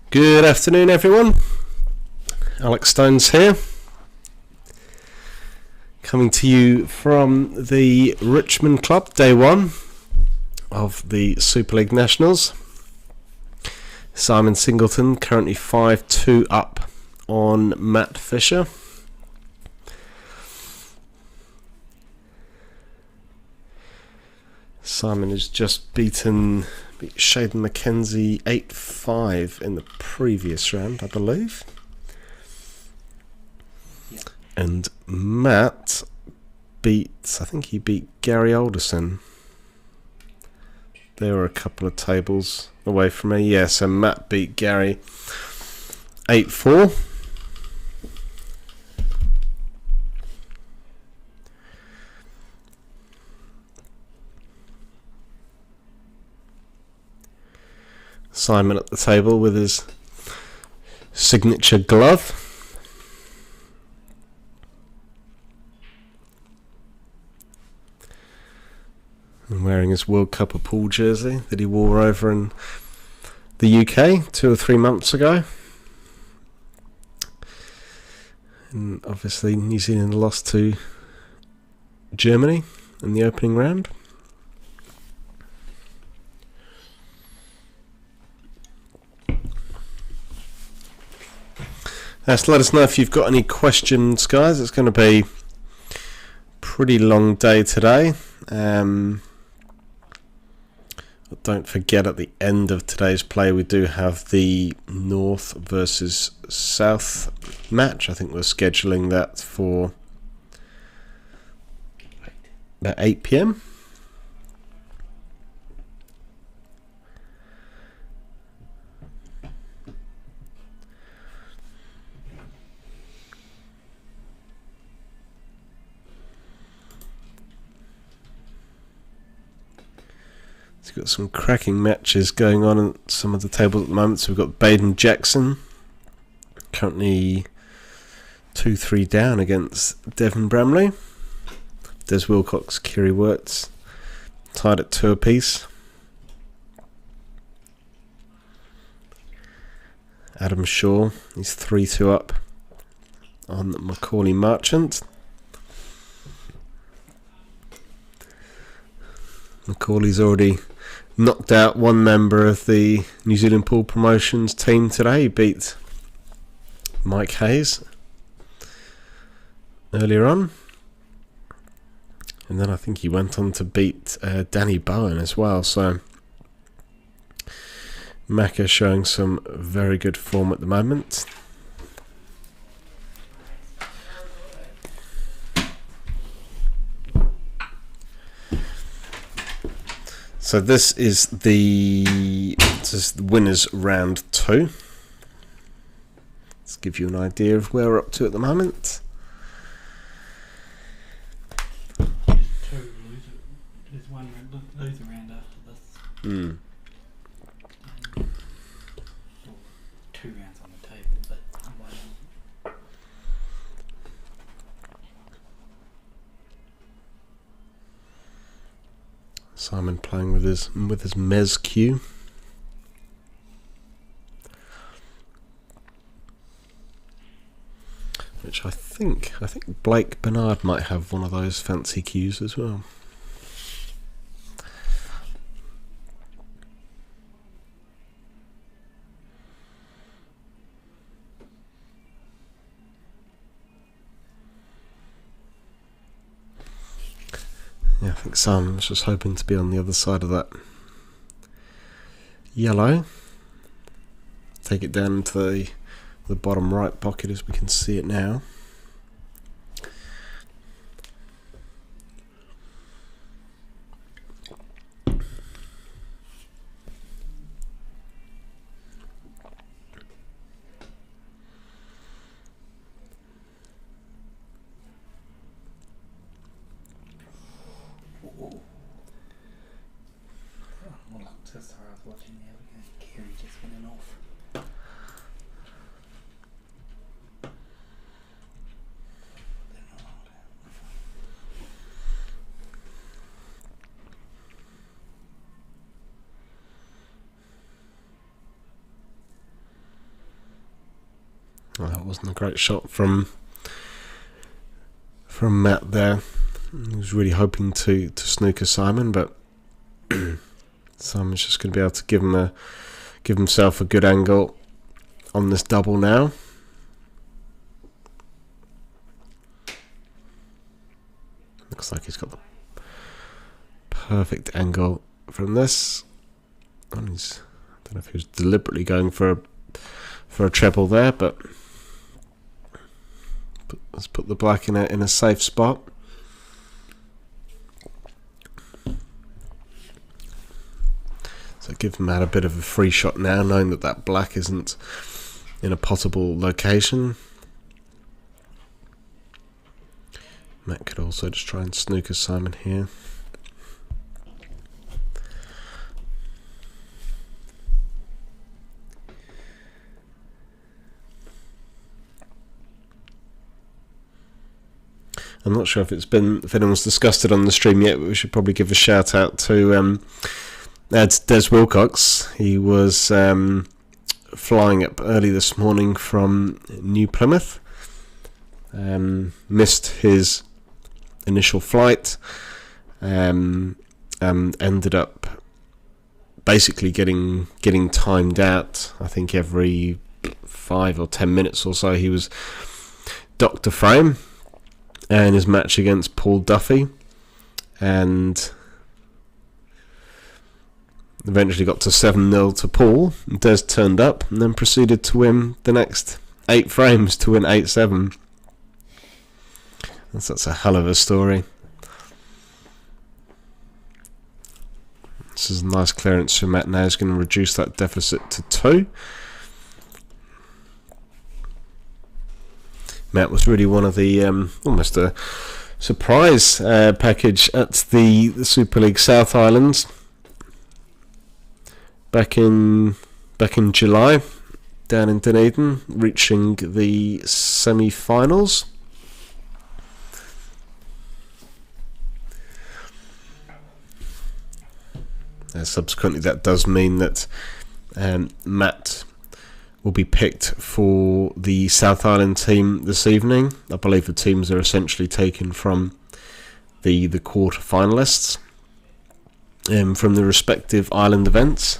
Good afternoon, everyone. Alex Stones here, coming to you from the Richmond Club, day one of the Superleague Nationals. Simon Singleton currently 5-2 up on Matt Fisher. Simon has just beat Shaden McKenzie 8-5 in the previous round, I believe. Yeah. And Matt beat Gary Alderson. They were a couple of tables away from me. Yeah, so Matt beat Gary 8-4. Simon at the table with his signature glove. And wearing his World Cup of Pool jersey that he wore over in the UK 2 or 3 months ago. And obviously New Zealand lost to Germany in the opening round. So let us know if you've got any questions, guys. It's going to be a pretty long day today. Don't forget, at the end of today's play, we do have the North versus South match. I think we're scheduling that for about 8 p.m. We've got some cracking matches going on in some of the tables at the moment. So we've got Baden Jackson currently 2-3 down against Devon Bramley. Des Wilcox, Kiri Wirtz tied at 2 apiece. Adam Shaw, he's 3-2 up on Macaulay Marchant. Macaulay's already knocked out one member of the New Zealand Pool Promotions team today. He beat Mike Hayes earlier on. And then I think he went on to beat Danny Bowen as well. So Macca showing some very good form at the moment. So this is the winners round 2. Let's give you an idea of where we're up to at the moment. There's one loser round after this. 2 rounds on the table, but one. Simon playing with his Mez cue. Which I think Blake Bernard might have one of those fancy cues as well. Yeah, I think Simon was just hoping to be on the other side of that yellow. Take it down into the bottom right pocket as we can see it now. So sorry, I was watching the other game. Kiri just went off. Well, that wasn't a great shot from Matt there. He was really hoping to snooker Simon, but Simon's just going to be able to give himself a good angle on this double now. Looks like he's got the perfect angle from this. And I don't know if he was deliberately going for a treble there, but let's put the black in a safe spot. So give Matt a bit of a free shot now, knowing that black isn't in a potable location. Matt could also just try and snooker Simon here. I'm not sure if anyone's discussed it on the stream yet, but we should probably give a shout out to Des Wilcox. He was flying up early this morning from New Plymouth. Missed his initial flight and ended up basically getting timed out. I think every 5 or 10 minutes or so he was docked to frame, and his match against Paul Duffy, and eventually got to 7-0 to Paul. Des turned up and then proceeded to win the next 8 frames to win 8-7. That's a hell of a story. This is a nice clearance from Matt now. He's going to reduce that deficit to 2. Matt was really one of the almost a surprise package at the Superleague South Island back in July down in Dunedin, reaching the semi-finals. Subsequently, that does mean that Matt will be picked for the South Island team this evening. I believe the teams are essentially taken from the quarter finalists from the respective island events.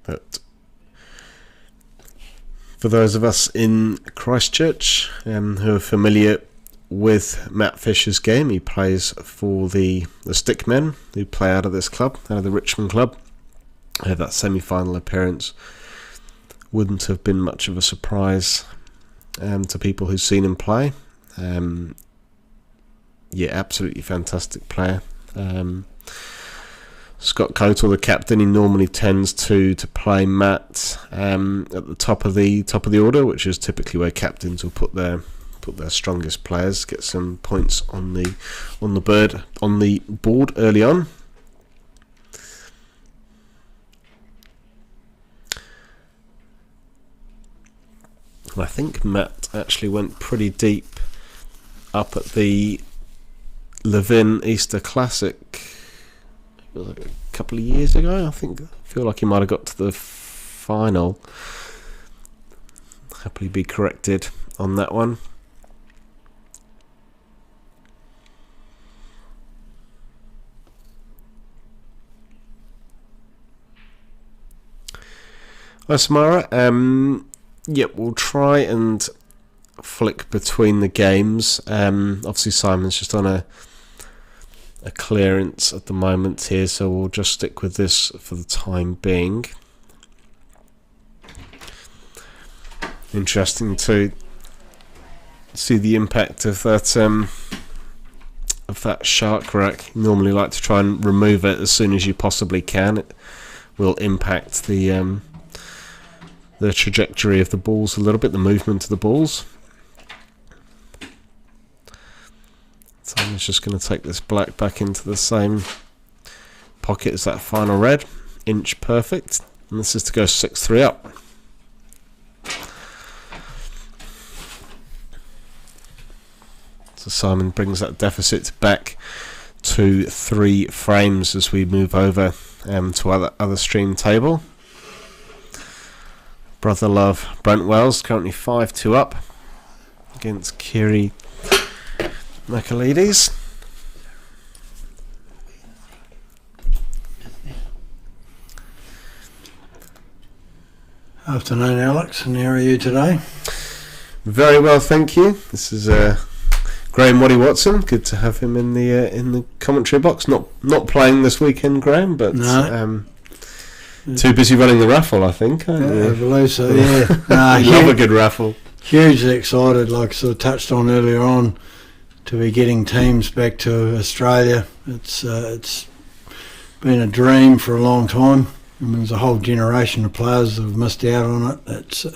But for those of us in Christchurch who are familiar with Matt Fisher's game, he plays for the Stickmen, who play out of this club, out of the Richmond club. That semi-final appearance wouldn't have been much of a surprise to people who've seen him play. Absolutely fantastic player. Scott Cotel, the captain, he normally tends to play Matt at the top of the order, which is typically where captains will put their strongest players, get some points on the board early on. I think Matt actually went pretty deep up at the Levin Easter Classic. It was like a couple of years ago, I feel like he might have got to the final. Happily be corrected on that one. Hi Samara. We'll try and flick between the games. Obviously Simon's just on a clearance at the moment here, so we'll just stick with this for the time being. Interesting to see the impact of that shark rack. You normally like to try and remove it as soon as you possibly can. It will impact the trajectory of the balls a little bit, the movement of the balls. So I'm just going to take this black back into the same pocket as that final red. Inch perfect. And this is to go 6-3 up. So Simon brings that deficit back to 3 frames as we move over to other stream table. Brother Love Brent Wells currently 5-2 up against Kiri Makalides. Afternoon, Alex, and how are you today? Very well, thank you. This is Graham Waddy Watson. Good to have him in the commentary box. Not playing this weekend, Graham, but No. too busy running the raffle, I think. I Aren't you? believe so, yeah. Love a good raffle. Hugely excited, like I sort of touched on earlier on, to be getting teams back to Australia. It's been a dream for a long time. I mean, there's a whole generation of players that have missed out on it. It's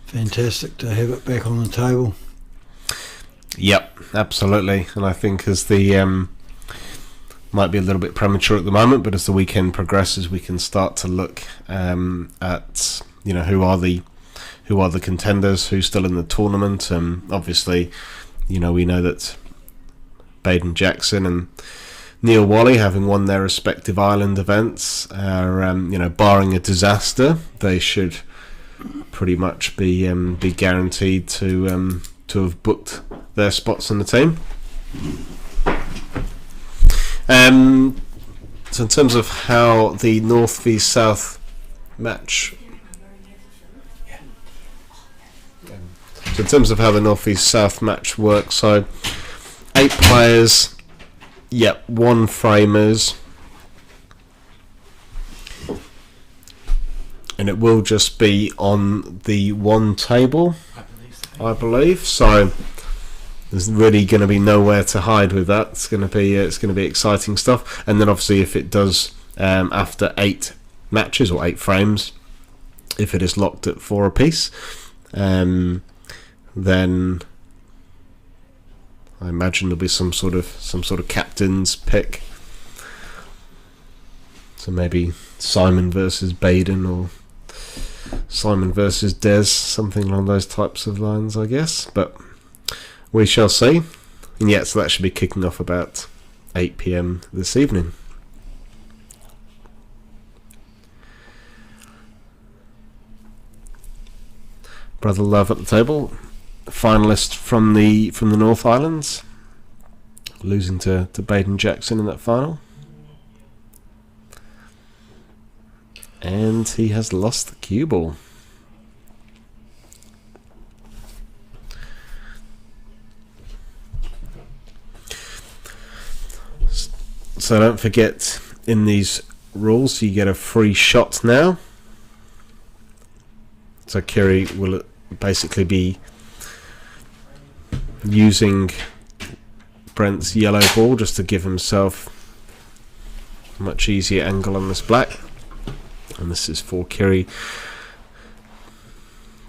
fantastic to have it back on the table. Yep, absolutely. And I think as the might be a little bit premature at the moment, but as the weekend progresses, we can start to look at who are the contenders, who's still in the tournament. Obviously, we know that Baden Jackson and Neil Wally, having won their respective island events, are barring a disaster, they should pretty much be guaranteed to have booked their spots in the team. So in terms of how the North v South match, works, so 8 players. Yep, 1 framers, and it will just be on the one table, I believe. So there's really going to be nowhere to hide with that. It's going to be exciting stuff. And then obviously, if it does after 8 matches or 8 frames, if it is locked at 4 apiece, then I imagine there'll be some sort of captain's pick. So maybe Simon versus Baden or Simon versus Des, something along those types of lines, I guess. But we shall see. And yeah, so that should be kicking off about 8 p.m. this evening. Brother Love at the table, finalist from the North Islands, losing to Baden Jackson in that final, and he has lost the cue ball. So don't forget, in these rules you get a free shot now. So Kiri will basically be using Brent's yellow ball just to give himself a much easier angle on this black, and this is for Kiri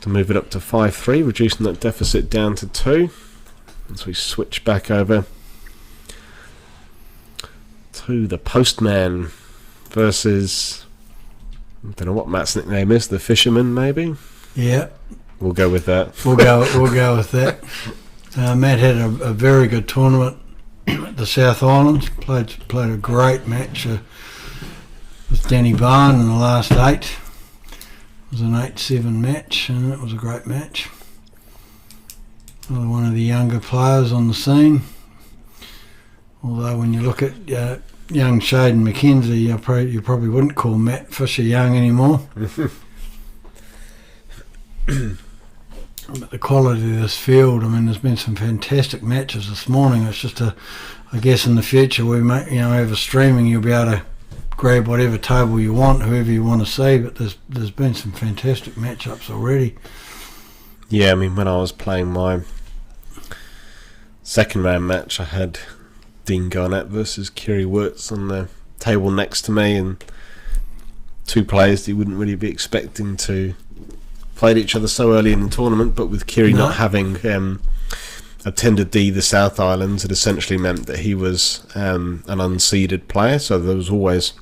to move it up to 5-3, reducing that deficit down to 2 as we switch back over to the Postman versus, I don't know what Matt's nickname is, the Fisherman maybe? Yeah, we'll go with that. We'll go with that. Matt had a very good tournament at the South Islands. Played a great match with Danny Barn in the last 8. It was an 8-7 match, and it was a great match. One of the younger players on the scene. Although when you look at young Shaden McKenzie, you probably wouldn't call Matt Fisher young anymore. But the quality of this field, I mean, there's been some fantastic matches this morning. It's just I guess in the future we may, have a streaming, you'll be able to grab whatever table you want, whoever you want to see. But there's been some fantastic matchups already. Yeah, I mean, when I was playing my second round match, I had Dean Garnett versus Kiri Wirtz on the table next to me, and 2 players that you wouldn't really be expecting to played each other so early in the tournament, but with Kiri not having attended the South Islands, it essentially meant that he was an unseeded player, so there was always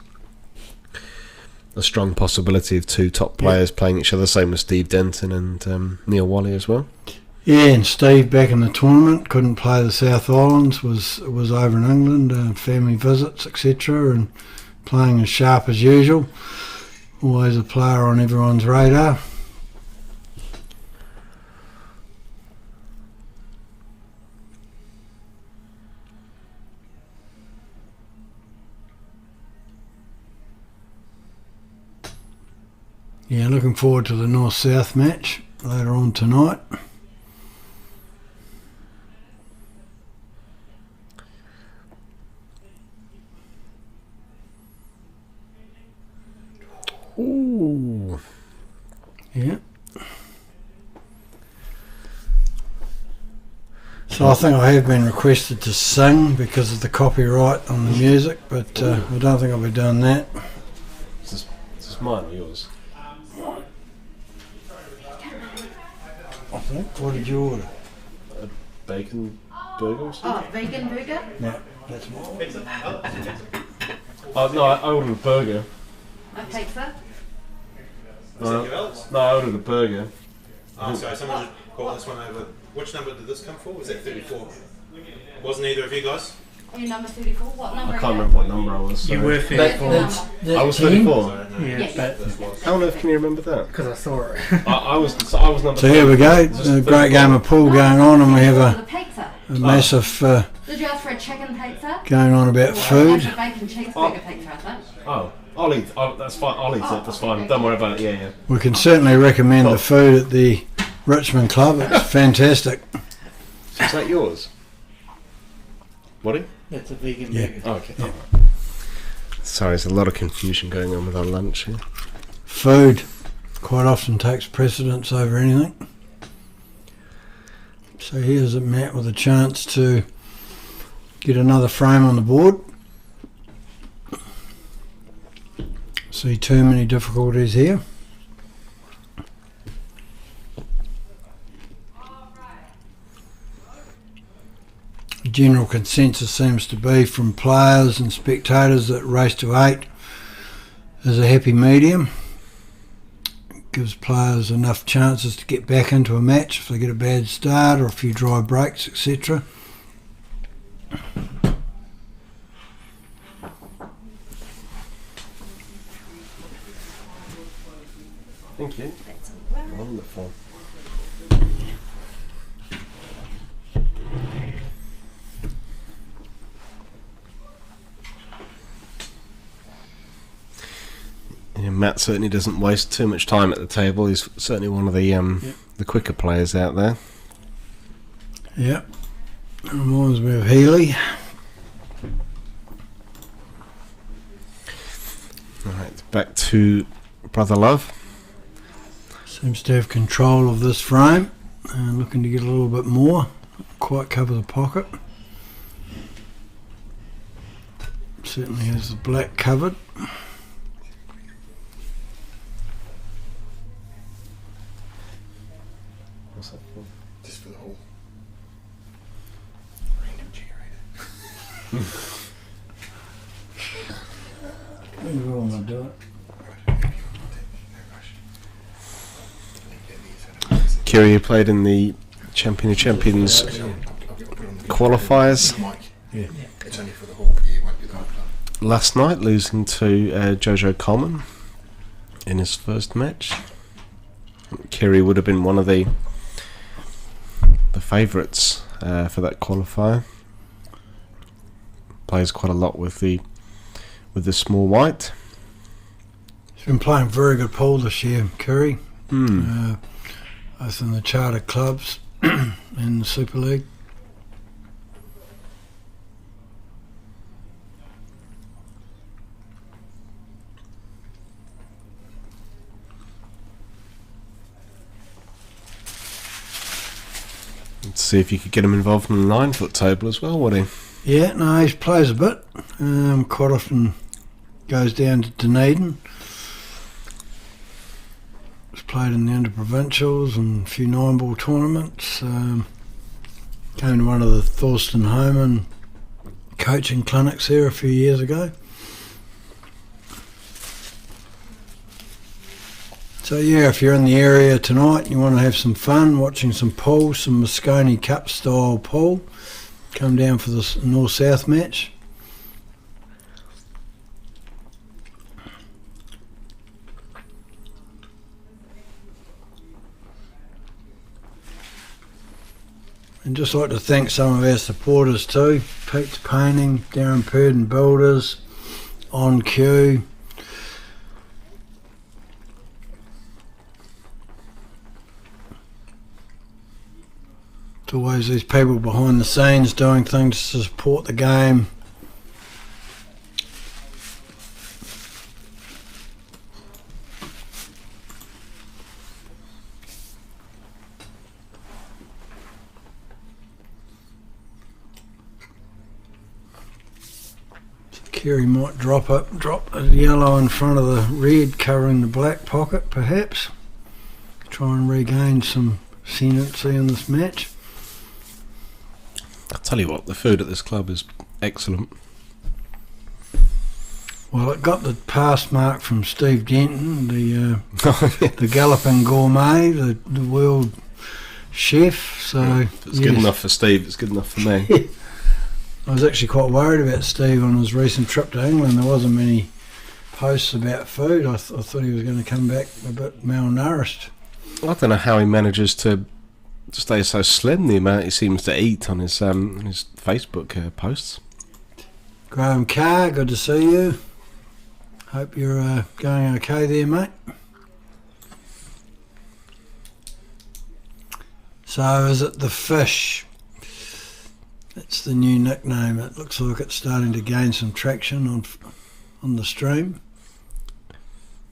a strong possibility of two top players playing each other, same with Steve Denton and Neil Wally as well. Yeah, and Steve back in the tournament, couldn't play the South Islands, was over in England, family visits, etc., and playing as sharp as usual. Always a player on everyone's radar. Yeah, looking forward to the North-South match later on tonight. Ooh. Yeah. So I think I have been requested to sing because of the copyright on the music, but I don't think I'll be doing that. Is this mine or yours? I think. What did you order? A bacon burger or something? Oh, vegan burger? No, that's mine. Oh, no, I ordered a burger. A pizza? No, I ordered a burger. Oh, sorry, someone just brought this one over. Which number did this come for? Was that 34? Wasn't either of you guys? Are you number 34? What number I are can't you? remember what number I was. You sorry. were 34. I was 34. Sorry, no. Yeah, Yes. but This was. How on earth can you remember that? because I saw it. I was number. So here we go. A great game of pool going on, and we have The pizza. a massive Did you ask for a chicken pizza? going on about food. A bacon cheeseburger pizza, I think. Oh, I'll eat. That's fine. I'll eat it. That's fine. Don't worry about it. Yeah. We can certainly recommend the food at the Richmond Club. It's fantastic. So is that yours? What? That's a vegan Yeah. burger. Oh, okay. Sorry, there's a lot of confusion going on with our lunch here. Food quite often takes precedence over anything. So here's a Matt with a chance to get another frame on the board. See too many difficulties here. The general consensus seems to be from players and spectators that race to 8 is a happy medium. Gives players enough chances to get back into a match if they get a bad start or a few dry breaks, etc. Thank you. Wonderful. Yeah, Matt certainly doesn't waste too much time at the table. He's certainly one of the quicker players out there. Yep. Reminds me of Healy. Right, back to Brother Love. Seems to have control of this frame and looking to get a little bit more. Quite cover the pocket. Certainly has the black covered. What's that for? Just for the whole random generator. Maybe we'll not do it. Kiri, you played in the Champion of Champions qualifiers Yeah. It's only for the whole. Yeah, it won't be the whole club. last night, losing to Jojo Coleman in his first match. Kiri would have been one of the favourites for that qualifier. Plays quite a lot with the small white. He's been playing very good pool this year, Curry. Mm. Both in the charter clubs and the Superleague. Let's see if you could get him involved in the 9-foot table as well, would he? Yeah, no, he plays a bit. Quite often goes down to Dunedin. He's played in the under-provincials and a few 9-ball tournaments. Came to one of the Thorsten Homan coaching clinics here a few years ago. So yeah, if you're in the area tonight and you want to have some fun watching some pool, some Moscone Cup style pool, come down for this North-South match. And just like to thank some of our supporters too. Pete's Painting, Darren Purdon Builders, On Cue. It's always these people behind the scenes doing things to support the game. Kerry might drop a yellow in front of the red, covering the black pocket, perhaps. Try and regain some ascendancy in this match. I'll tell you what, the food at this club is excellent. Well, it got the pass mark from Steve Denton, the Galloping Gourmet, the world chef. So if it's good enough for Steve, it's good enough for me. I was actually quite worried about Steve on his recent trip to England. There wasn't many posts about food. I thought he was going to come back a bit malnourished. I don't know how he manages to stay so slim, the amount he seems to eat on his Facebook posts. Graham Carr, good to see you. Hope you're going okay there, mate. So is it the Fish? That's the new nickname. It looks like it's starting to gain some traction on the stream.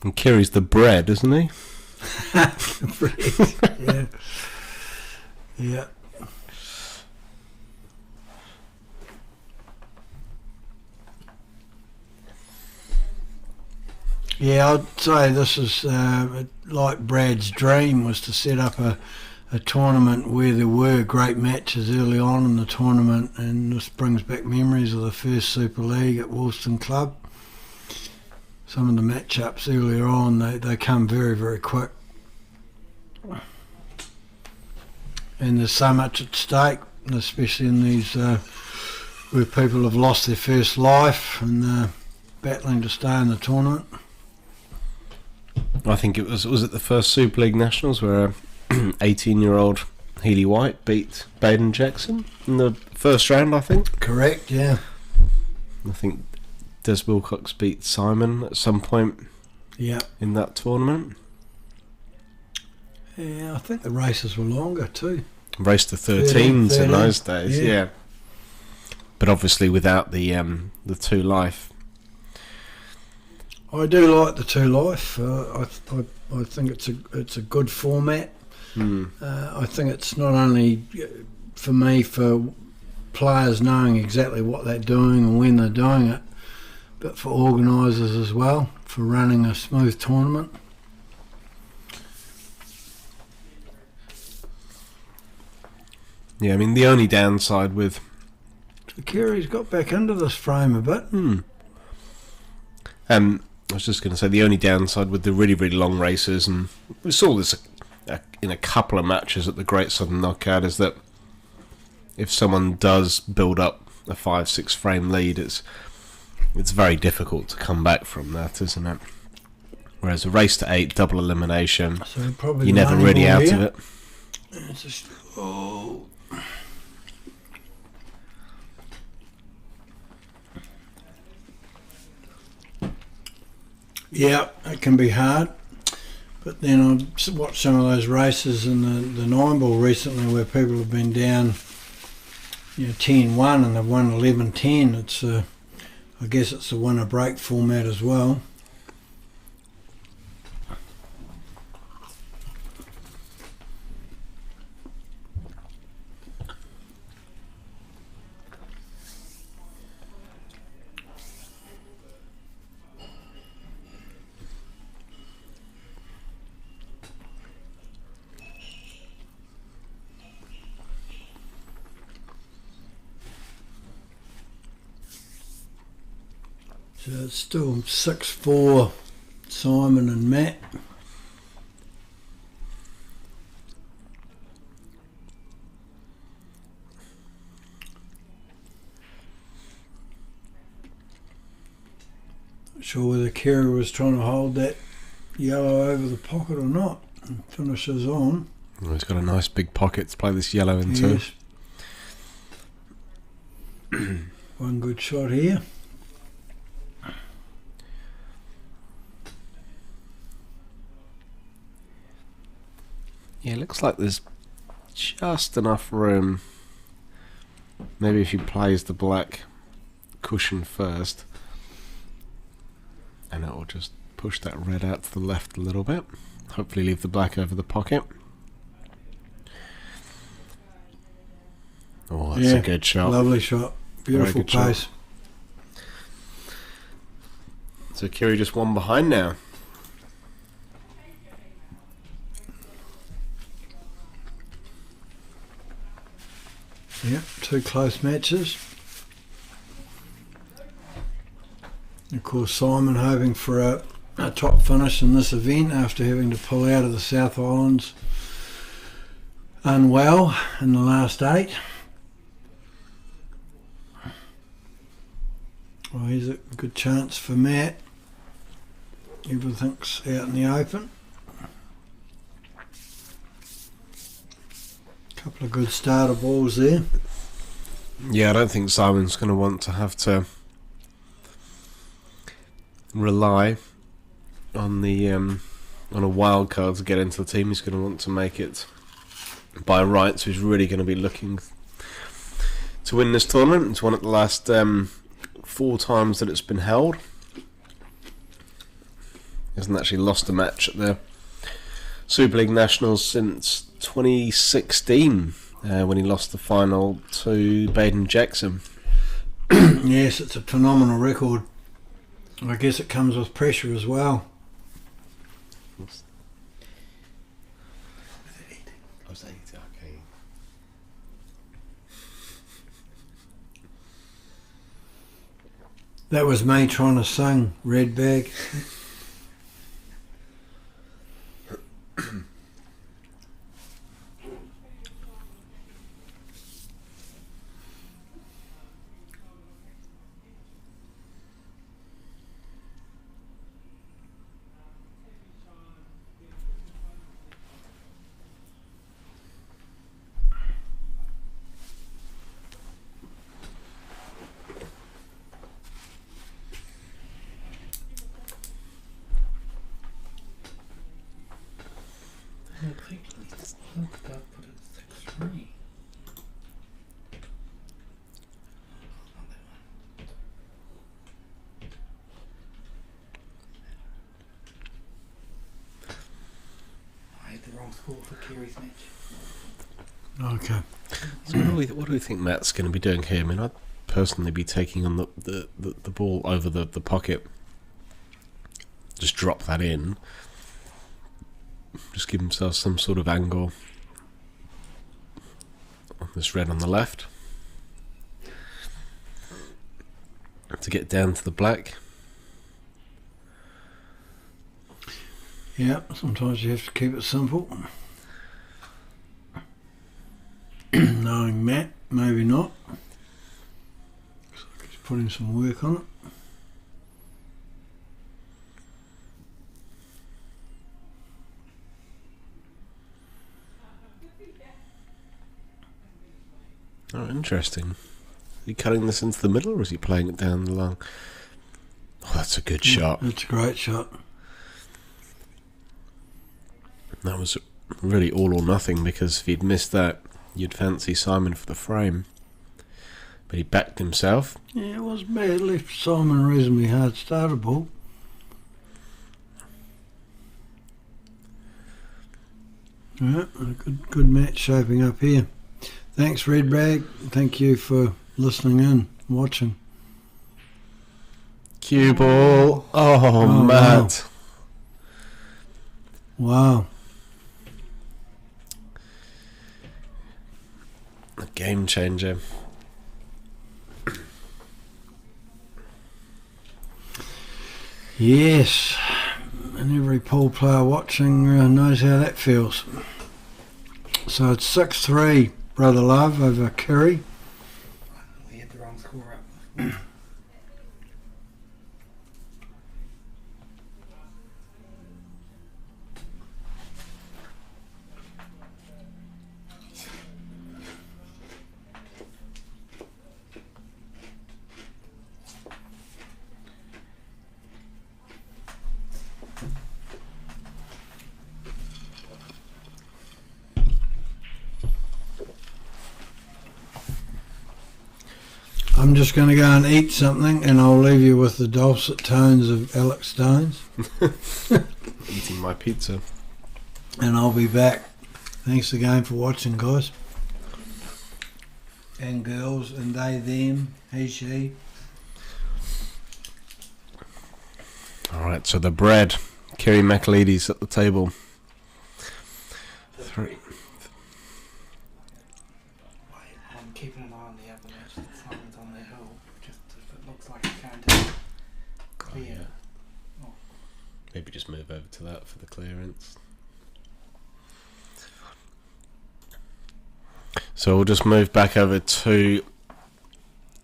And Kerry's the bread, isn't he? Bread, yeah. Yeah. Yeah, I'd say this is like Brad's dream was to set up a tournament where there were great matches early on in the tournament, and this brings back memories of the first Super League at Woolston Club. Some of the matchups earlier on, they come very, very quick. And there's so much at stake, especially in these where people have lost their first life and battling to stay in the tournament. I think it was it the first Super League Nationals where 18-year-old Healy White beat Baden Jackson in the first round, I think. Correct, yeah. I think Des Wilcox beat Simon at some point in that tournament. Yeah, I think the races were longer too. Race to 13s in those days, yeah. But obviously without the 2 life. I do like the 2 life. I think it's a good format. I think it's not only for me for players knowing exactly what they're doing and when they're doing it, but for organisers as well, for running a smooth tournament. Yeah, I mean the only downside with Kerry's got back into this frame a bit. I was just going to say the only downside with the really, really long races, and we saw this in a couple of matches at the Great Southern Knockout, is that if someone does build up a 5-6 frame lead, it's very difficult to come back from that, isn't it? Whereas a race to 8 double elimination, So probably you're never really out here. of it. It's just, oh. Yeah, it can be hard. But then I watched some of those races in the 9-ball recently where people have been down 10-1 and they've won 11-10. It's I guess it's a winner break format as well. So it's still 6-4 Simon and Matt. Sure whether Kerry was trying to hold that yellow over the pocket or not. And finishes on. Oh, he's got a nice big pocket to play this yellow into. Yes. One good shot here. Yeah, it looks like there's just enough room. Maybe if he plays the black cushion first, and it will just push that red out to the left a little bit. Hopefully leave the black over the pocket. Oh, that's a good shot. Lovely shot. Beautiful good shot. pace. So Kerry just one behind now. Yep, 2 close matches. Of course, Simon hoping for a top finish in this event after having to pull out of the South Islands unwell in the last 8. Well, here's a good chance for Matt. Everything's out in the open. Couple of good starter balls there. Yeah, I don't think Simon's going to want to have to rely on the on a wild card to get into the team. He's going to want to make it by right, so he's really going to be looking to win this tournament. It's won it the last 4 times that it's been held. He hasn't actually lost a match at the Superleague Nationals since 2016, when he lost the final to Baden Jackson. Yes, it's a phenomenal record. I guess it comes with pressure as well. Okay. That was me trying to sing Red Bag. Looked up, but it's 6-3. I had the wrong score for Kerry's match. Okay. So what do we think Matt's going to be doing here? I mean, I'd personally be taking on the ball over the pocket. Just drop that in. Just give himself some sort of angle on this red on the left to get down to the black. Yeah, sometimes you have to keep it simple. Knowing Matt, maybe not. Looks like he's putting some work on it. Oh, interesting. Is he cutting this into the middle, or is he playing it down the long? Oh, that's a good shot. That's a great shot. That was really all or nothing, because if he'd missed that, you'd fancy Simon for the frame. But he backed himself. Yeah, it was bad. Left Simon a reasonably hard starter ball. Yeah, a good match shaping up here. Thanks, Red Bag. Thank you for listening in, watching. Cue ball. Oh, Matt. Wow. A game changer. Yes. And every pool player watching knows how that feels. So it's 6-3, Brother Love, over Kerry. We had the wrong score up. I'm just going to go and eat something, and I'll leave you with the dulcet tones of Alex Stones. Eating my pizza. And I'll be back. Thanks again for watching, guys. And girls, and they, them, he, she. Alright, so the bread. Kerry McAleady's at the table. 3. I'm keeping an eye on the other match. Simon's on the hill. Just if it looks like it's going to clear. Oh. Maybe just move over to that for the clearance. So we'll just move back over to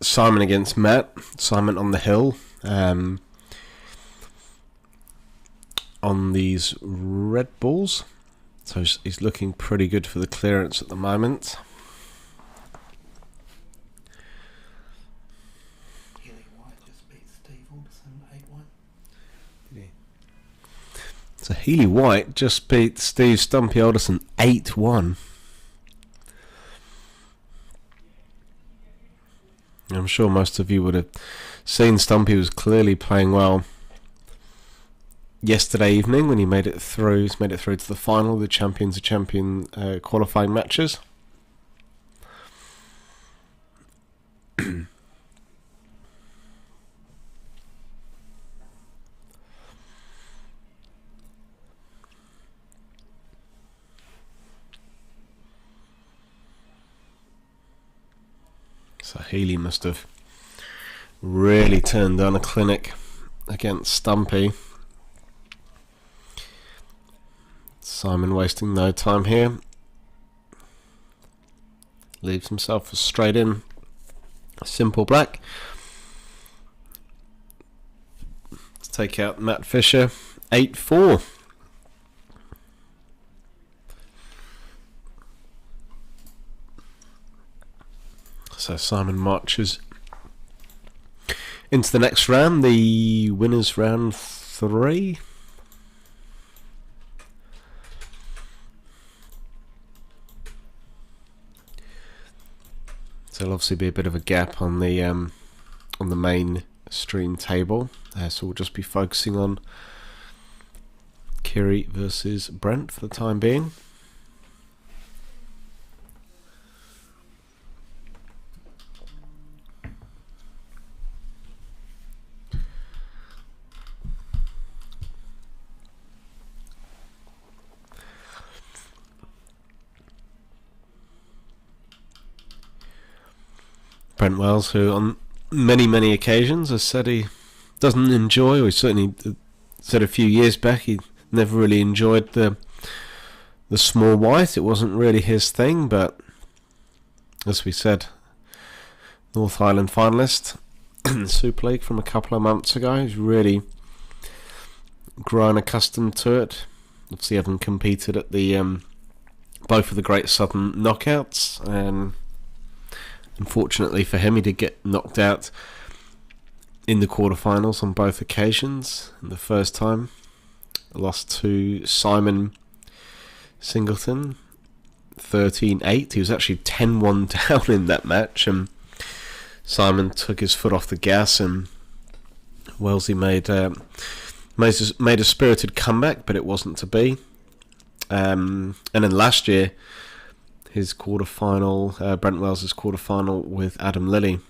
Simon against Matt. Simon on the hill. On these red balls. So he's looking pretty good for the clearance at the moment. Healy White just beat Steve Alderson 8-1. So Healy White just beat Steve Stumpy Alderson 8-1. I'm sure most of you would have seen Stumpy was clearly playing well yesterday evening when he made it through. He's made it through to the final, the Champions of Champion qualifying matches. So Healy must have really turned on a clinic against Stumpy. Simon wasting no time here. Leaves himself straight in. Simple black. Let's take out Matt Fisher. 8-4. So Simon marches into the next round, the winners round 3. So there'll obviously be a bit of a gap on the main stream table. So we'll just be focusing on Kerry versus Brent for the time being. Brent Wells, who on many occasions has said he doesn't enjoy, or he certainly said a few years back he never really enjoyed the small white. It wasn't really his thing, but as we said, North Island finalist in the Superleague from a couple of months ago. He's really grown accustomed to it. Obviously having competed at the both of the Great Southern knockouts, and unfortunately for him, he did get knocked out in the quarterfinals on both occasions. And the first time, lost to Simon Singleton, 13-8. He was actually 10-1 down in that match, and Simon took his foot off the gas, and Wellesley made a spirited comeback, but it wasn't to be. And then last year, his quarterfinal, Brent Wells' quarterfinal with Adam Lilly,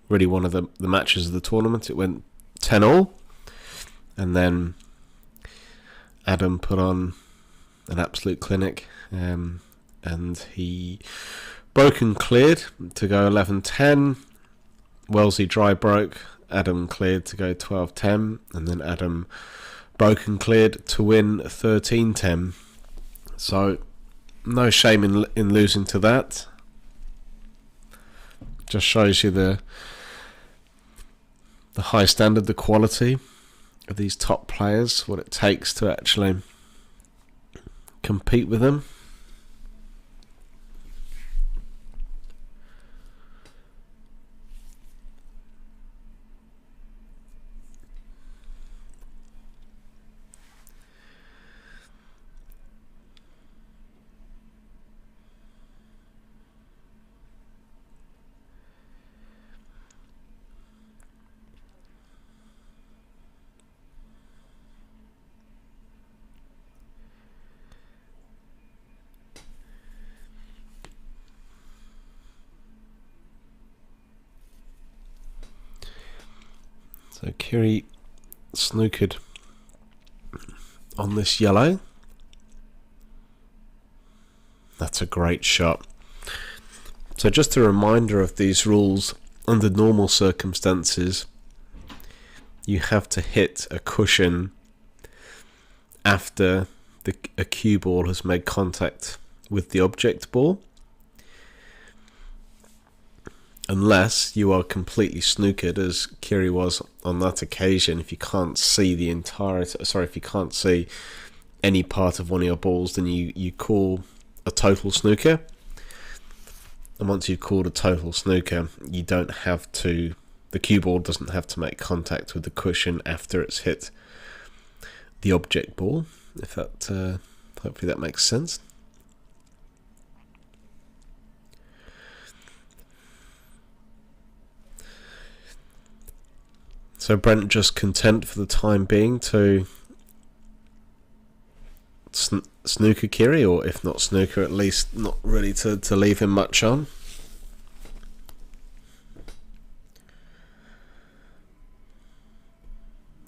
really one of the matches of the tournament. It went 10-all, and then Adam put on an absolute clinic, and he broke and cleared to go 11-10. Wellesley dry broke, Adam cleared to go 12-10, and then Adam broke and cleared to win 13-10. So no shame in losing to that. Just shows you the high standard, the quality of these top players, what it takes to actually compete with them. So Kiri snookered on this yellow. That's a great shot. So just a reminder of these rules. Under normal circumstances, you have to hit a cushion after a cue ball has made contact with the object ball, unless you are completely snookered, as Kiri was on that occasion. If you can't see if you can't see any part of one of your balls, then you call a total snooker. And once you've called a total snooker, you don't have to. The cue ball doesn't have to make contact with the cushion after it's hit the object ball. If that, hopefully that makes sense. So Brent just content for the time being to snooker Kiri, or if not snooker, at least not really to leave him much on.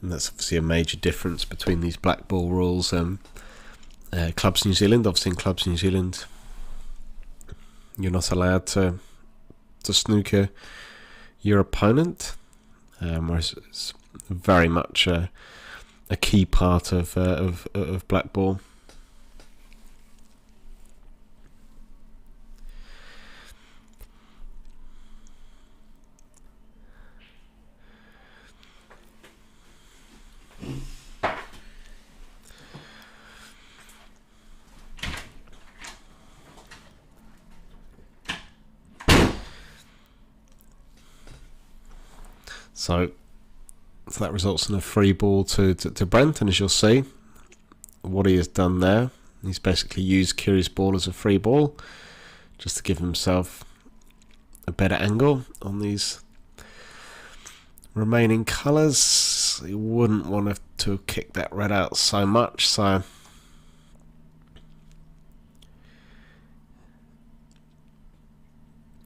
And that's obviously a major difference between these black ball rules and Clubs New Zealand. Obviously in Clubs New Zealand, you're not allowed to snooker your opponent, whereas it's very much a key part of black ball. So that results in a free ball to Brent, and as you'll see, what he has done there, he's basically used Kiri's ball as a free ball, just to give himself a better angle on these remaining colours. He wouldn't want to kick that red out so much, so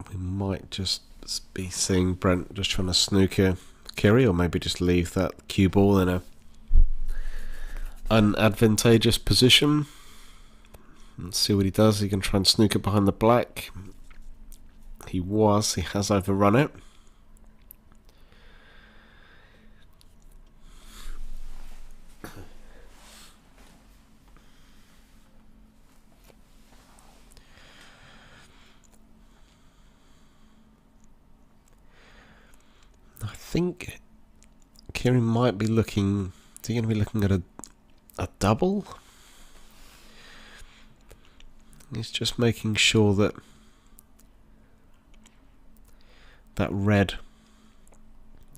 we might just be seeing Brent just trying to snooker Kiri, or maybe just leave that cue ball in a unadvantageous position. Let's see what he does. He can try and snooker behind the black. He has overrun it. I think Kiri might be looking. Is he going to be looking at a double? He's just making sure that red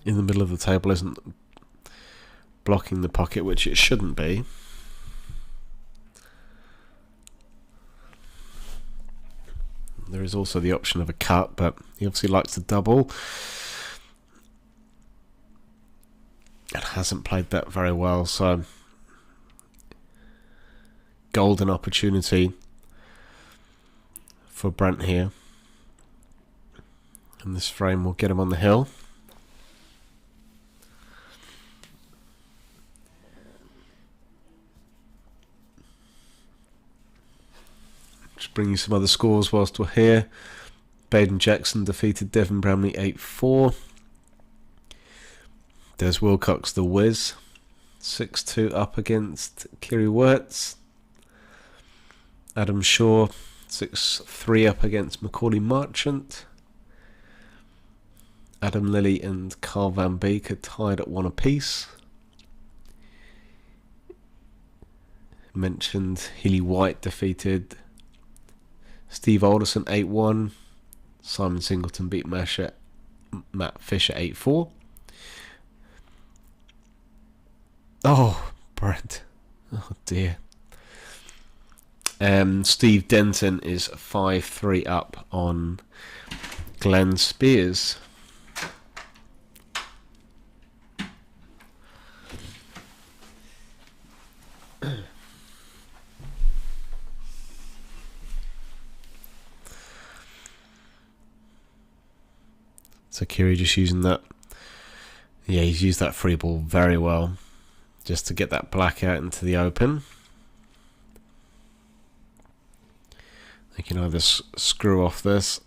in the middle of the table isn't blocking the pocket, which it shouldn't be. There is also the option of a cut, but he obviously likes the double. And hasn't played that very well, so golden opportunity for Brent here. And this frame will get him on the hill. Just bring you some other scores whilst we're here. Baden Jackson defeated Devon Bramley 8-4. Des Wilcox the Wiz 6-2 up against Kiri Wirtz. Adam Shaw 6-3 up against Macaulay Marchant. Adam Lilly and Carl Van Beek are tied at 1 apiece. Mentioned Healy White defeated Steve Alderson 8-1. Simon Singleton beat Matt Fisher 8-4. Oh, Brent. Oh dear. Steve Denton is 5-3 up on Glenn Spears. So Kiri just using that Yeah, he's used that free ball very well, just to get that black out into the open. They can either screw off this,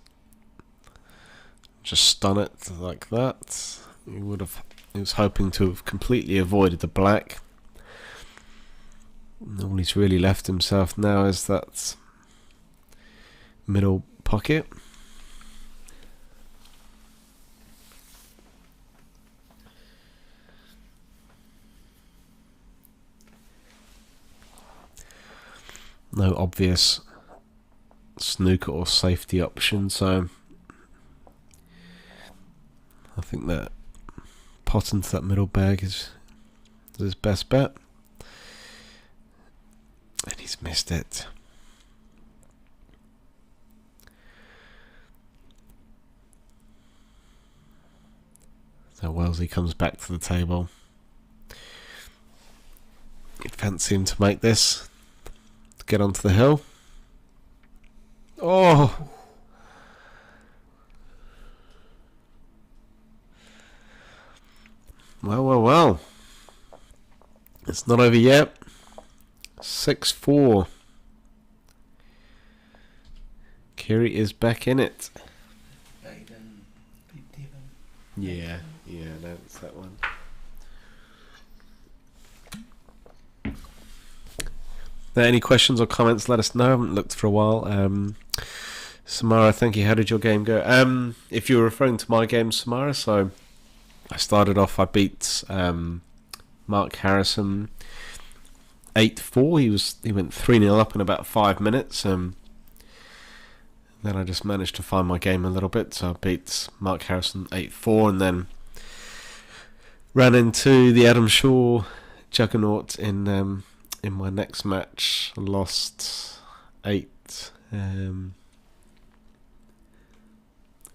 just stun it like that. He was hoping to have completely avoided the black. And all he's really left himself now is that middle pocket. No obvious snooker or safety option, so I think that pot into that middle bag is his best bet. And he's missed it. So Wellesley comes back to the table. You'd fancy him to make this, to get onto the hill. Oh! Well. It's not over yet. 6-4. Kerry is back in it. Baden beat Devon. Yeah, no, it's that one. Any questions or comments, let us know. I haven't looked for a while. Samara, thank you. How did your game go? If you're referring to my game, Samara, so I started off, I beat Mark Harrison 8-4. He went 3-0 up in about 5 minutes. Then I just managed to find my game a little bit, so I beat Mark Harrison 8-4, and then ran into the Adam Shaw juggernaut in my next match. I lost 8. Can't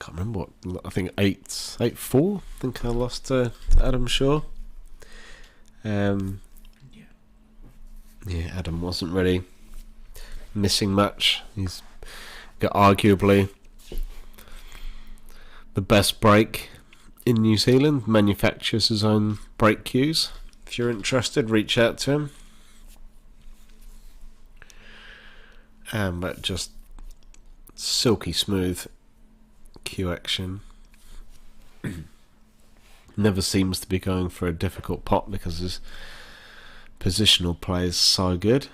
remember what. I think 8-4. I think I lost to Adam Shaw. Yeah, Adam wasn't really missing much. He's got arguably the best break in New Zealand. Manufactures his own break cues. If you're interested, reach out to him. But just silky smooth cue action. Never seems to be going for a difficult pot because his positional play is so good.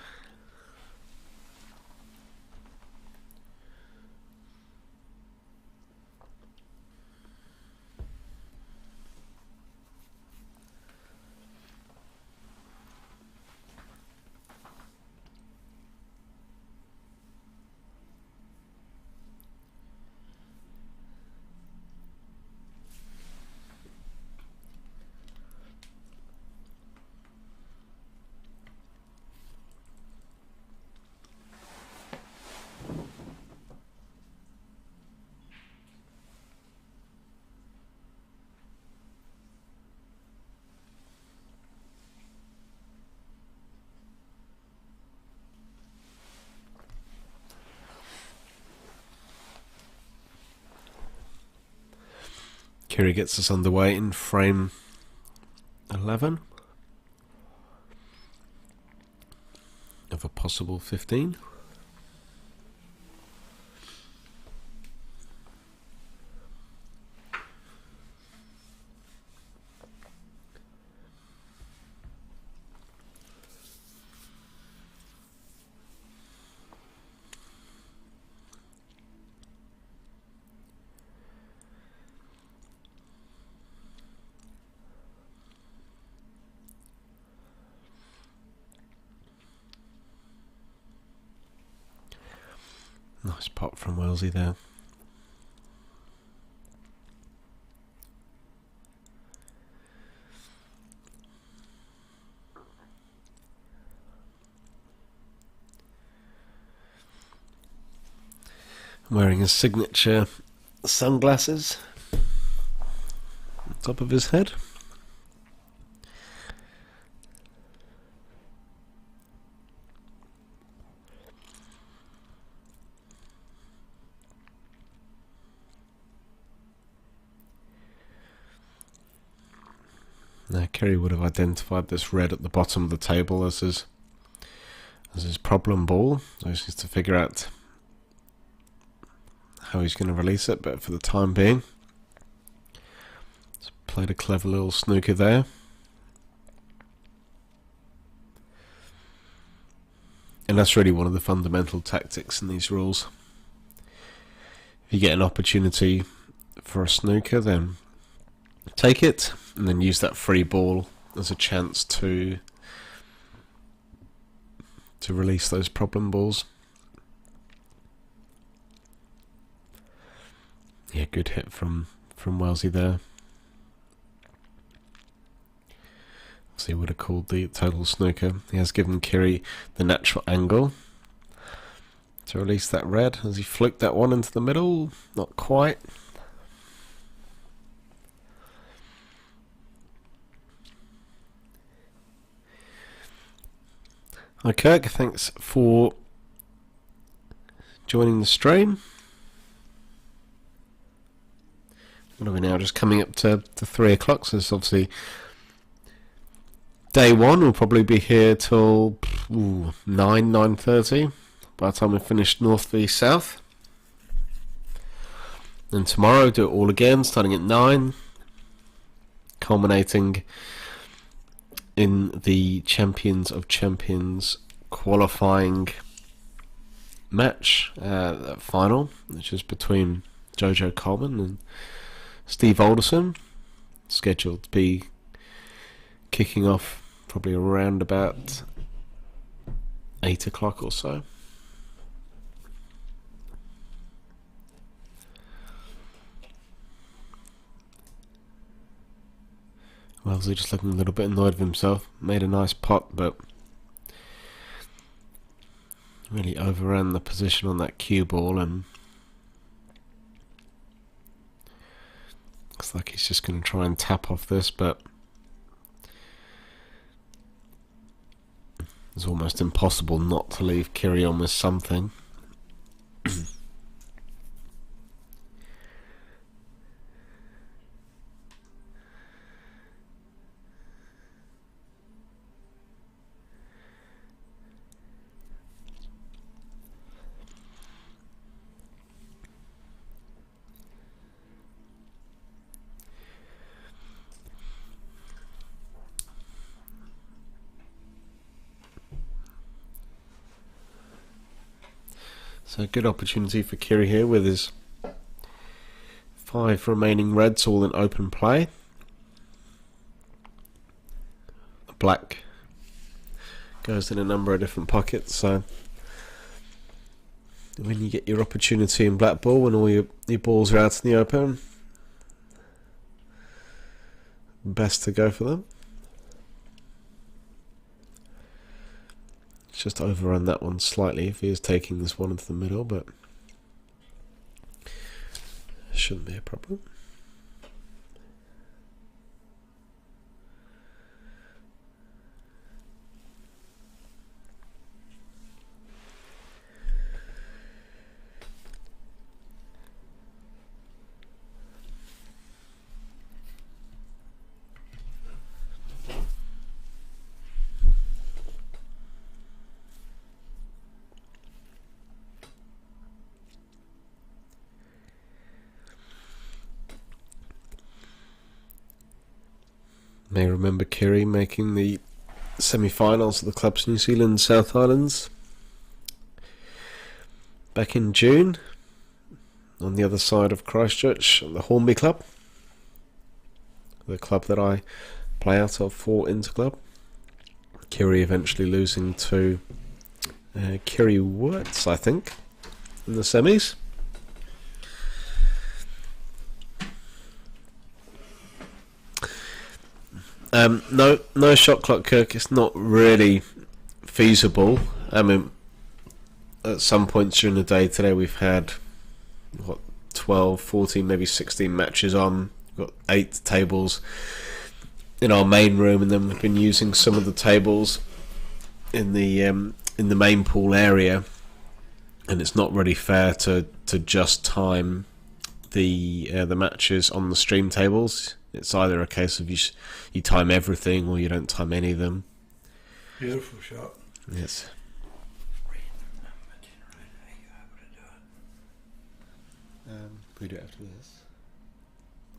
Kiri gets us underway in frame 11 of a possible 15. Nice pot from Wellesley there. Wearing his signature sunglasses on top of his head. Now, Kerry would have identified this red at the bottom of the table as his problem ball. So he needs to figure out how he's going to release it, but for the time being, he's played a clever little snooker there. And that's really one of the fundamental tactics in these rules. If you get an opportunity for a snooker, then take it, and then use that free ball as a chance to release those problem balls. Yeah, good hit from Wellesley there. So he would have called the total snooker. He has given Kiri the natural angle to release that red. Has he flicked that one into the middle? Not quite. Hi Kirk, thanks for joining the stream. What are we now? Just coming up to 3 o'clock, so it's obviously day one. We'll probably be here till 9:30 by the time we finish North v South. And tomorrow do it all again, starting at 9, culminating in the Champions of Champions qualifying match, final, which is between Jojo Coleman and Steve Alderson, scheduled to be kicking off probably around about 8 o'clock or so. Wellesley just looking a little bit annoyed with himself. Made a nice pot, but really overran the position on that cue ball, and looks like he's just going to try and tap off this, but it's almost impossible not to leave Kiri on with something. So good opportunity for Kiri here with his 5 remaining reds all in open play. Black goes in a number of different pockets, so when you get your opportunity in black ball, when all your balls are out in the open, best to go for them. Just overrun that one slightly if he is taking this one into the middle, but shouldn't be a problem. May remember Kiri making the semi-finals of the club's New Zealand South Islands back in June on the other side of Christchurch at the Hornby Club, the club that I play out of for Interclub. Kiri eventually losing to Kiri Wirtz, I think, in the semis. No shot clock, Kirk. It's not really feasible. I mean, at some points during the day today we've had 12, 14, maybe 16 matches on. We've got 8 tables in our main room, and then we've been using some of the tables in the main pool area, and it's not really fair to just time the matches on the stream tables. It's either a case of you time everything or you don't time any of them. Beautiful shot. Yes. We do it after this.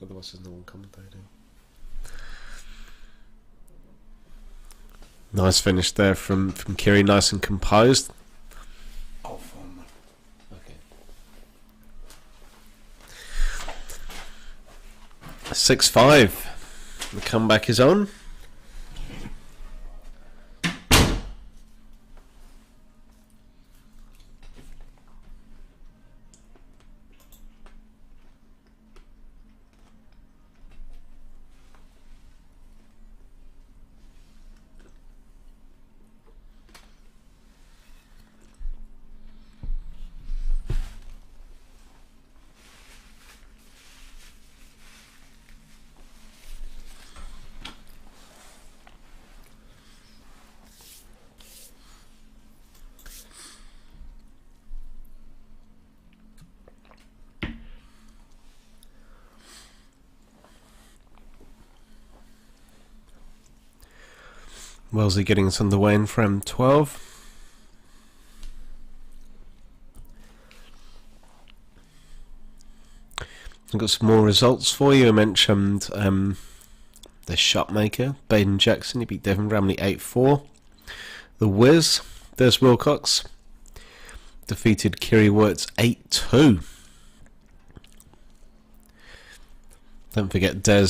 Otherwise, there's no one commentating. Nice finish there from Kiri, nice and composed. Off on Okay. 6-5. The comeback is on. Wellesley getting us underway in frame 12. I've got some more results for you. I mentioned the shot maker, Baden Jackson. He beat Devon Bramley 8-4. The Wiz, Des Wilcox, defeated Kiri Wirtz 8-2. Don't forget Des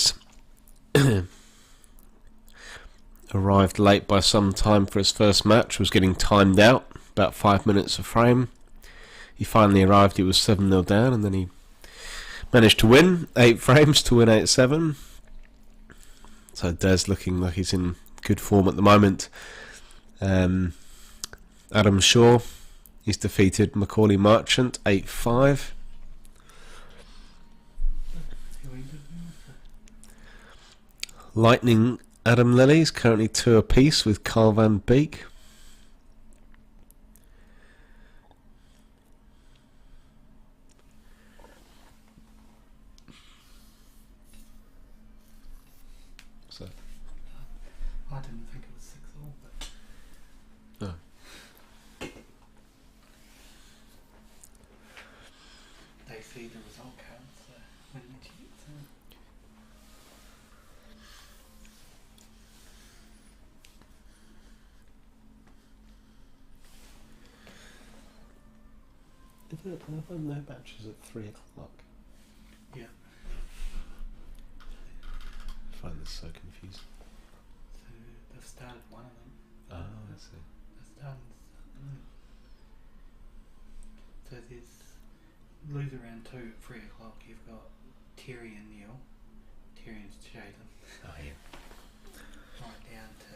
arrived late by some time for his first match, was getting timed out, about 5 minutes a frame. He finally arrived, he was 7-0 down, and then he managed to win 8 frames to win 8-7. So Des looking like he's in good form at the moment. Adam Shaw, he's defeated Macaulay Merchant 8-5. Lightning Adam Lilly's currently 2 apiece with Carl van Beek. So. I didn't think it was 6-all, but No. they see the result counts, so when they cheat, so. Have no matches at 3 o'clock? Yeah. I find this so confusing. So they've started one of them. Oh, I see. They've started. So there's lose around 2 at 3 o'clock. You've got Terry and Neil. Terry and Jaden. Oh, yeah. Right down to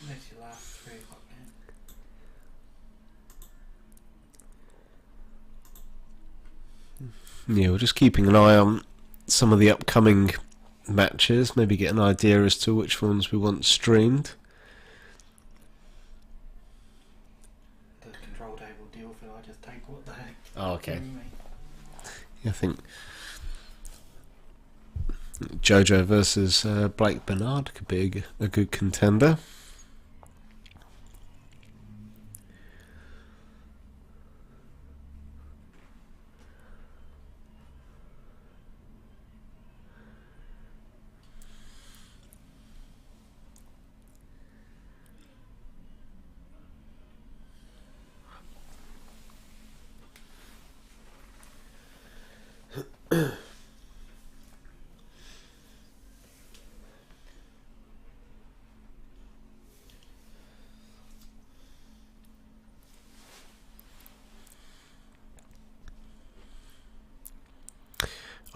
that's your last 3 o'clock game. Yeah, we're just keeping an eye on some of the upcoming matches, maybe get an idea as to which ones we want streamed. The control table deal for I just take what they Oh, okay. give me. Yeah, I think Jojo versus Blake Bernard could be a good contender.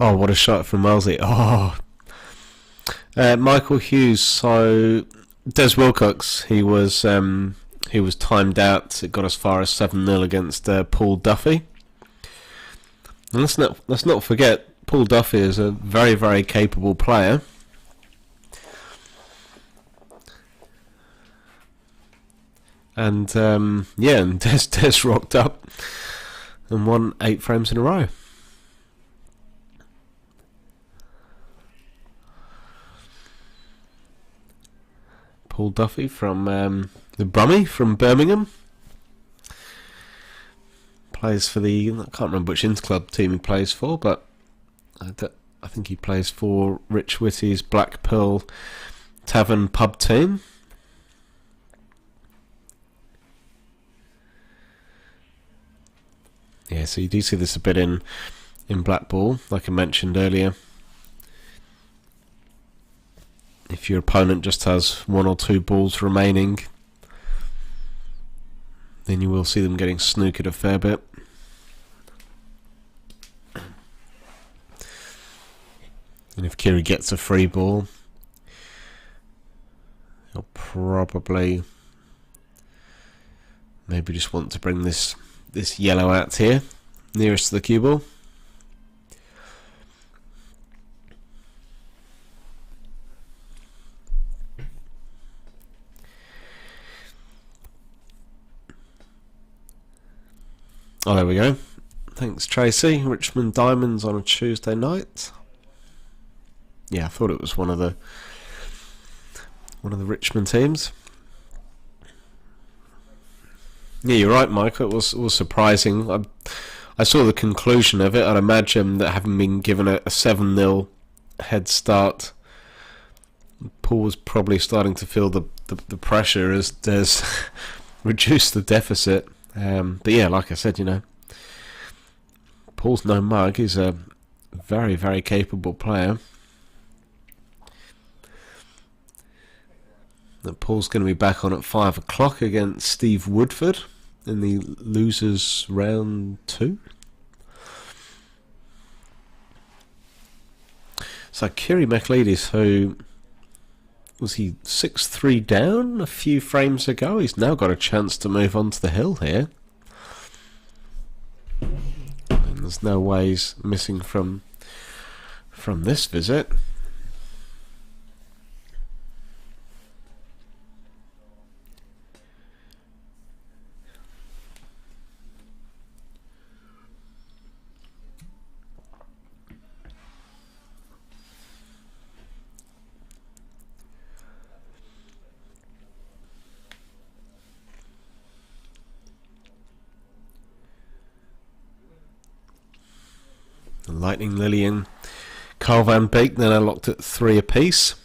Oh, what a shot from Wellesley. Oh. Michael Hughes, so Des Wilcox, he was timed out. It got as far as 7-0 against Paul Duffy. And let's not forget, Paul Duffy is a very, very capable player. And and Des rocked up and won 8 frames in a row. Paul Duffy from the Brummie from Birmingham. Plays for the, I can't remember which inter-club team he plays for, but I think he plays for Rich Whitty's Blackpool Tavern pub team. Yeah, so you do see this a bit in Blackpool, like I mentioned earlier. If your opponent just has 1 or 2 balls remaining, then you will see them getting snookered a fair bit. And if Kiri gets a free ball, he'll probably maybe just want to bring this yellow out here, nearest to the cue ball. Oh, there we go. Thanks, Tracy. Richmond Diamonds on a Tuesday night. Yeah, I thought it was one of the Richmond teams. Yeah, you're right, Mike. It was surprising. I saw the conclusion of it. I'd imagine that having been given a 7-0 head start, Paul was probably starting to feel the pressure as there's reduced the deficit. But yeah, like I said, Paul's no mug. He's a very, very capable player. That Paul's going to be back on at 5 o'clock against Steve Woodford in the losers round 2. So Kiri McLeodis, who was he 6-3 down a few frames ago, he's now got a chance to move on to the hill here. And there's no ways missing from this visit. Lightning Lily and Carl van Beek then are locked at 3 apiece.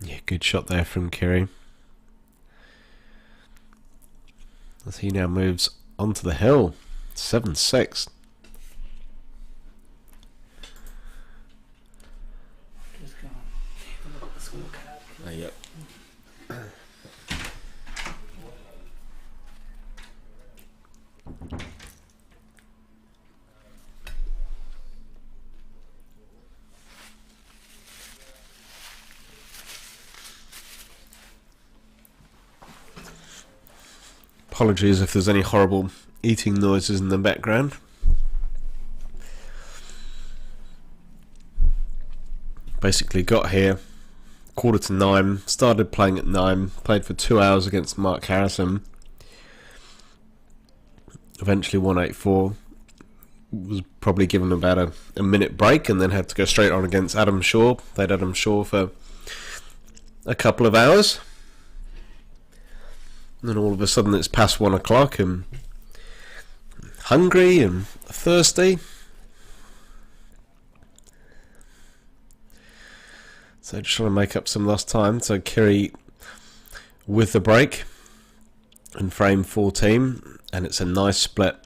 Yeah, good shot there from Kiri. As he now moves onto the hill. 7-6. Just going to look at the scorecard. Yep. Apologies if there's any horrible eating noises in the background. Basically got here 8:45, started playing at 9, played for 2 hours against Mark Harrison, eventually won 8-4, was probably given about a minute break and then had to go straight on against Adam Shaw. Played Adam Shaw for a couple of hours. And then all of a sudden it's past 1 o'clock and hungry and thirsty. So just trying to make up some lost time. So Kiri with the break in frame 14, and it's a nice split.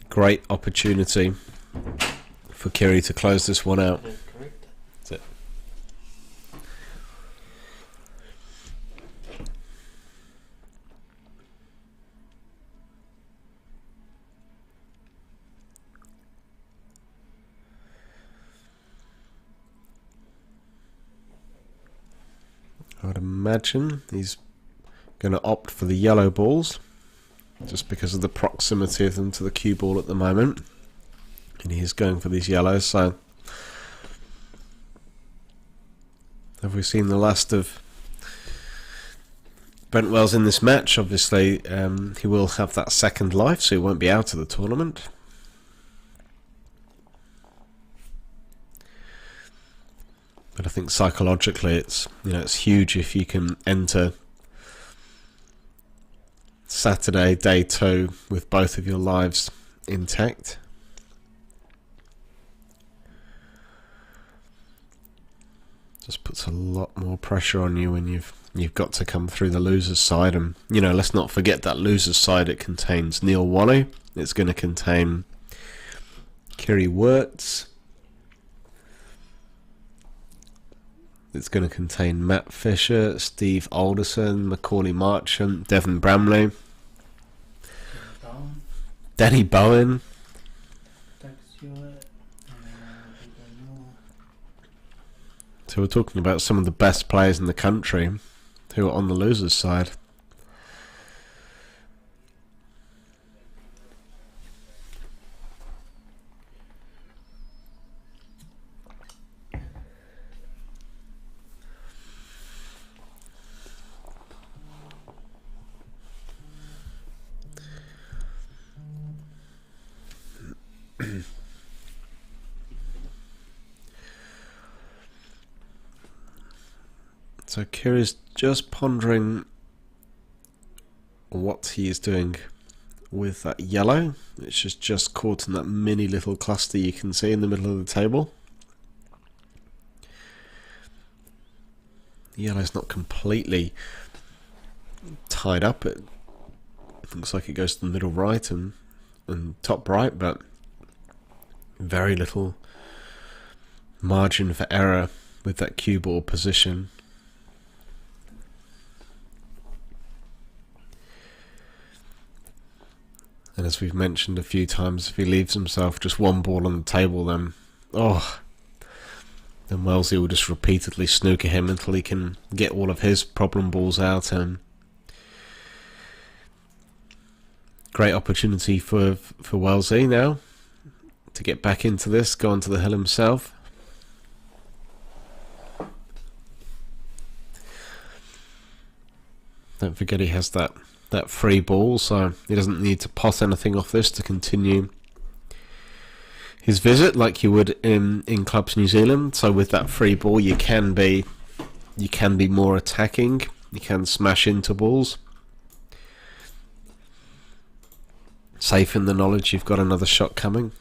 Great opportunity for Kiri to close this one out. That's it. I'd imagine he's going to opt for the yellow balls just because of the proximity of them to the cue ball at the moment, and he's going for these yellows. So have we seen the last of Brent Wells in this match? Obviously he will have that second life, so he won't be out of the tournament. But I think psychologically it's huge if you can enter Saturday, day 2, with both of your lives intact. Just puts a lot more pressure on you when you've got to come through the loser's side. And let's not forget that loser's side. It contains Neil Wally. It's going to contain Kerry Wirtz. It's going to contain Matt Fisher, Steve Alderson, Macaulay Marchant, Devon Bramley, Danny Bowen. So we're talking about some of the best players in the country who are on the losers' side. So Kiri's just pondering what he is doing with that yellow, which is just caught in that mini little cluster you can see in the middle of the table. The yellow's not completely tied up. It looks like it goes to the middle right and top right, but very little margin for error with that cue ball position. And as we've mentioned a few times, if he leaves himself just one ball on the table, then Wellesley will just repeatedly snooker him until he can get all of his problem balls out. And great opportunity for Wellesley now to get back into this, go onto the hill himself. Don't forget he has that free ball, so he doesn't need to pot anything off this to continue his visit like you would in clubs New Zealand. So with that free ball, you can be more attacking. You can smash into balls, safe in the knowledge you've got another shot coming.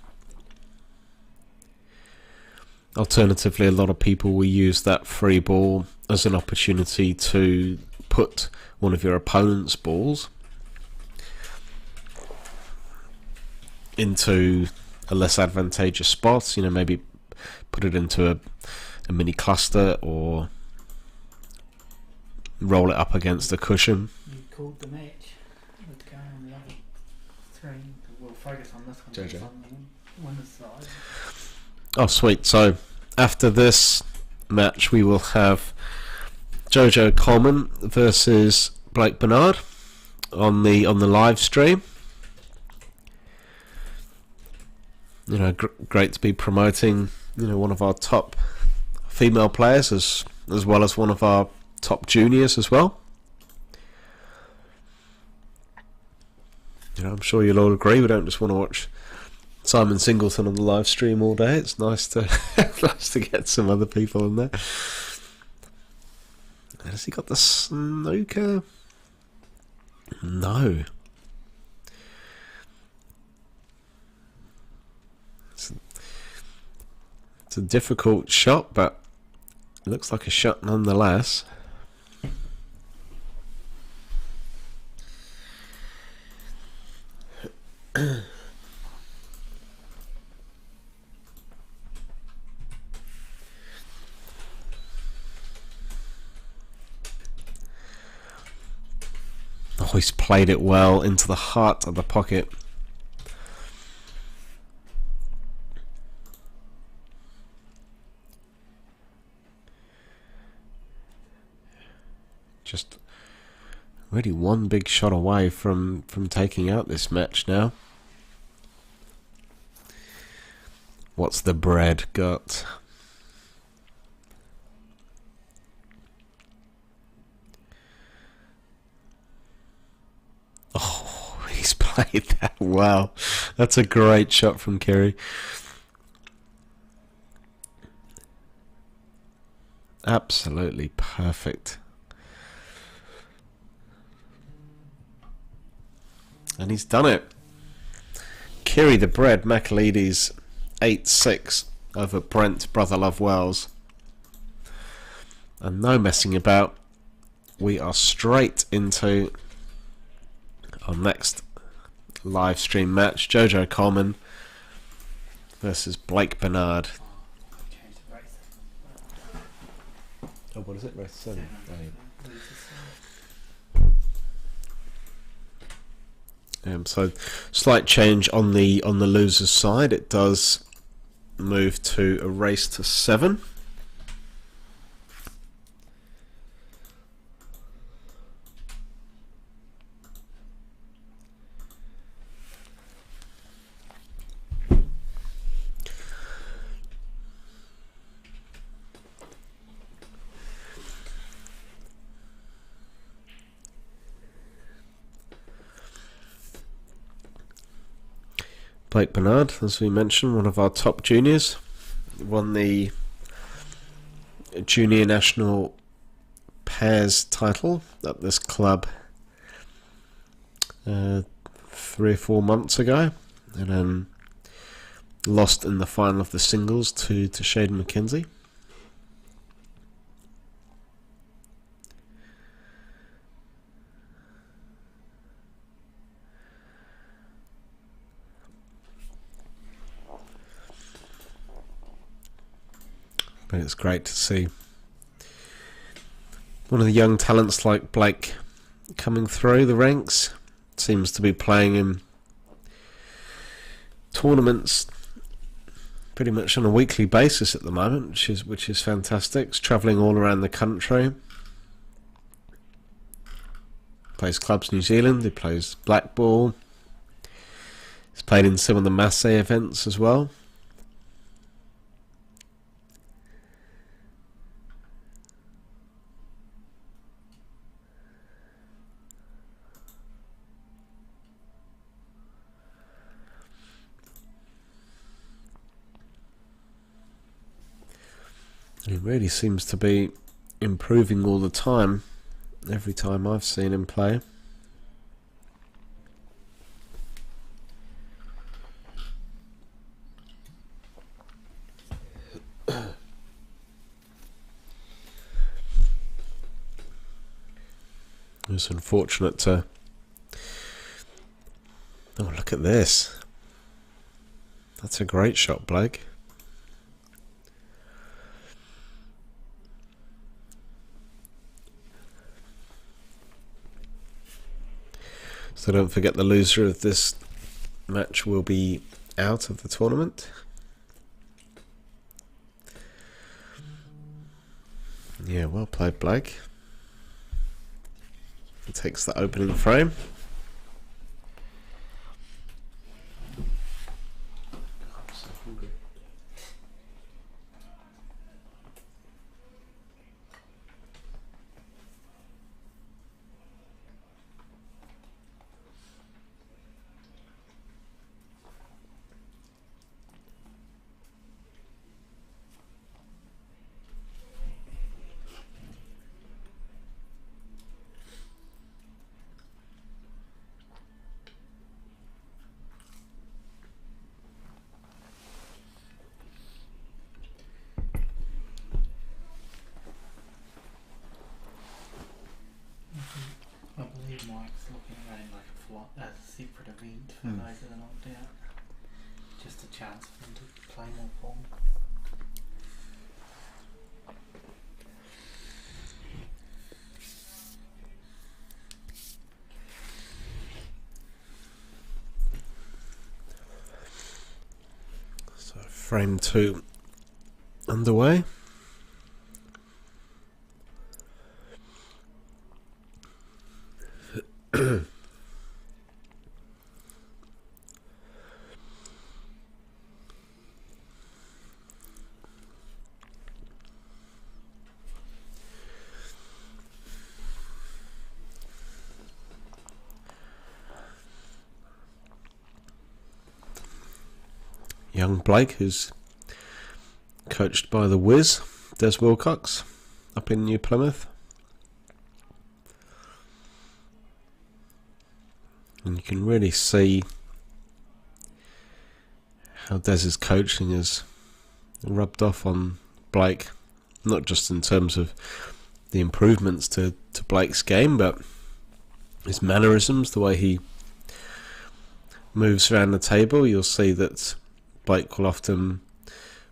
Alternatively, a lot of people will use that free ball as an opportunity to put one of your opponent's balls into a less advantageous spot. Maybe put it into a mini cluster or roll it up against a cushion. You called the match. Let's go on the other 3. We'll focus on this one. JJ. On the winner's side. Oh, sweet. So after this match, we will have Jojo Coleman versus Blake Bernard on the live stream. Great to be promoting one of our top female players as well as one of our top juniors as well. I'm sure you'll all agree we don't just want to watch Simon Singleton on the live stream all day. It's nice to get some other people in there. Has he got the snooker? No. It's a difficult shot, but it looks like a shot nonetheless. Oh, he's played it well into the heart of the pocket. Just really one big shot away from taking out this match now. What's the bread got? Oh, he's played that well. That's a great shot from Kerry. Absolutely perfect. And he's done it. Kiri the Bread Makalides 8-6 over Brent Brotherlove Wells. And no messing about. We are straight into our next live stream match. Jojo Coleman versus Blake Bernard. Change the race. Oh, what is it? Race 7. So slight change on the loser's side. It does move to a race to 7. Blake Bernard, as we mentioned, one of our top juniors, won the Junior National Pairs title at this club 3 or 4 months ago, and then lost in the final of the singles to Shaden McKenzie. But it's great to see one of the young talents like Blake coming through the ranks. Seems to be playing in tournaments pretty much on a weekly basis at the moment, which is fantastic. He's travelling all around the country. Plays clubs New Zealand. He plays blackball. He's played in some of the Massey events as well. He really seems to be improving all the time, every time I've seen him play. It's unfortunate to... Oh, look at this. That's a great shot, Blake. So don't forget, the loser of this match will be out of the tournament. Yeah, well played, Blake. He takes the opening frame. I believe Mike's looking at running like a secret event for those that are knocked out. Just a chance for them to play more pong. So frame 2 underway. Young Blake, who's coached by the Wiz, Des Wilcox. up in New Plymouth. And you can really see how Des's coaching has rubbed off on Blake, not just in terms of the improvements to Blake's game, but his mannerisms, the way he moves around the table. You'll see that Blake will often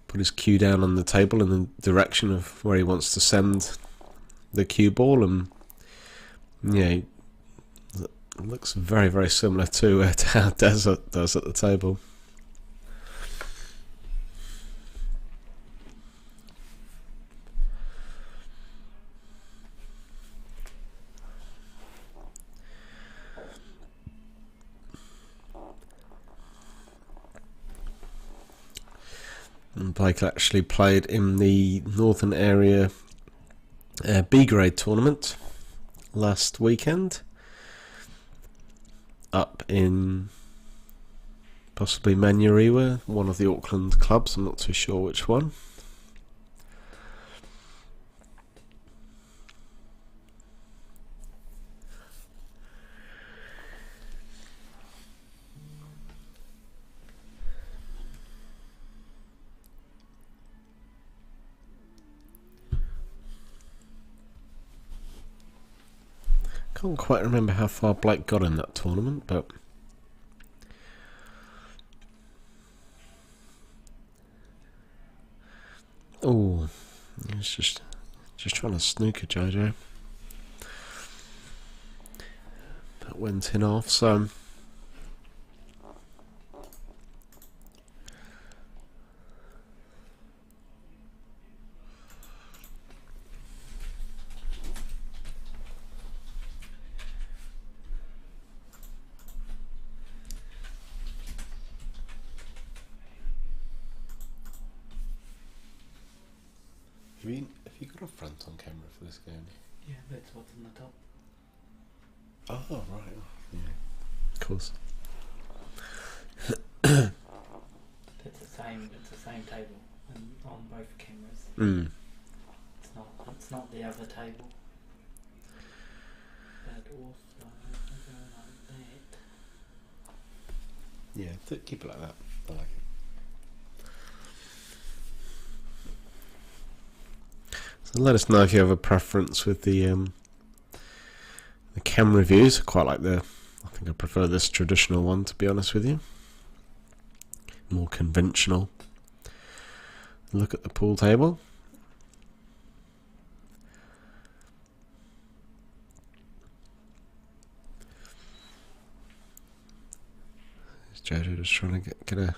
put his cue down on the table in the direction of where he wants to send the cue ball, and yeah, it looks very, very similar to how Des does at the table. And Blake actually played in the Northern Area B grade tournament last weekend up in possibly Manurewa, one of the Auckland clubs. I'm not too sure which one. Can't quite remember how far Blake got in that tournament, but oh, it's just trying to snooker Jojo. That went in off, so have you got a front on camera for this game? Yeah, that's what's on the top. Oh, right. Yeah, of course. It's the same table on both cameras. Mm. It's not the other table. But also go like that. Yeah, keep it like that. I like it. So let us know if you have a preference with the camera views. I quite like I think I prefer this traditional one, to be honest with you. More conventional look at the pool table. Jojo just trying to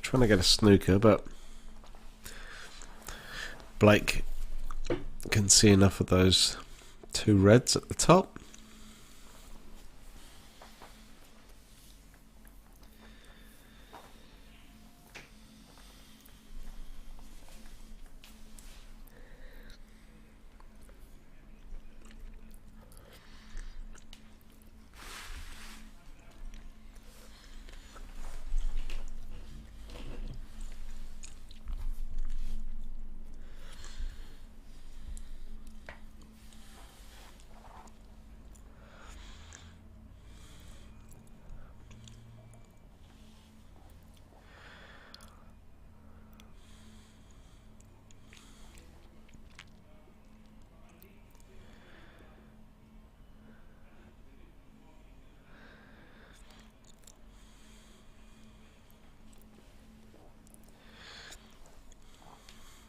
trying to get a snooker, but Blake can see enough of those two reds at the top.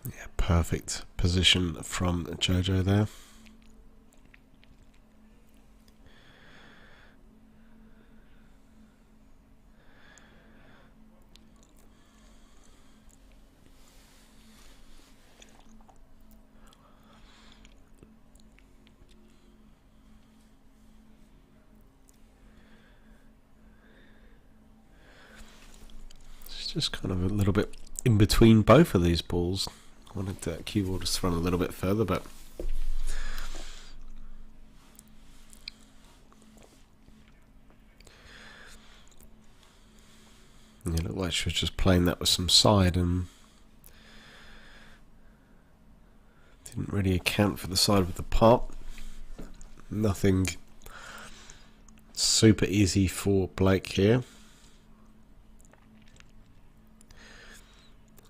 Yeah, perfect position from Jojo there. It's just kind of a little bit in between both of these balls. I wanted that cue ball just run a little bit further, but it looked like she was just playing that with some side, and Didn't really account for the side with the pot. Nothing super easy for Blake here.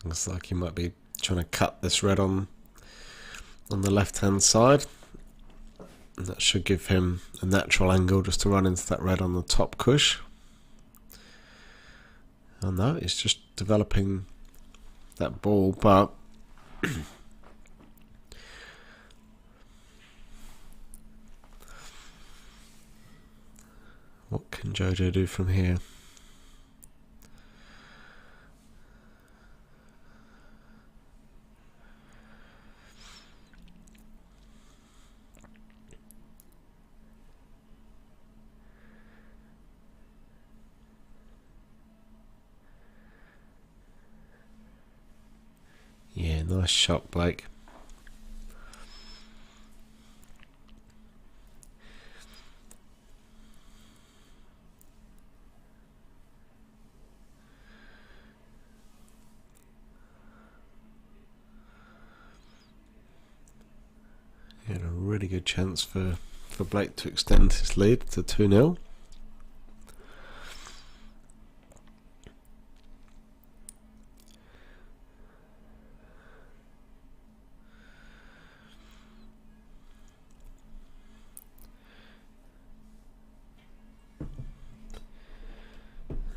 Looks like he might be trying to cut this red on the left hand side. And that should give him a natural angle just to run into that red on the top cush. Oh no, he's just developing that ball, but what can Jojo do from here? Yeah, nice shot, Blake. He had a really good chance for Blake to extend his lead to 2-0.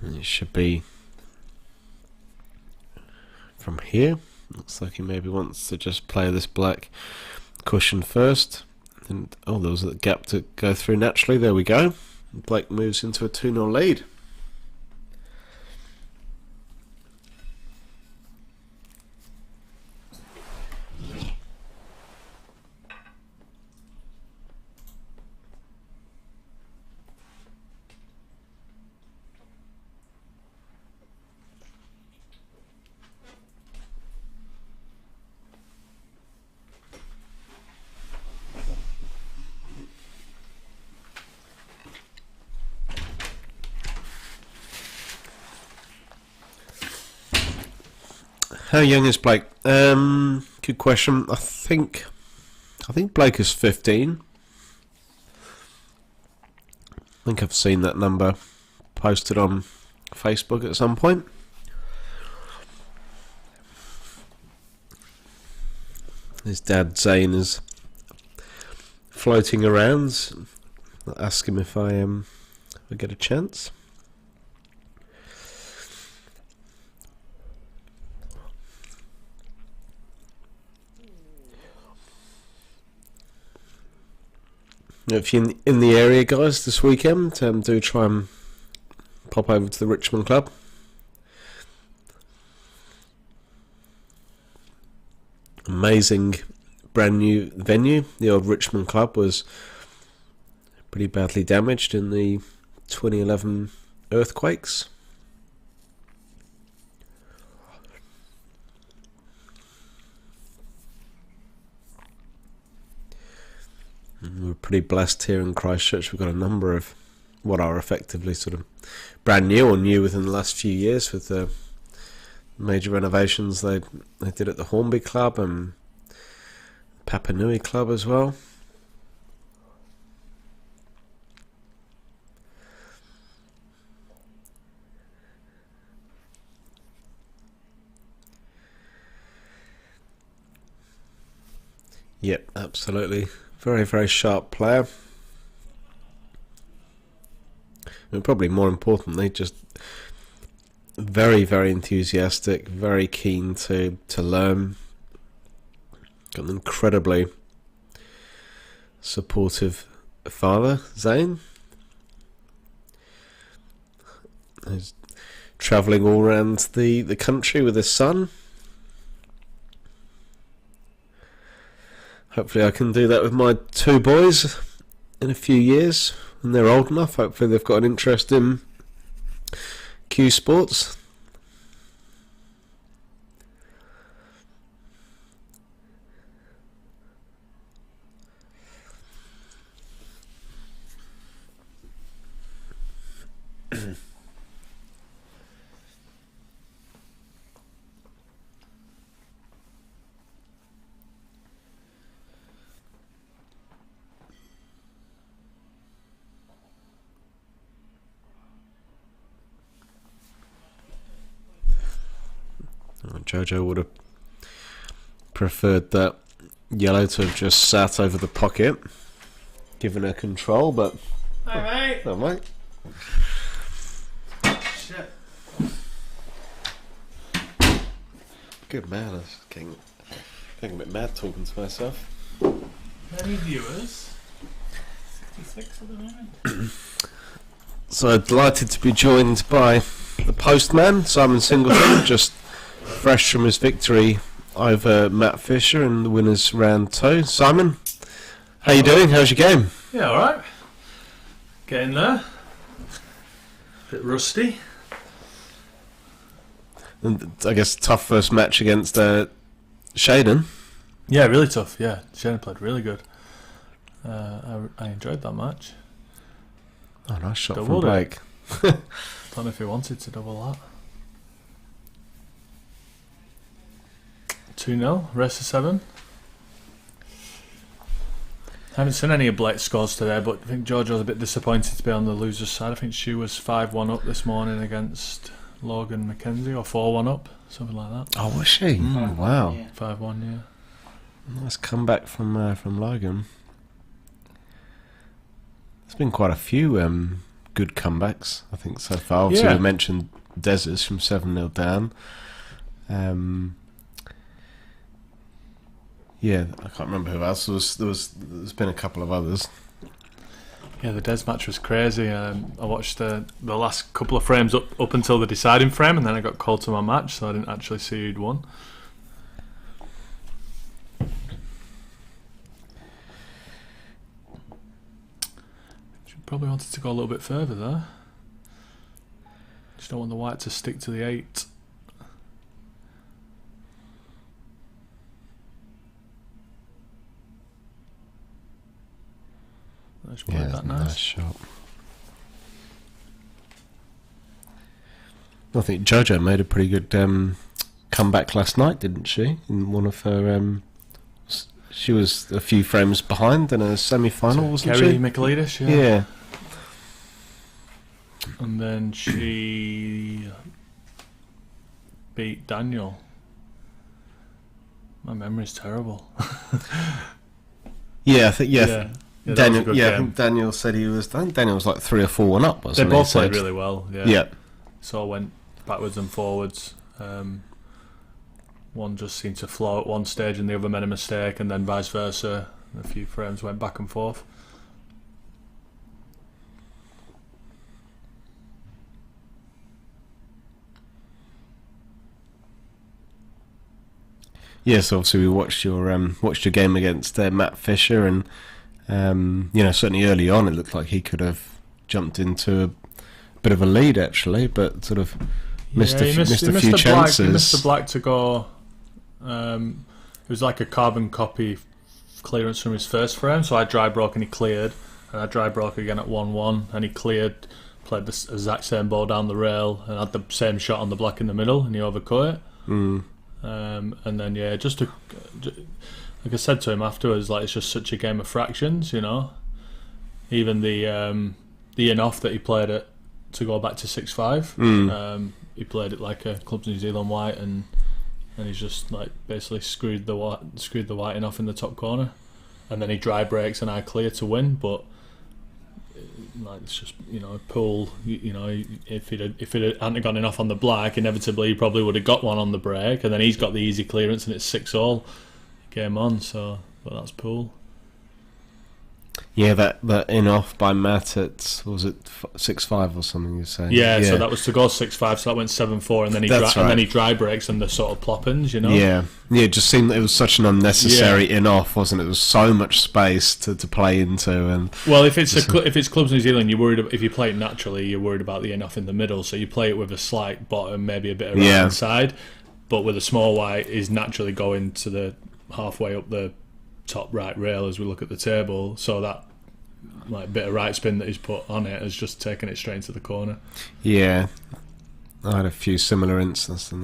And it should be from here. Looks like he maybe wants to just play this black cushion first. And oh, there was a gap to go through naturally. There we go. Blake moves into a 2-0 lead. How young is Blake? Good question. I think Blake is 15. I think I've seen that number posted on Facebook at some point. His dad Zane is floating around. I'll ask him if I get a chance. If you're in the area, guys, this weekend, do try and pop over to the Richmond Club. Amazing brand new venue. The old Richmond Club was pretty badly damaged in the 2011 earthquakes. We're pretty blessed here in Christchurch. We've got a number of what are effectively sort of brand new or new within the last few years with the major renovations they did at the Hornby Club and Papanui Club as well. Yep, absolutely. Very, very sharp player. And probably more importantly, just very, very enthusiastic, very keen to learn. Got an incredibly supportive father, Zane. He's travelling all around the country with his son. Hopefully I can do that with my two boys in a few years when they're old enough. Hopefully they've got an interest in Q Sports. Jojo would have preferred that yellow to have just sat over the pocket, given her control, but... Hey, mate. Oh, mate. Shit. Good man. I was getting a bit mad talking to myself. Many viewers. 66 at the moment. So delighted to be joined by the postman, Simon Singleton, just fresh from his victory over Matt Fisher in the winners round 2. Simon, how you doing? How's your game? Yeah, alright. Getting there. Bit rusty. And I guess tough first match against Shaden. Yeah, really tough. Yeah, Shannon played really good. I enjoyed that match. Oh, nice shot Doubled from it. Blake. Don't know if he wanted to double that. 2-0, rest of 7. Haven't seen any of Blake's scores today, but I think George was a bit disappointed to be on the loser's side. I think she was 5-1 up this morning against Logan McKenzie, or 4-1 up, something like that. Oh, was she? Mm. Wow. Yeah. 5-1, yeah. Nice comeback from Logan. There's been quite a few good comebacks, I think, so far. Obviously, Yeah. we mentioned Dez's from 7-0 down. Yeah, I can't remember who else. There's been a couple of others. Yeah, the Des match was crazy. I watched the last couple of frames up until the deciding frame, and then I got called to my match, so I didn't actually see who'd won. She probably wanted to go a little bit further there. Just don't want the white to stick to the 8. I just played that nice. Nice shot. I think Jojo made a pretty good comeback last night, didn't she? In one of her, she was a few frames behind in a semi-final, wasn't Kerry she? Michaelidis, yeah. Yeah. And then she beat Daniel. My memory's terrible. Yeah, I think Yeah, that was a Daniel. good Yeah, I game. think Daniel said he was. I think Daniel was like 3 or 4-1 up, They wasn't he? both So played it's- really well. Yeah. Yeah. So went backwards and forwards. One just seemed to flow at one stage, and the other made a mistake, and then vice versa. A few frames went back and forth. Yes, obviously we watched your game against Matt Fisher, and certainly early on it looked like he could have jumped into a bit of a lead actually, but sort of missed Yeah, a he few the chances. Black, he missed the black to go. It was like a carbon copy clearance from his first frame, so I dry broke and he cleared, and I dry broke again at 1-1, and he cleared, played the exact same ball down the rail, and had the same shot on the black in the middle, and he overcut it. And then like I said to him afterwards, like, it's just such a game of fractions, you know. Even the in off that he played it to go back to 6-5, he played it like a Clubs New Zealand white, and he's just like basically screwed the white in off in the top corner, and then he dry breaks and I clear to win. But like, it's just, you know, pool. You know, if it hadn't gone enough on the black, inevitably he probably would have got one on the break, and then he's got the easy clearance, and it's 6-all game on. So, but that's pool. Yeah, that in off by Matt at, what was it, 6-5 or something you're saying? Yeah, so that was to go 6-5, so that went 7-4, and then he dry breaks and the sort of ploppins, you know. Yeah, it just seemed that it was such an unnecessary in off, wasn't it? There was so much space to play into, and well, if it's Clubs New Zealand, you're worried if you play it naturally, you're worried about the in off in the middle, so you play it with a slight bottom, maybe a bit of right hand side, but with a small white is naturally going to the halfway up the top right rail as we look at the table, so that like bit of right spin that he's put on it has just taken it straight into the corner. Yeah, I had a few similar instances. A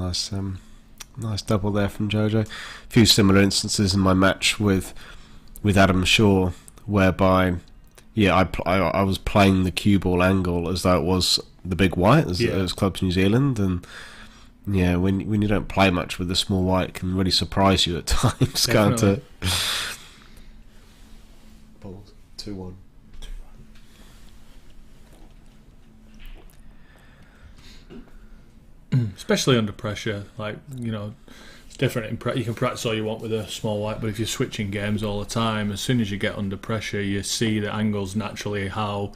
nice double there from Jojo. A few similar instances in my match with Adam Shaw, whereby I was playing the cue ball angle as though it was the big white, as Clubs New Zealand, and Yeah, when you don't play much with the small white, it can really surprise you at times. Going to balls 2-1. Especially under pressure, like, you know, it's different. You can practice all you want with a small white, but if you're switching games all the time, as soon as you get under pressure, you see the angles naturally how,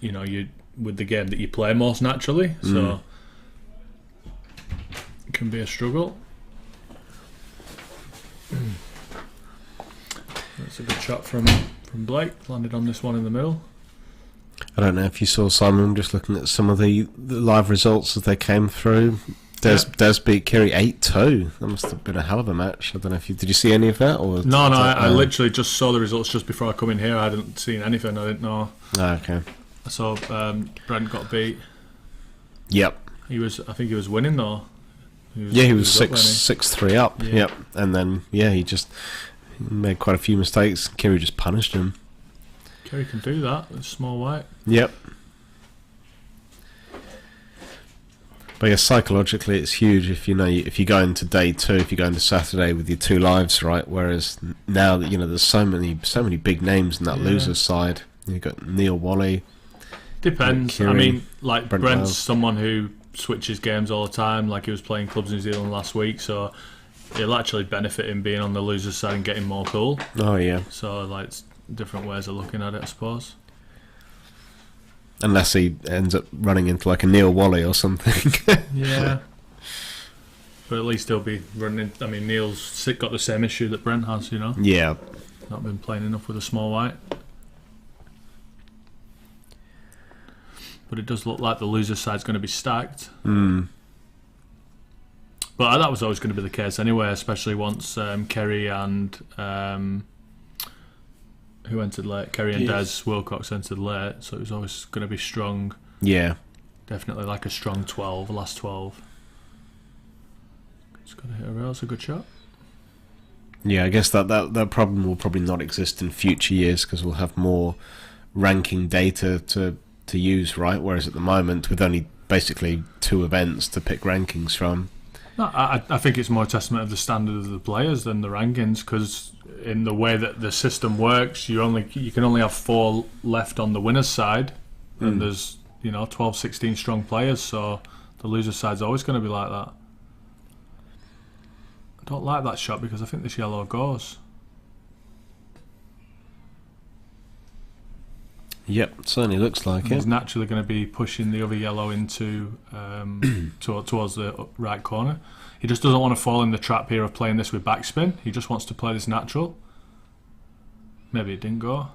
you know, you with the game that you play most naturally. So it can be a struggle. That's a good shot from Blake. Landed on this one in the middle. I don't know if you saw, Simon. I'm just looking at some of the live results as they came through. Des beat Kerry 8-2. That must have been a hell of a match. I don't know if did you see any of that? Or No, I literally just saw the results just before I come in here. I hadn't seen anything. I didn't know. Oh, okay. I saw Brent got beat. Yep. I think he was winning though. He was up, 6-3 up. Yeah. Yep. And then he just made quite a few mistakes. Kerry just punished him. Kerry can do that with small white. Yep. But yeah, psychologically it's huge if you go into day 2, if you go into Saturday with your 2 lives, right? Whereas now that there's so many big names in that losers side. You've got Neil Wally. Depends. Kerry, I mean, like Brent Brent's Miles. someone who switches games all the time. Like he was playing clubs New Zealand last week, so it'll actually benefit him being on the losers side and getting more cool. Oh yeah. So like it's different ways of looking at it, I suppose. Unless he ends up running into like a Neil Wally or something. Yeah. But at least he'll be running. I mean, Neil's got the same issue that Brent has, you know. Yeah. Not been playing enough with a small white. But it does look like the loser side's going to be stacked. Mm. But that was always going to be the case anyway, especially once Kerry and who entered late? Kerry and Des Wilcox entered late, so it was always going to be strong. Yeah. Definitely like a strong 12, last 12. It's got to hit a rail. It's a good shot. Yeah, I guess that problem will probably not exist in future years because we'll have more ranking data to use, right? Whereas at the moment, with only basically 2 events to pick rankings from. No, I think it's more a testament of the standard of the players than the rankings, because in the way that the system works, you can only have 4 left on the winner's side, and there's 12, 16 strong players, so the loser's side's always going to be like that. I don't like that shot because I think this yellow goes. Yep, certainly looks like He's it. naturally going to be pushing the other yellow into towards the right corner. He just doesn't want to fall in the trap here of playing this with backspin. He just wants to play this natural. Maybe it didn't go.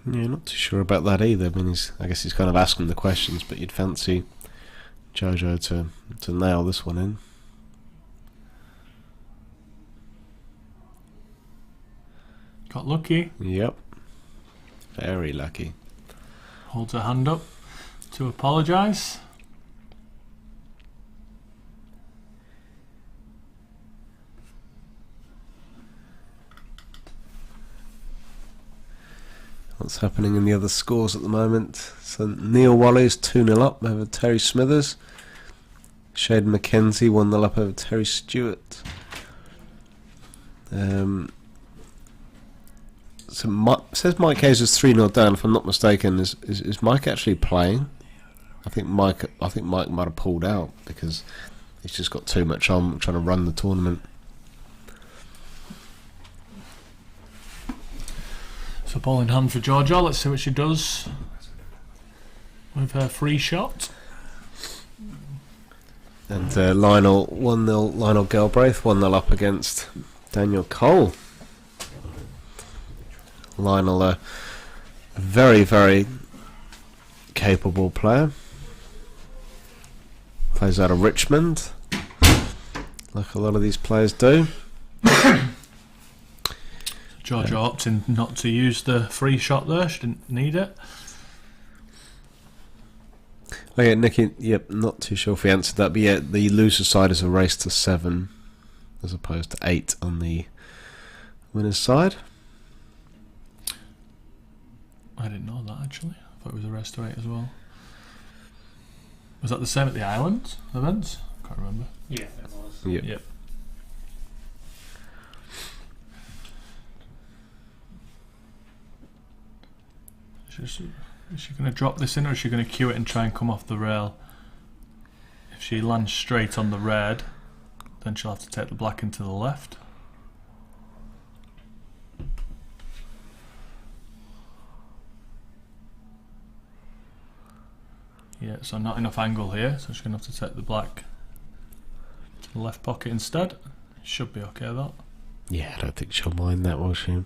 Yeah, not too sure about that either. I mean, I guess he's kind of asking the questions, but you'd fancy Jojo to nail this one in. Got lucky. Yep. Very lucky. Holds her hand up to apologise. What's happening in the other scores at the moment? So Neil Wally's 2-0 up over Terry Smithers. Shade McKenzie 1-0 up over Terry Stewart. So says Mike Hayes is 3-0 down. If I'm not mistaken, is Mike actually playing? I think Mike might have pulled out because he's just got too much on trying to run the tournament. So ball in hand for Georgia. Let's see what she does with her free shot. And Lionel 1-0. Lionel Galbraith 1-0 up against Daniel Cole. Lionel, a very, very capable player. Plays out of Richmond, like a lot of these players do. Georgia opting not to use the free shot there. She didn't need it. Oh yeah, Nicky, yep, not too sure if we answered that, but yeah, the loser side is a race to 7 as opposed to 8 on the winner's side. I didn't know that actually. I thought it was a rest to 8 as well. Was that the same at the Islands events? Can't remember. Yeah, it was. Yep. Yep. Is she going to drop this in, or is she going to cue it and try and come off the rail? If she lands straight on the red, then she'll have to take the black into the left. Yeah, so not enough angle here, so she's going to have to take the black to the left pocket instead. Should be okay though. Yeah, I don't think she'll mind that, will she?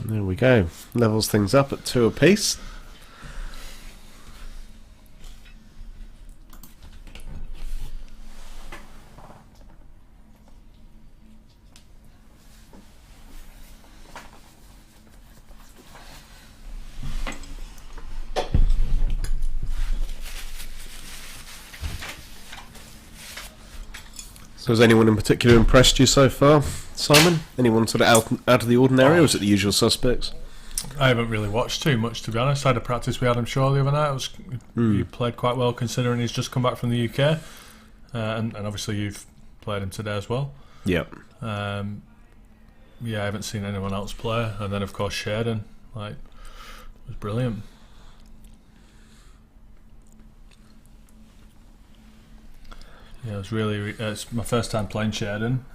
There we go. Levels things up at 2 apiece. So has anyone in particular impressed you so far, Simon? Anyone sort of out of the ordinary, or is it the usual suspects? I haven't really watched too much, to be honest. I had a practice with Adam Shaw the other night. He played quite well considering he's just come back from the UK, and obviously you've played him today as well. Yep. Yeah, I haven't seen anyone else play, and then of course Sheridan, like, was brilliant. Yeah, it was really. It's my first time playing Sheridan,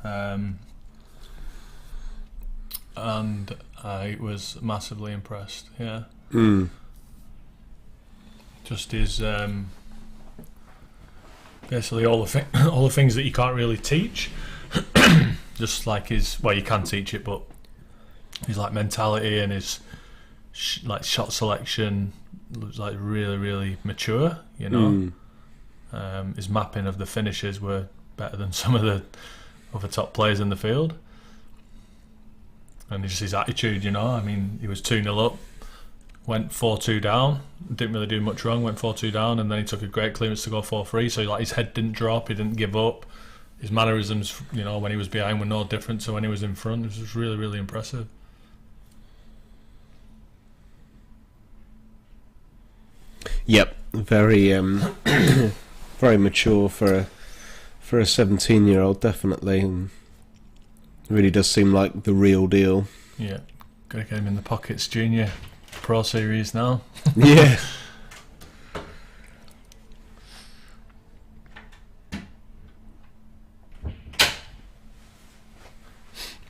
and I was massively impressed. Yeah. Just his basically all the things that you can't really teach. Just like you can teach it, but his like mentality and his like shot selection was like really, really mature. You know. His mapping of the finishes were better than some of the other top players in the field, and just his attitude, you know. I mean, he was 2-0 up, went 4-2 down, didn't really do much wrong, went 4-2 down, and then he took a great clearance to go 4-3. So like his head didn't drop, he didn't give up. His mannerisms, you know, when he was behind were no different to when he was in front. It was just really, really impressive. Yep, very very mature for a 17-year-old, definitely, and really does seem like the real deal. Yeah, gotta get him in the Pockets Junior Pro Series now. Yeah.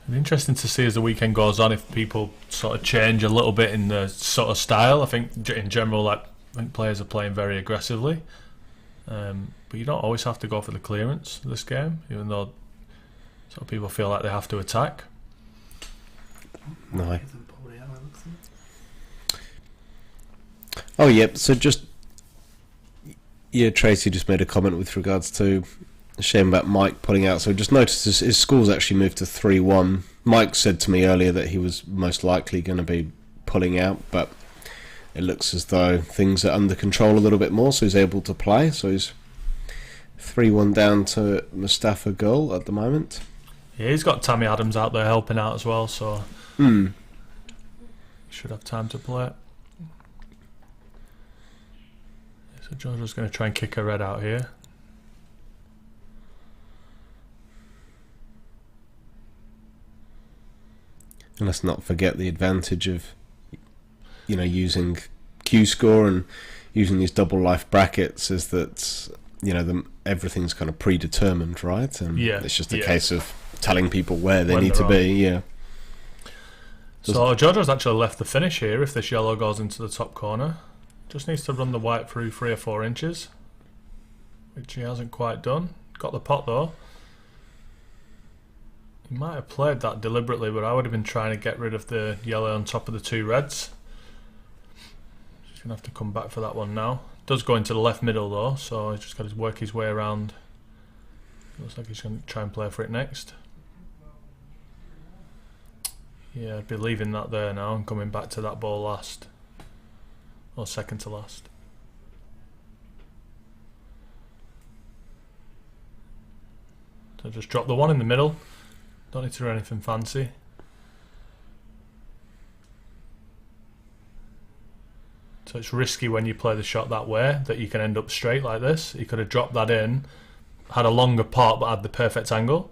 It'll be interesting to see as the weekend goes on if people sort of change a little bit in the sort of style. I think in general, like, I think players are playing very aggressively. But you don't always have to go for the clearance this game, even though sort of people feel like they have to attack. No. Oh, yep. So just Tracy just made a comment with regards to a shame about Mike pulling out. So just noticed his score's actually moved to 3-1. Mike said to me earlier that he was most likely going to be pulling out, but it looks as though things are under control a little bit more, so he's able to play. So he's 3-1 down to Mustafa Gul at the moment. Yeah, he's got Tammy Adams out there helping out as well, so should have time to play. So Georgia's going to try and kick a red out here. And let's not forget the advantage of, you know, using Q-score and using these double life brackets is that, you know, everything's kind of predetermined, right? And it's just a case of telling people where they need to be. Yeah. So Georgia's actually left the finish here if this yellow goes into the top corner. Just needs to run the white through 3 or 4 inches, which he hasn't quite done. Got the pot though. He might have played that deliberately, but I would have been trying to get rid of the yellow on top of the 2 reds. He's going to have to come back for that one now. Does go into the left middle though, so he's just got to work his way around. Looks like he's going to try and play for it next. Yeah, I'd be leaving that there now and coming back to that ball last. Or second to last. So just drop the one in the middle. Don't need to do anything fancy. So it's risky when you play the shot that way that you can end up straight like this. He could have dropped that in, had a longer pot but had the perfect angle.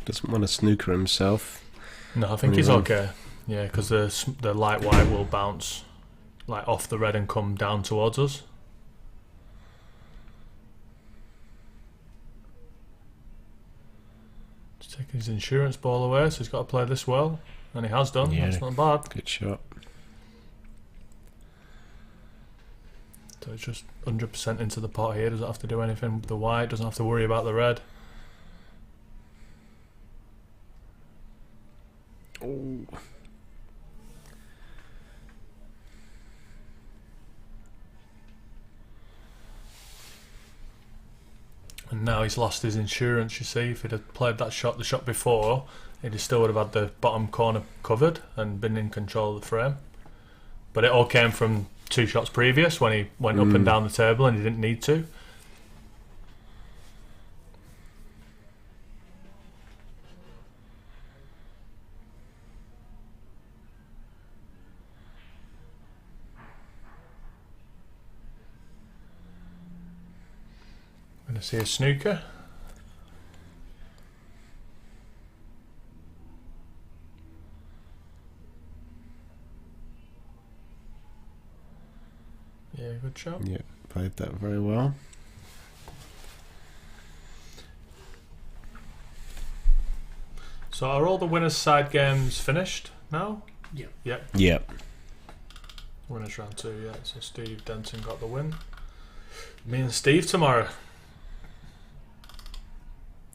Doesn't want to snooker himself. No, I think he's okay. Yeah, because the light white will bounce like off the red and come down towards us. Just taking his insurance ball away, so he's got to play this well, and he has done. Yeah. That's not bad. Good shot. So it's just 100% into the pot here. Doesn't have to do anything with the white. Doesn't have to worry about the red. Oh. And now he's lost his insurance, you see. If he'd have played that shot the shot before, he still would have had the bottom corner covered and been in control of the frame. But it all came from 2 shots previous when he went up and down the table and he didn't need to. Going to see a snooker. Yeah, good shot. Yeah, played that very well. So are all the winners' side games finished now? Yeah. Yep. Yep. Winners round 2, yeah. So Steve Denton got the win. Me and Steve tomorrow.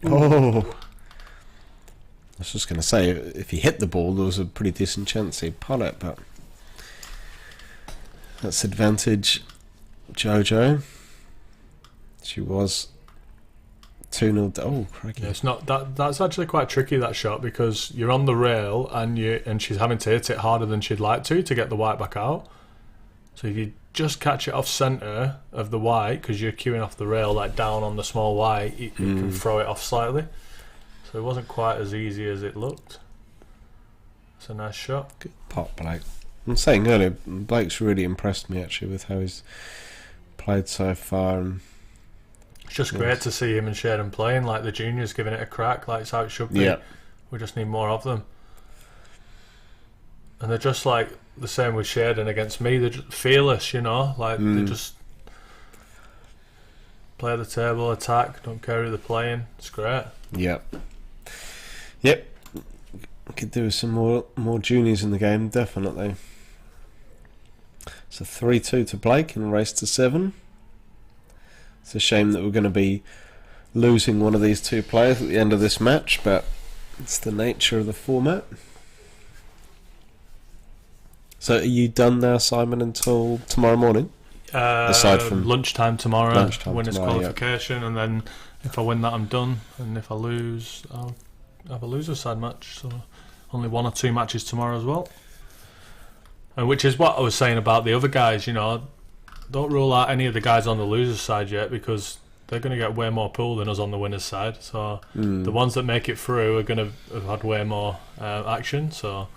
Oh. I was just going to say, if he hit the ball, there was a pretty decent chance he'd pot it, but that's advantage Jojo. She was 2-0. Oh, crikey. Yeah, it's not that's actually quite tricky, that shot, because you're on the rail and she's having to hit it harder than she'd like to get the white back out. So if you just catch it off centre of the white, because you're queuing off the rail like down on the small white, you can throw it off slightly. So it wasn't quite as easy as it looked. It's a nice shot. Good pot, Blake. I was saying earlier, Blake's really impressed me actually with how he's played so far. And It's just great to see him and Sheridan playing like the juniors, giving it a crack like it's how it should be. Yeah. We just need more of them. And they're just like the same with Sheridan against me. They're just fearless, you know. Like they just play the table, attack, don't care who they're playing. It's great. Yep. Could do with some more juniors in the game, definitely. So 3-2 to Blake in a race to 7. It's a shame that we're going to be losing one of these 2 players at the end of this match, but it's the nature of the format. So are you done now, Simon, until tomorrow morning? Aside from lunchtime tomorrow, winners tomorrow, qualification, and then if I win that, I'm done. And if I lose, I'll have a loser's side match. So only 1 or 2 matches tomorrow as well. And which is what I was saying about the other guys. You know, don't rule out any of the guys on the loser's side yet, because they're going to get way more pool than us on the winner's side. So the ones that make it through are going to have had way more action. So.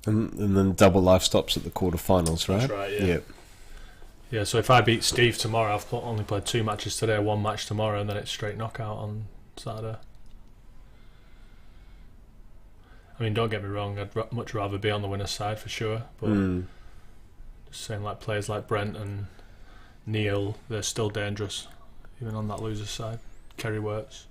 And then double life stops at the quarterfinals, right? That's right, yeah. Yep. Yeah, so if I beat Steve tomorrow, I've only played 2 matches today, 1 match tomorrow, and then it's straight knockout on Saturday. I mean, don't get me wrong, I'd much rather be on the winner's side for sure, but just saying, like players like Brent and Neil, they're still dangerous, even on that loser's side. Kerry Wirtz.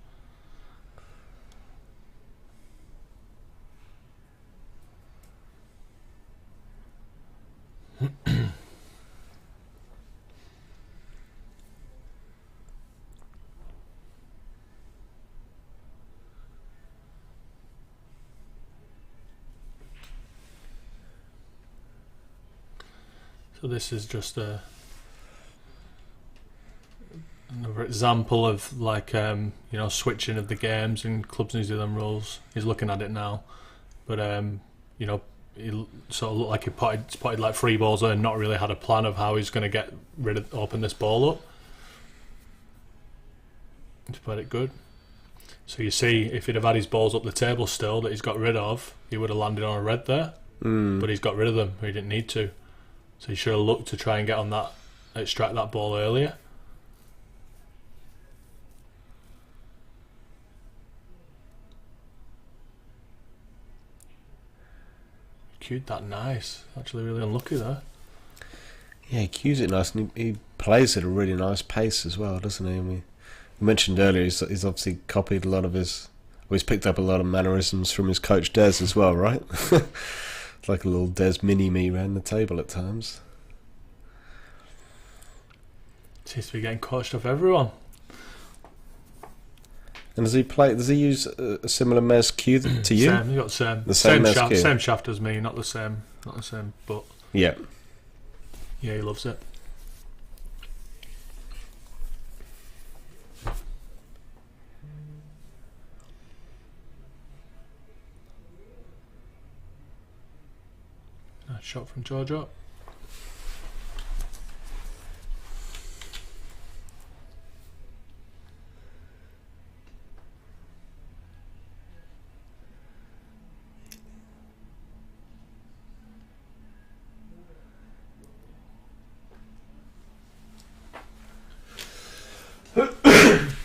So this is just another example of like switching of the games in Clubs New Zealand rules. He's looking at it now, but he sort of looked like he potted like 3 balls and not really had a plan of how he's going to open this ball up. He's played it good. So you see, if he'd have had his balls up the table still that he's got rid of, he would have landed on a red there. But he's got rid of them. He didn't need to. So he should have looked to try and get on that, extract that ball earlier. Cued that nice. Actually, really unlucky there. Yeah, he cues it nice, and he plays at a really nice pace as well, doesn't he? And we mentioned earlier he's obviously copied a lot of his... Well, he's picked up a lot of mannerisms from his coach Des as well, right? It's like a little Des mini-me around the table at times. Seems to be getting coached off everyone. And does he use a similar Mez cue to you? Same, you got the same Mez shaft, cue. same shaft as me, not the same, but Yeah. yeah, he loves it. Nice shot from Giorgio.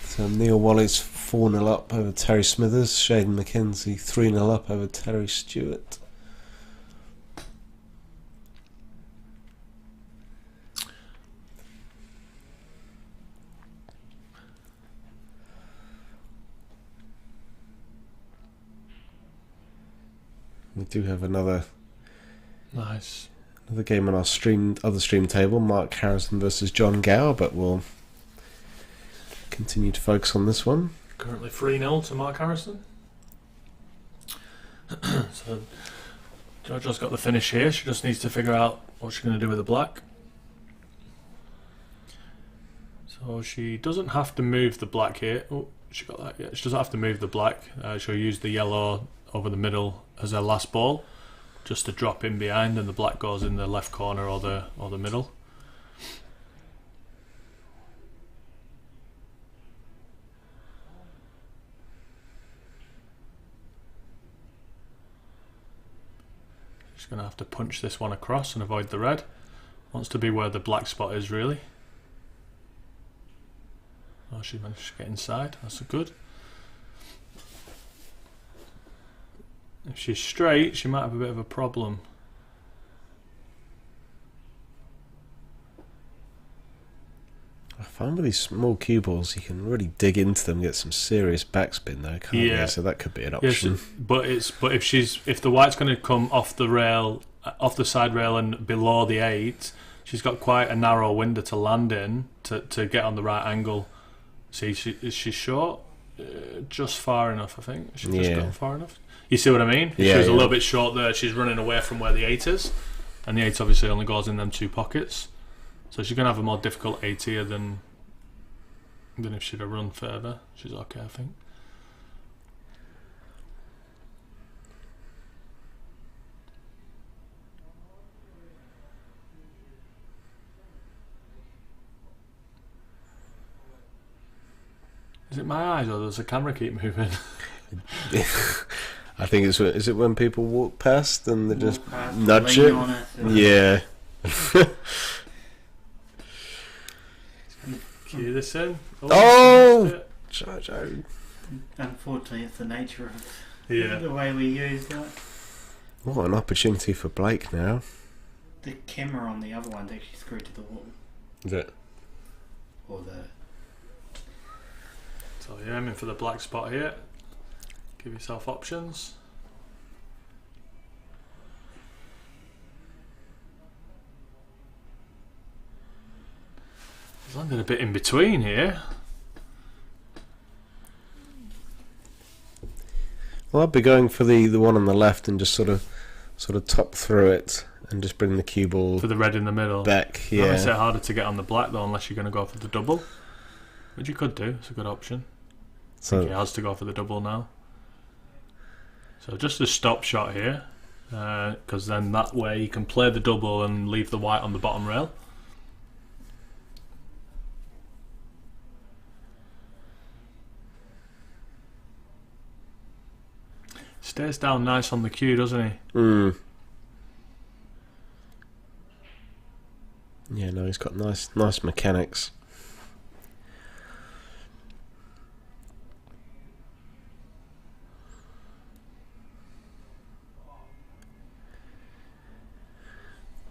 So Neil Wally's 4-0 up over Terry Smithers. Shaden McKenzie 3-0 up over Terry Stewart. We do have another game on our other stream table. Mark Harrison versus John Gow, but we'll continue to focus on this one. Currently 3-0 to Mark Harrison. So Giorgio's got the finish here. She just needs to figure out what she's going to do with the black. So she doesn't have to move the black here. Oh, she got that. Yeah, she doesn't have to move the black. She'll use the yellow over the middle as her last ball, just to drop in behind, and the black goes in the left corner or the middle. She's going to have to punch this one across and avoid the red. Wants to be where the black spot is, really. Oh, she managed to get inside. That's good. If she's straight, she might have a bit of a problem. I find with these small cue balls, you can really dig into them and get some serious backspin though, can't you? So that could be an option. Yes, but if the white's going to come off the rail, off the side rail and below the 8, she's got quite a narrow window to land in to get on the right angle. See, is she short? Just far enough, I think. She's just gone far enough. You see what I mean? If she was a little bit short there, she's running away from where the 8 is, and the 8 obviously only goes in them 2 pockets. So she's going to have a more difficult 8 here than if she'd have run further. She's okay, I think. Is it my eyes or does the camera keep moving? I think is it when people walk past and they just nudge it? Yeah. Cue this in. Oh! Jojo. Unfortunately, it's the nature of the way we use that. What an opportunity for Blake now. The camera on the other one's actually screwed to the wall. Is it? Or the... So you're aiming for the black spot here. Give yourself options. He's landed a bit in between here. Well, I'd be going for the one on the left and just sort of top through it, and just bring the cue ball for the red in the middle. back. That makes it Yeah. harder to get on the black though, unless you're going to go for the double, which you could do. It's a good option. I think he So has to go for the double now. So just a stop shot here, because then that way you can play the double and leave the white on the bottom rail. Stays down nice on the cue, doesn't he? yeah, no, he's got nice mechanics.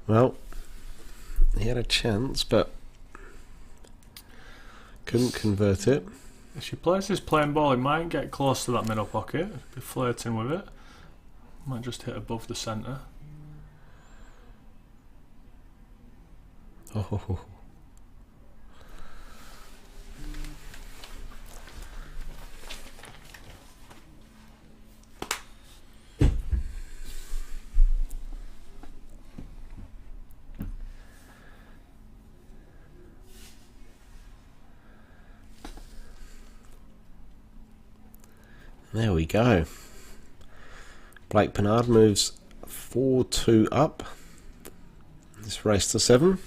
Well, he had a chance, but couldn't convert it. If she plays this plain ball, he might get close to that middle pocket, be flirting with it. Might just hit above the centre. Oh, there we go. Blake Pennard moves 4-2 up. This race to 7.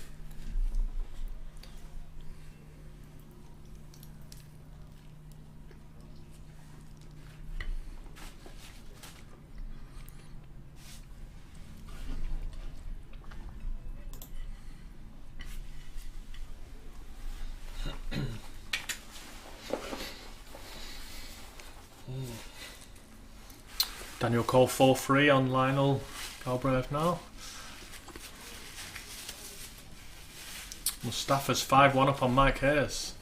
Daniel Cole 4-3 on Lionel Galbraith now. Mustafa's 5-1 up on Mike Hayes.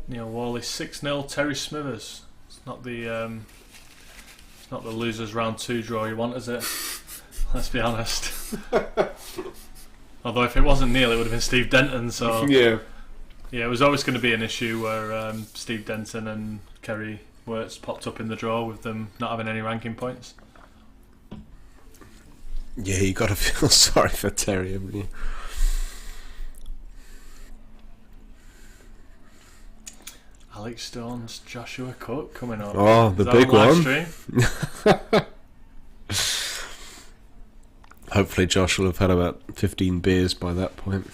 Neil Worley 6-0. Terry Smithers. It's not the losers round 2 draw you want, is it? Let's be honest. Although if it wasn't Neil, it would have been Steve Denton. So Yeah. yeah, it was always going to be an issue where Steve Denton and Kerry Wirtz popped up in the draw with them not having any ranking points. Yeah, you got to feel sorry for Terry, haven't you? Alex Stone's Joshua Cook coming up. Oh, Is the that big on live one. stream? Hopefully Josh will have had about 15 beers by that point.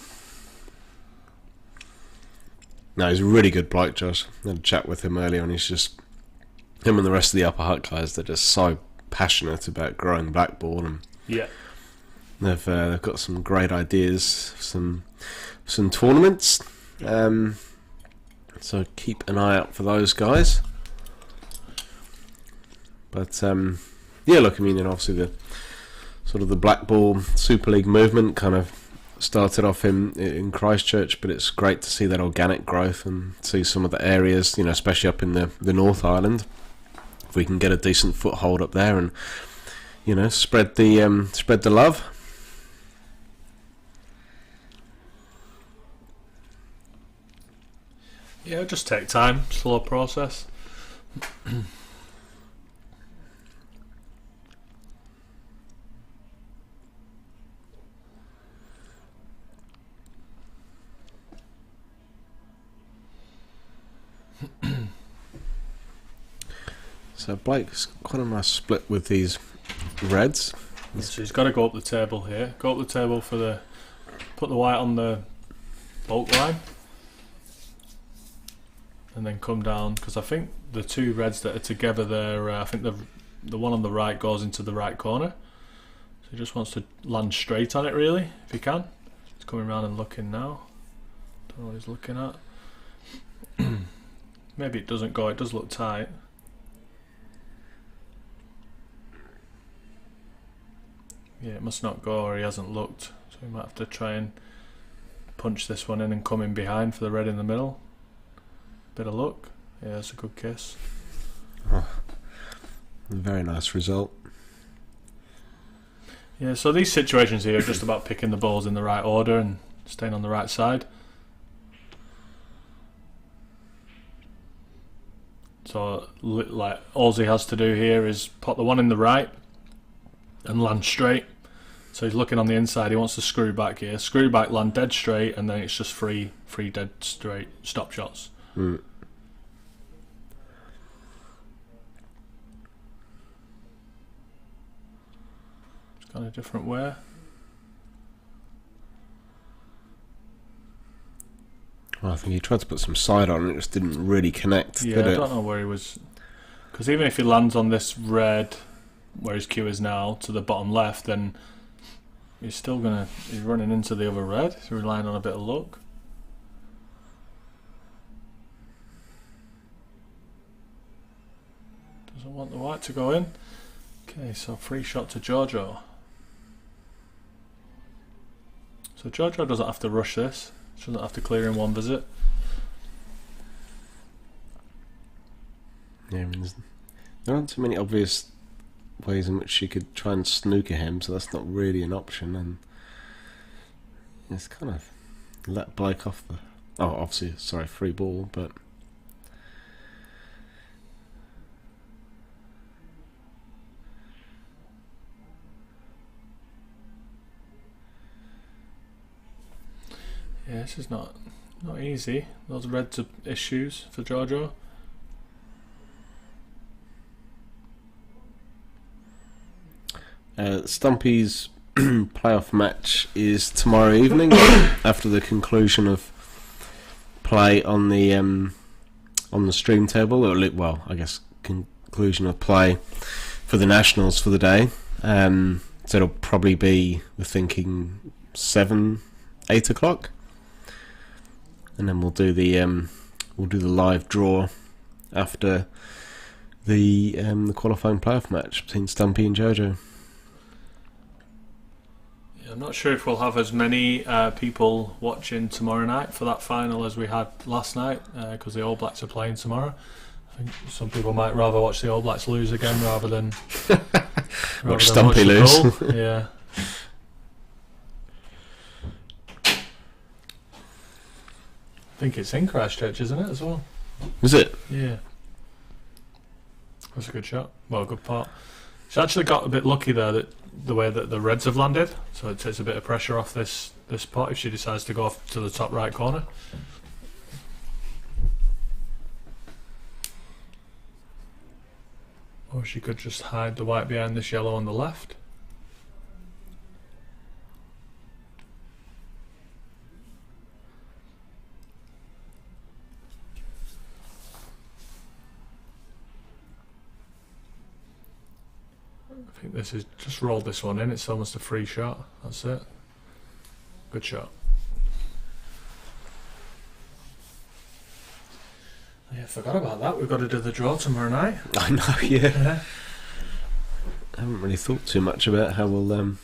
No, he's a really good bloke, Josh. I had a chat with him earlier, and he's just... Him and the rest of the Upper Hutt guys, they're just so passionate about growing blackball, and Yeah. they've got some great ideas, some tournaments. So keep an eye out for those guys. But yeah, look, I mean, and obviously the sort of the blackball Superleague movement kind of started off in Christchurch, but it's great to see that organic growth and see some of the areas, you know, especially up in the North Island. If we can get a decent foothold up there and, you know, spread the love. Yeah, just take time, slow process. So Blake's quite a nice split with these reds. So he's got to go up the table here. Go up the table for the... Put the white on the bulk line. And then come down, because I think the two reds that are together there, I think the one on the right goes into the right corner. So he just wants to land straight on it, really, if he can. He's coming around and looking now. Don't know what he's looking at. Maybe it doesn't go, it does look tight. Yeah, it must not go, or he hasn't looked. So we might have to try and punch this one in and come in behind for the red in the middle. Bit of luck. Yeah, it's a good kiss. Oh, a very nice result. Yeah, so these situations here are just about picking the balls in the right order and staying on the right side. So like all he has to do here is put the one in the right and land straight. So he's looking on the inside. He wants to screw back here, screw back, land dead straight, and then it's just free dead straight stop shots. Mm. It's gone a different way. Well, I think he tried to put some side on and it just didn't really connect, Yeah, did I it? don't know where he was, because even if he lands on this red, where his cue is now, to the bottom left, then he's running into the other red. He's relying on a bit of luck. Doesn't want the white to go in. Okay, so free shot to Jojo. So Jojo doesn't have to rush this. She doesn't have to clear in one visit. Yeah, I mean, there aren't too many obvious ways in which she could try and snooker him, so that's not really an option. And it's kind of let Blake off the... Oh, obviously, sorry, free ball, but... Yeah, this is not easy. Those reds are issues for Jojo. Stumpy's playoff match is tomorrow evening after the conclusion of play on the stream table, or well, I guess conclusion of play for the Nationals for the day. So it'll probably be, we're thinking 7-8 o'clock, and then we'll do the live draw after the qualifying playoff match between Stumpy and Jojo. I'm not sure if we'll have as many people watching tomorrow night for that final as we had last night, because the All Blacks are playing tomorrow. I think some people might rather watch the All Blacks lose again rather than watch Stumpy lose. Yeah. I think it's in Christchurch, isn't it, as well? Is it? Yeah. That's a good shot. Well, good part. She actually got a bit lucky there, that the way that the reds have landed, so it takes a bit of pressure off this pot if she decides to go off to the top right corner. Or she could just hide the white behind this yellow on the left. I think this is just rolled this one in. It's almost a free shot. That's it. Good shot. Yeah, forgot about that. We've got to do the draw tomorrow night. I know, yeah. I haven't really thought too much about how we'll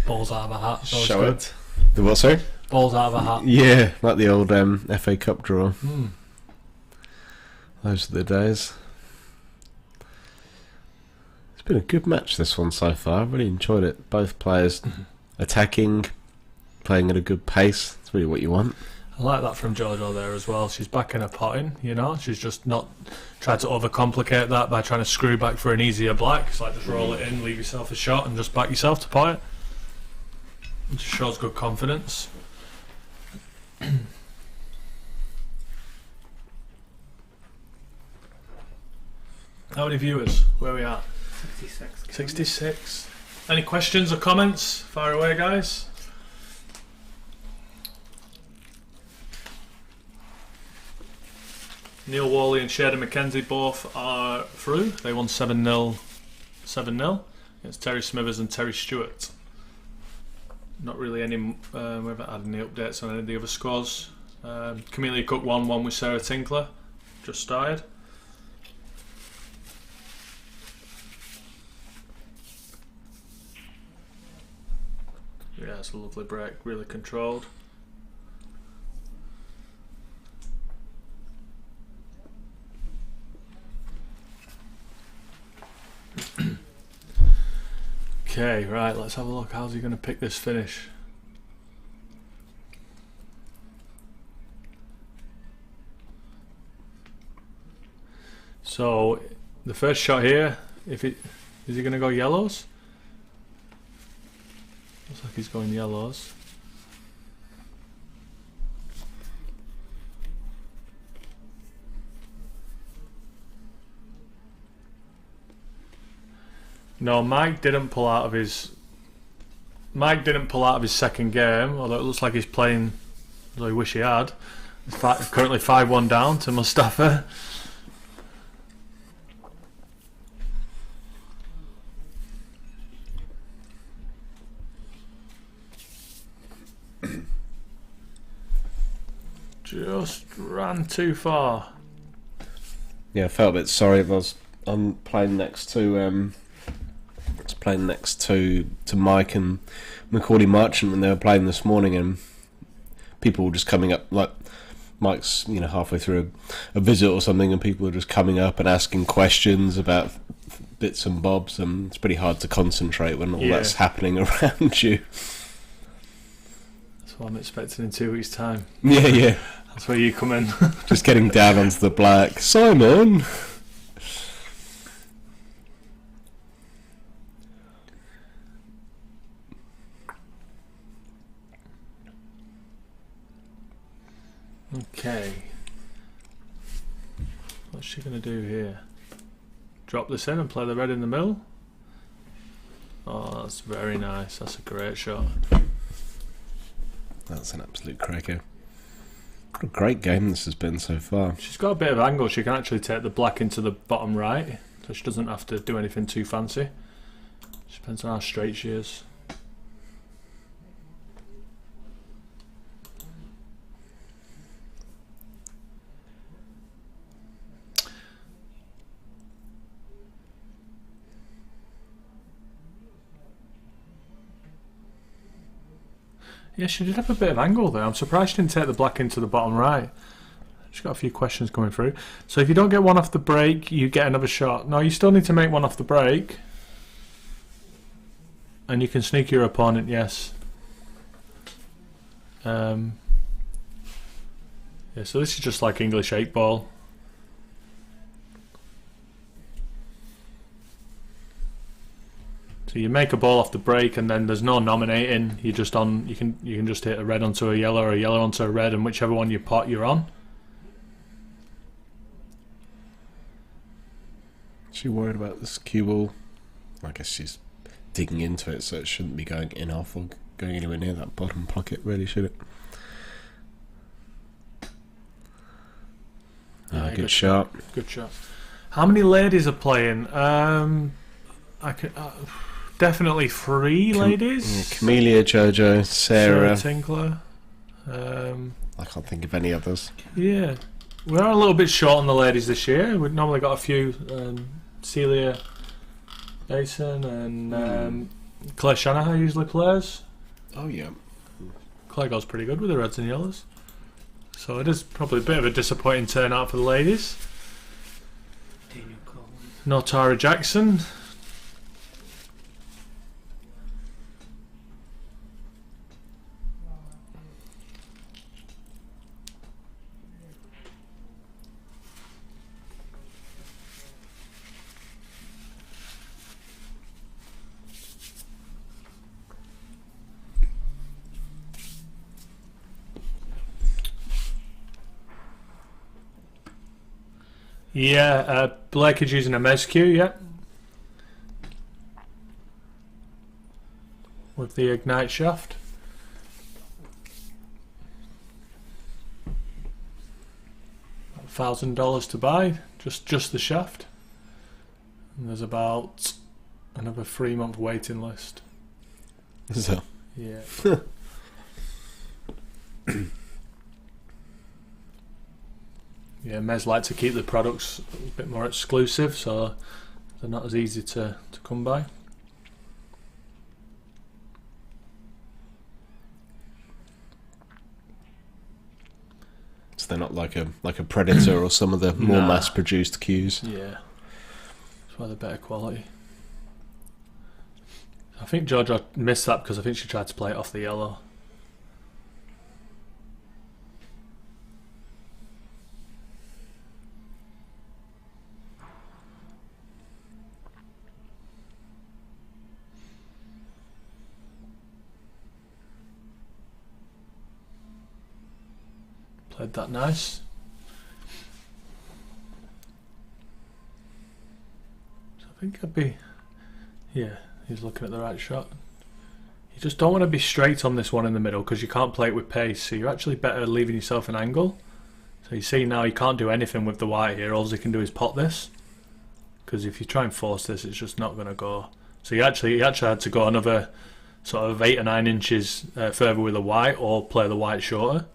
Balls out of a hat. So show it. The what, sorry? Balls out of a hat. Yeah, like the old FA Cup draw. Mm. Those are the days. It's been a good match, this one, so far. I've really enjoyed it. Both players attacking, playing at a good pace. It's really what you want. I like that from Jojo there as well. She's backing her potting, you know. She's just not tried to overcomplicate that by trying to screw back for an easier black. It's like just roll it in, leave yourself a shot, and just back yourself to pot it. It just shows good confidence. How many viewers? Where are we at? 66. 66. Any questions or comments? Fire away, guys. Neil Worley and Sheridan McKenzie both are through. They won 7-0 against Terry Smithers and Terry Stewart. Not really any, we haven't had any updates on any of the other scores. Camellia Cook won one with Sarah Tinkler, just started. Yeah, it's a lovely break, really controlled. Okay, right, let's have a look. How's he going to pick this finish? So the first shot here, is he going to go yellows? Looks like he's going yellows. No, Mike didn't pull out of his second game, although it looks like he's playing as I wish he had. He's currently 5-1 down to Mustafa. Just ran too far. Yeah, I felt a bit sorry. I'm playing next to Mike and Macaulay Marchant when they were playing this morning, and people were just coming up, like Mike's halfway through a visit or something, and people are just coming up and asking questions about bits and bobs, and it's pretty hard to concentrate when all that's happening around you. That's what I'm expecting in 2 weeks' time. Yeah. That's where you come in. Just getting down onto the black. Simon! Okay. What's she going to do here? Drop this in and play the red in the middle? Oh, that's very nice. That's a great shot. That's an absolute cracker. What a great game this has been so far. She's got a bit of angle. She can actually take the black into the bottom right, so she doesn't have to do anything too fancy. Just depends on how straight she is. Yeah, she did have a bit of angle there. I'm surprised she didn't take the black into the bottom right. She's got a few questions coming through. So if you don't get one off the break, you get another shot. No, you still need to make one off the break. And you can sneak your opponent, yes. Yeah, so this is just like English 8-ball. So you make a ball off the break, and then there's no nominating. You just you can just hit a red onto a yellow or a yellow onto a red, and whichever one you pot, you're on. Is she worried about this cue ball? I guess she's digging into it, so it shouldn't be going in off or going anywhere near that bottom pocket, really, should it? Yeah, good shot. Good shot. How many ladies are playing? Definitely 3 ladies. Camellia, Jojo, Sarah. Tinkler. I can't think of any others. Yeah. We're a little bit short on the ladies this year. We've normally got a few. Celia Mason and Claire Shanahan usually plays. Oh, yeah. Claire goes pretty good with the reds and yellows. So it is probably a bit of a disappointing turnout for the ladies. Daniel Collins. No Tara Jackson. Yeah, Blake is using a Mezq, yeah. With the Ignite shaft. $1,000 to buy, just the shaft. And there's about another 3-month waiting list. So. Yeah. Yeah, Mez like to keep the products a bit more exclusive, so they're not as easy to come by. So they're not like a Predator or some of the more mass-produced cues. Yeah, that's why they're better quality. I think Georgia missed that because I think she tried to play it off the yellow. Played that nice. So I think I'd be... Yeah, he's looking at the right shot. You just don't want to be straight on this one in the middle because you can't play it with pace, so you're actually better leaving yourself an angle. So you see now he can't do anything with the white here, all he can do is pot this. Because if you try and force this, it's just not going to go. So he actually had to go another sort of 8 or 9 inches further with the white, or play the white shorter.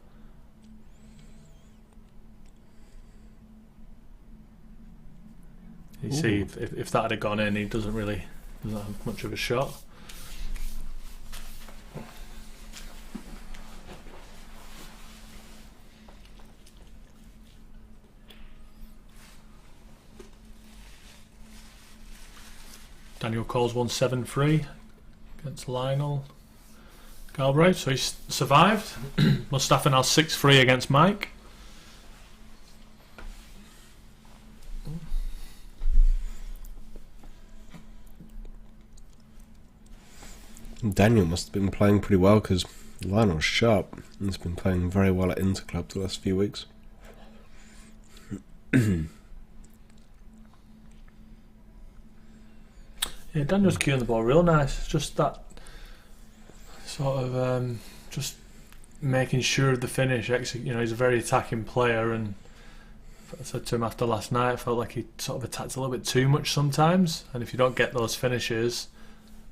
You see, if that had gone in, he doesn't have much of a shot. Daniel calls 1-7-3 against Lionel Galbraith, so he's survived. Mustafa now 6-3 against Mike. Daniel must have been playing pretty well because Lionel's sharp. He's been playing very well at Interclub the last few weeks. Yeah, Daniel's cueing the ball real nice. It's just that sort of just making sure of the finish. You know, he's a very attacking player, and I said to him after last night, I felt like he sort of attacked a little bit too much sometimes. And if you don't get those finishes,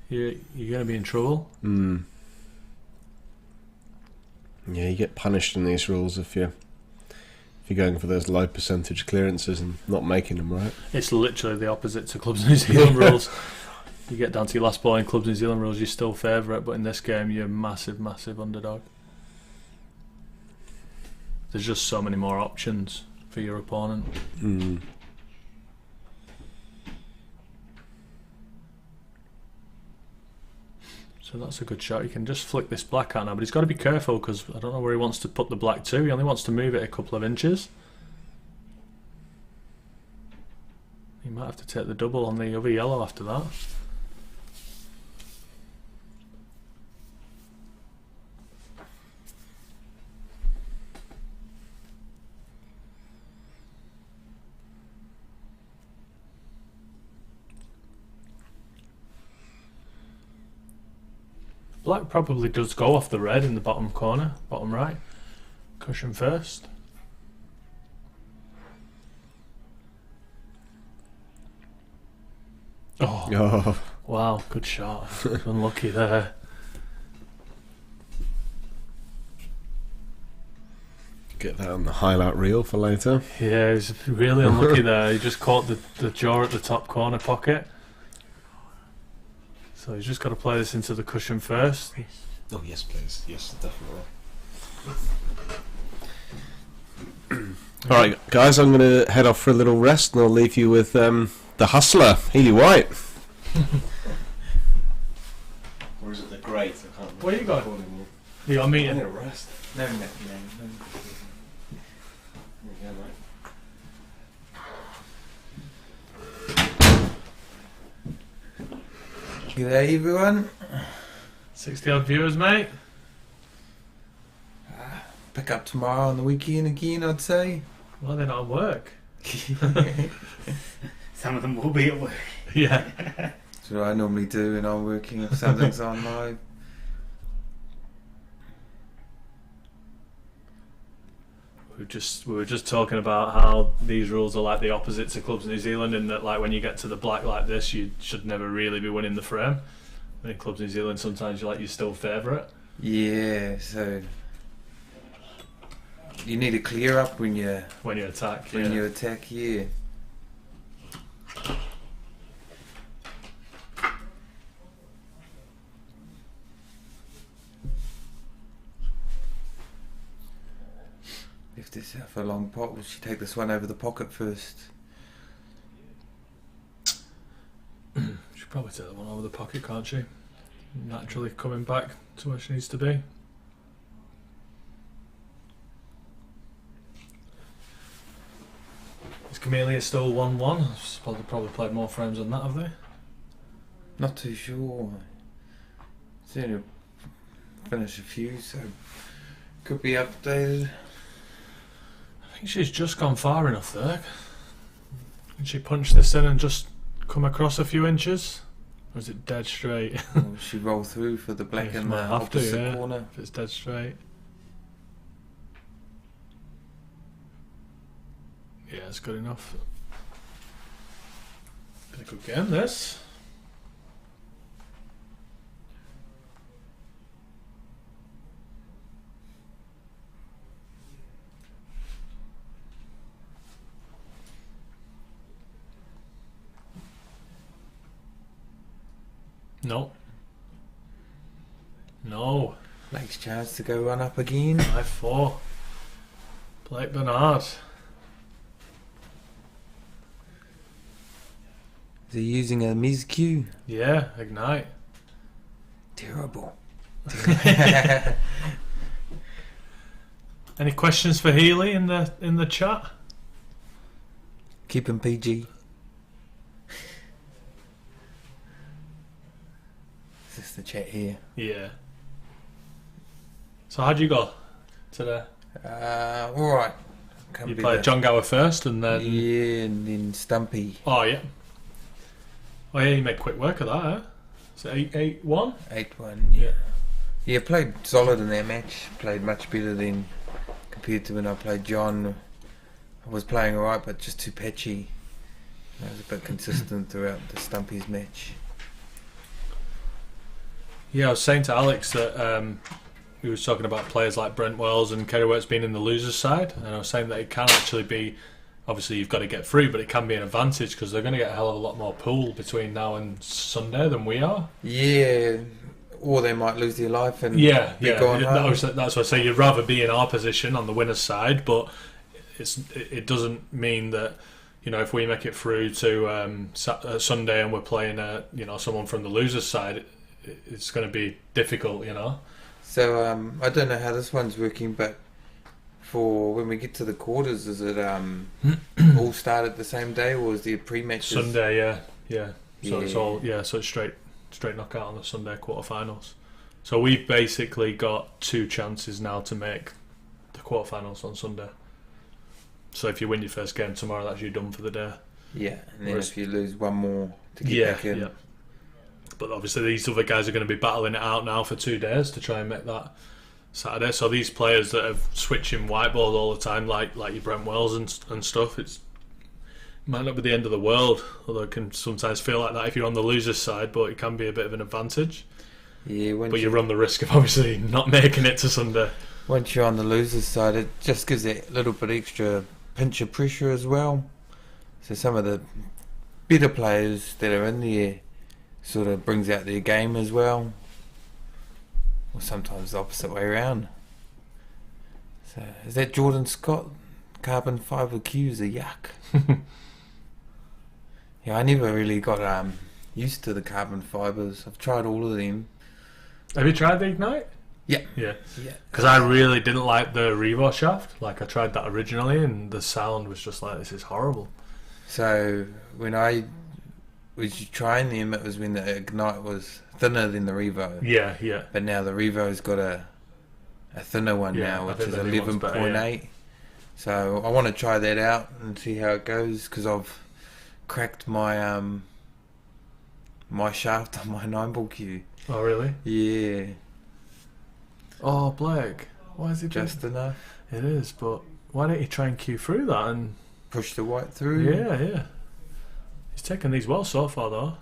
you're going to be in trouble. Yeah, you get punished in these rules if you're going for those low percentage clearances and not making them right. It's literally the opposite to Clubs New Zealand rules. You get down to your last ball in Clubs New Zealand rules, you still favourite, but in this game you're massive, massive underdog. There's just so many more options for your opponent. So that's a good shot. You can just flick this black out now, but he's got to be careful because I don't know where he wants to put the black to. He only wants to move it a couple of inches. He might have to take the double on the other yellow after that. Black probably does go off the red in the bottom corner, bottom right. Cushion first. Oh, wow, good shot. Unlucky there. Get that on the highlight reel for later. Yeah, he's really unlucky there. He just caught the jaw at the top corner pocket. So he's just got to play this into the cushion first. Oh yes, please. Yes, definitely. Alright guys, I'm going to head off for a little rest and I'll leave you with the Hustler, Healy White. Or is it the Great? I can't remember. Where you going? You got a meeting? I'm going to rest. No. There we go, mate. G'day everyone. 60 odd viewers, mate. Pick up tomorrow on the weekend again, I'd say. Well, they're not at work. Some of them will be at work. Yeah. That's what I normally do when I'm working if something's on live. We were just talking about how these rules are like the opposite to Clubs New Zealand, in that like when you get to the black like this, you should never really be winning the frame. And in Clubs New Zealand, sometimes you're still favourite. Yeah, so you need to clear up when you attack. when you attack. Yeah. Left this out for a long pot. Will she take this one over the pocket first? She'll probably take that one over the pocket, can't she? Naturally coming back to where she needs to be. Is Camellia still 1-1? Probably played more frames than that, have they? Not too sure. Seen her finish a few, so could be updated. think she's just gone far enough there. Can she punch this in and just come across a few inches? Or is it dead straight? Will she roll through for the black Yeah, in the might have to, opposite yeah. corner? If it's dead straight. Yeah, it's good enough. Been a good game, this. No. No. Blake's chance to go run up again. 5-4. Blake Bernard. Is he using a Miz-Q? Yeah, ignite. Terrible. Any questions for Healy in the chat? Keep him PG. Is this the chat here? Yeah. So how'd you go today? Alright. You played John Gower first and then... Yeah, and then Stumpy. Oh, yeah. Oh, yeah, you made quick work of that, eh? So 8-1? 8-1, yeah. Yeah, played solid in that match. Played much better than compared to when I played John. I was playing alright, but just too patchy. I was a bit consistent throughout the Stumpy's match. Yeah, I was saying to Alex that we was talking about players like Brent Wells and Kerry Works being in the losers side, and I was saying that it can actually be, obviously you've got to get through, but it can be an advantage because they're going to get a hell of a lot more pool between now and Sunday than we are. Yeah, or they might lose their life and be gone home. That's why I say you'd rather be in our position on the winner's side, but it doesn't mean that, you know, if we make it through to Sunday and we're playing someone from the loser's side, it's going to be difficult, you know. So I don't know how this one's working, but for when we get to the quarters, is it all start at the same day, or is there pre-matches? Sunday, yeah. So it's Yeah. all so it's straight knockout on the Sunday quarterfinals. So we've basically got 2 chances now to make the quarterfinals on Sunday. So if you win your first game tomorrow, that's you done for the day. Yeah, and then Whereas- if you lose one more to get back in. Yeah. But obviously these other guys are going to be battling it out now for 2 days to try and make that Saturday. So these players that are switching whiteboard all the time, like your Brent Wells and stuff, it might not be the end of the world, although it can sometimes feel like that if you're on the loser's side, but it can be a bit of an advantage. Yeah, But you run the risk of obviously not making it to Sunday. once you're on the loser's side, it just gives that little bit extra pinch of pressure as well. So some of the better players that are in there sort of brings out their game as well. Or sometimes the opposite way around. So is that Jordan Scott? Carbon fibre Q's a yuck. Yeah, I never really got used to the carbon fibres. I've tried all of them. Have you tried the Ignite? Yeah. Yeah. Yeah. Because I really didn't like the Revo shaft. Like I tried that originally and the sound was just like, this is horrible. So when I was trying them, it was when the Ignite was thinner than the Revo. Yeah. But now the Revo's got a thinner one Yeah, now, I which think is the new one's 11.8. better, So I want to try that out and see how it goes, because I've cracked my my shaft on my 9-ball Q. Oh, really? Yeah, Oh, Blake. Why is he just enough. It is, but why don't you try and cue through that and... Push the white through. Yeah. He's taken these well so far, though.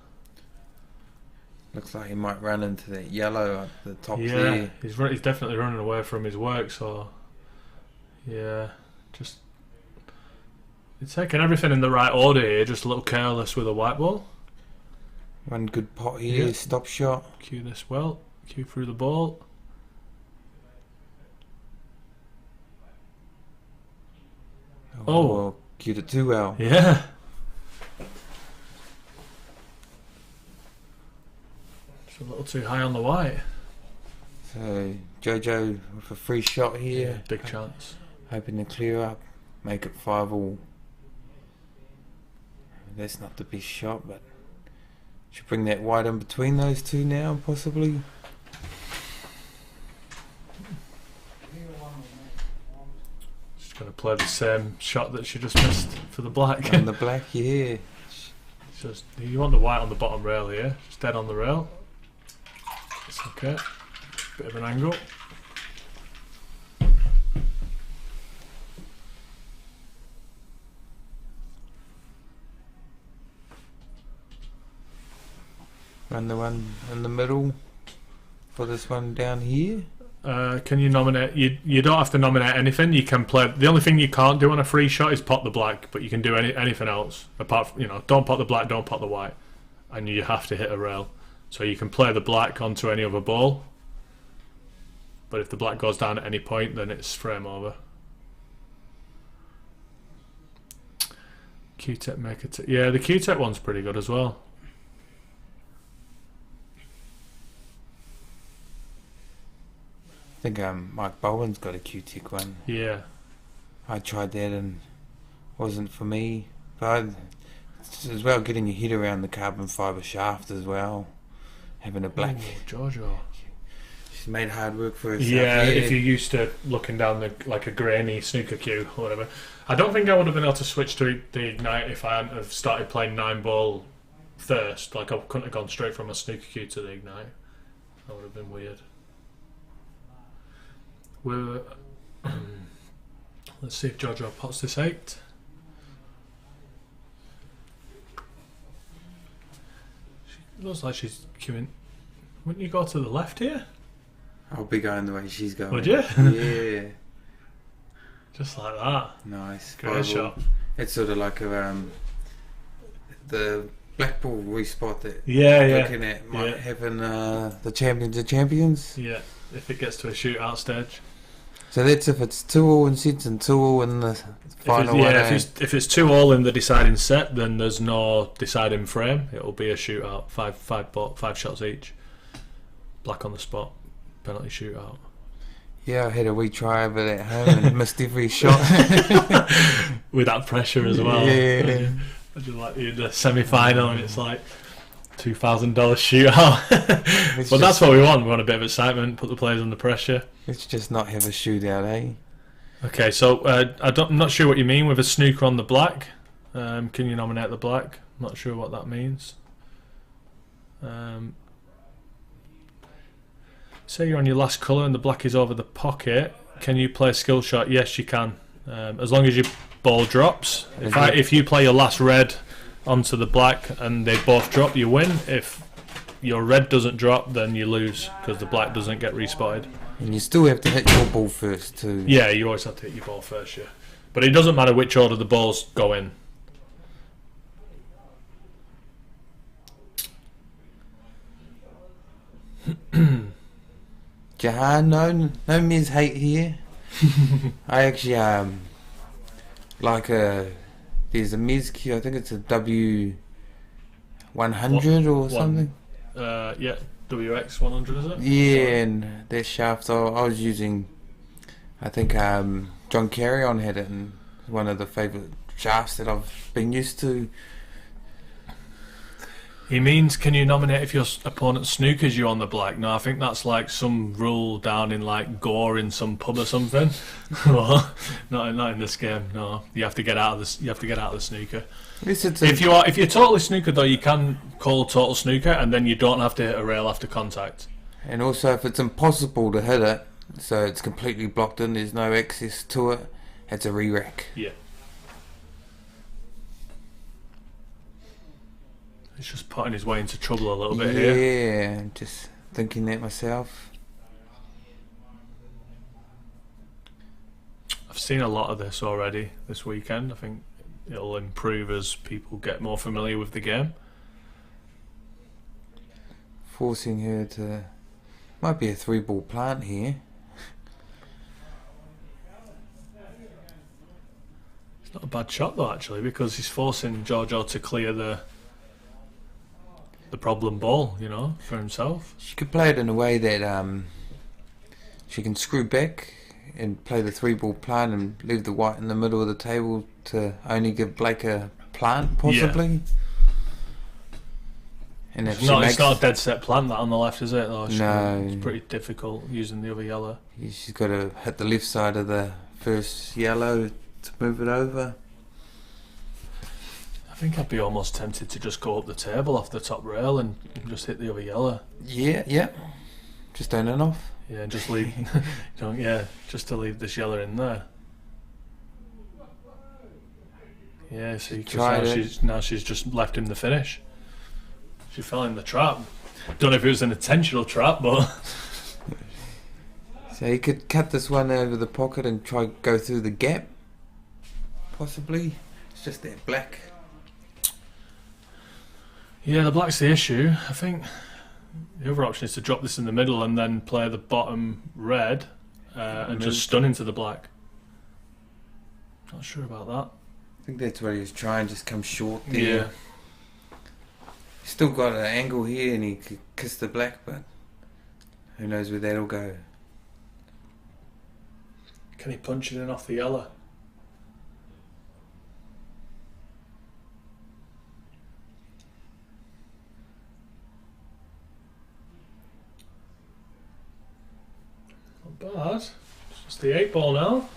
Looks like he might run into that yellow at the top Yeah, there. he's definitely running away from his work, so... Yeah, just... He's taking everything in the right order here, just a little careless with a white ball. One good pot here, Yeah. stop shot. Cue this well, cue through the ball. Oh. Well, cued it too well. Yeah. It's a little too high on the white. So Jojo with a free shot here. Big chance. Hoping to clear up, make it 5-all. That's not the best shot, but should bring that white in between those two now, possibly. Just Going to play the same shot that she just missed for the black. On the black, yeah. Just you want the white on the bottom rail here, just dead on the rail. It's okay. Bit of an angle. Run the one in the middle for this one down here. Can you nominate? You don't have to nominate anything. You can play. The only thing you can't do on a free shot is pot the black, but you can do anything else apart from, don't pot the black, don't pot the white, and you have to hit a rail. So you can play the black onto any other ball, but if the black goes down at any point, then it's frame over. Q-tech make it. Yeah, the Q-tech one's pretty good as well. I think Mike Bowen's got a Q-tech one. Yeah. I tried that and wasn't for me. But as well, getting your head around the carbon fibre shaft as well. Having a black. Ooh, Giorgio. She's made hard work for herself. Yeah, if you're used to looking down like a grainy snooker cue or whatever. I don't think I would have been able to switch to the Ignite if I hadn't have started playing 9-ball first. Like, I couldn't have gone straight from a snooker cue to the Ignite. That would have been weird. Let's see if Giorgio pots this 8. She looks like she's queuing. Wouldn't you go to the left here? I'll be going the way she's going. Would you? Yeah. Just like that. Nice. Great shot. It's sort of like the black ball respot that Yeah, looking at might happen the champions of champions. Yeah, if it gets to a shootout stage. So that's if it's 2-2 in sets and 2-2 in the final one. If it's 2-2 in the deciding set, then there's no deciding frame. It'll be a shootout, five shots each. Black on the spot, penalty shootout. Yeah, I had a wee try of it at home and missed every shot. With that pressure as well. Yeah. I just like you're in the semi-final and it's like $2,000 shootout. But that's what we want. We want a bit of excitement, put the players under pressure. Let's just not have a shootout, eh? Okay, so I'm not sure what you mean with a snooker on the black. Can you nominate the black? I'm not sure what that means. Say you're on your last colour and the black is over the pocket. Can you play a skill shot? Yes, you can. As long as your ball drops. If you play your last red onto the black and they both drop, you win. If your red doesn't drop, then you lose because the black doesn't get respotted. And you still have to hit your ball first too. Yeah, you always have to hit your ball first, yeah. But it doesn't matter which order the balls go in. Jahan, no Ms. hate here. I actually like there's a Ms cue, I think it's a W100 or something. Yeah, WX 100 is it? Yeah, and that shaft I was using, I think John Carrion had it in one of the favourite shafts that I've been used to. He means, can you nominate if your opponent snookers you on the black? No, I think that's like some rule down in like Gore in some pub or something. not in this game. No, you have to get out of this. You have to get out of the snooker. If you're totally snooker though, you can call total snooker, and then you don't have to hit a rail after contact. And also, if it's impossible to hit it, so it's completely blocked in, there's no access to it, it's a re-rack. Yeah. He's just putting his way into trouble a little bit here. Yeah, I'm just thinking that myself. I've seen a lot of this already this weekend. I think it'll improve as people get more familiar with the game. Forcing her to... Might be a 3-ball plant here. It's not a bad shot though, actually, because he's forcing Giorgio to clear the problem ball, you know, for himself. She could play it in a way that she can screw back and play the 3-ball plant and leave the white in the middle of the table to only give Blake a plant, possibly. Yeah. And if it's not a dead set plant that on the left, is it? Though? No. It's pretty difficult using the other yellow. She's got to hit the left side of the first yellow to move it over. I think I'd be almost tempted to just go up the table off the top rail and just hit the other yellow. Yeah. Just turn it off. Yeah, and just leave. Just to leave this yellow in there. Yeah, see, now she's just left him the finish. She fell in the trap. Don't know if it was an intentional trap, but So you could cut this one over the pocket and try go through the gap. Possibly. It's just that black. yeah, the black's the issue. I think the other option is to drop this in the middle and then play the bottom red and just stun into the black. Not sure about that. I think that's what he was trying, just come short there. Yeah. He's still got an angle here and he could kiss the black, but who knows where that'll go. Can he punch it in off the yellow? Not bad. It's just the 8-ball now.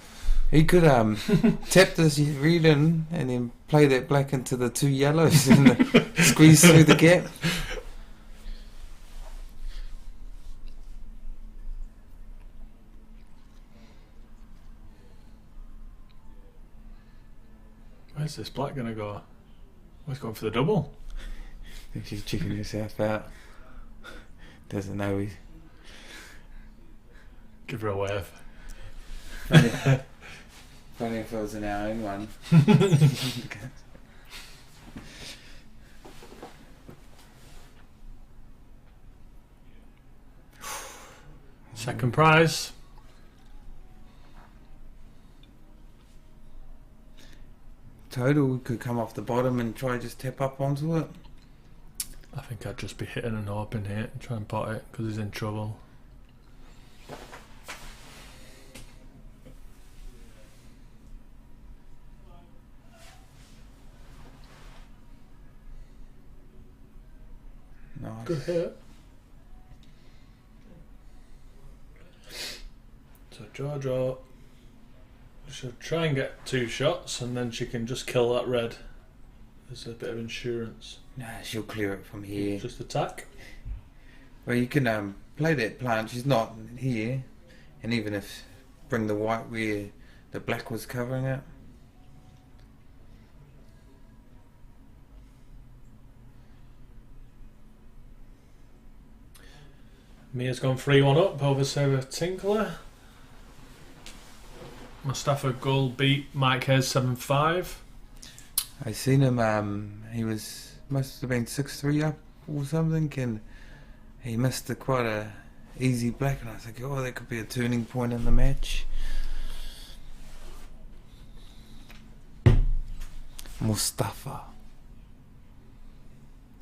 He could tap this red in and then play that black into the two yellows and squeeze through the gap. Where's this black going to go? Oh, he's going for the double. I think she's checking herself out. Doesn't know he's... Give her a wave. Funny if it was in our own one. Second prize. Total could come off the bottom and try just tap up onto it. I think I'd just be hitting and hoping here and try and pot it because he's in trouble. Nice. Good hit. So draw. She'll try and get 2 shots and then she can just kill that red. There's a bit of insurance. Nah, she'll clear it from here. Just attack. Well, you can play that plant. She's not here, and even if bring the white where the black was covering it. Mia's gone 3-1 up over Sarah Tinkler. Mustafa Gull beat Mike Hayes 7-5. I seen him. He must have been 6-3 up or something, and he missed quite a easy black. And I was like, oh, that could be a turning point in the match. Mustafa.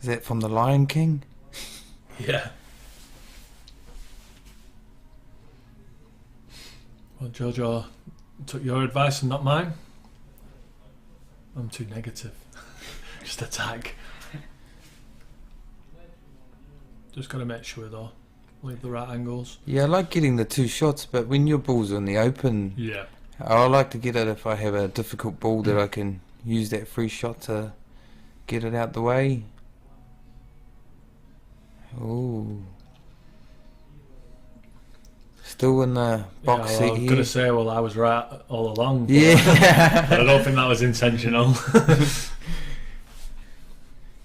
Is that from The Lion King? Yeah. Well, Jojo took your advice and not mine. I'm too negative. Just attack. Just got to make sure though. Leave the right angles. Yeah, I like getting the 2 shots, but when your ball's in the open, Yeah. I like to get it if I have a difficult ball that I can use that free shot to get it out the way. Ooh. Still in the box yeah, seat I was here. going to say, well, I was right all along. But Yeah. but I don't think that was intentional.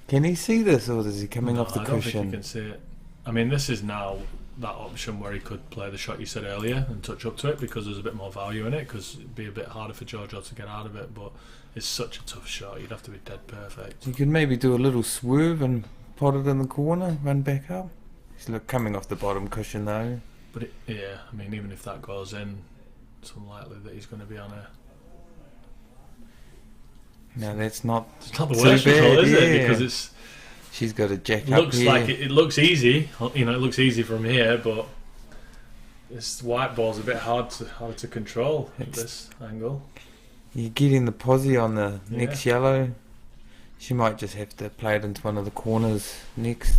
Can he see this, or is he coming No, off the I don't think cushion? you can see it. I mean, this is now that option where he could play the shot you said earlier and touch up to it because there's a bit more value in it because it'd be a bit harder for Giorgio to get out of it, but it's such a tough shot. You'd have to be dead perfect. You could maybe do a little swerve and pot it in the corner, run back up. He's coming off the bottom cushion though. But yeah, I mean, even if that goes in, it's unlikely that he's going to be on a... No, that's not. It's not the too worst result, bad, is yeah. it? Because it's... She's got a jack up looks here. like it looks easy. You know, it looks easy from here, but this white ball's a bit hard to control at this angle. You're getting the posi on the next yellow. She might just have to play it into one of the corners next.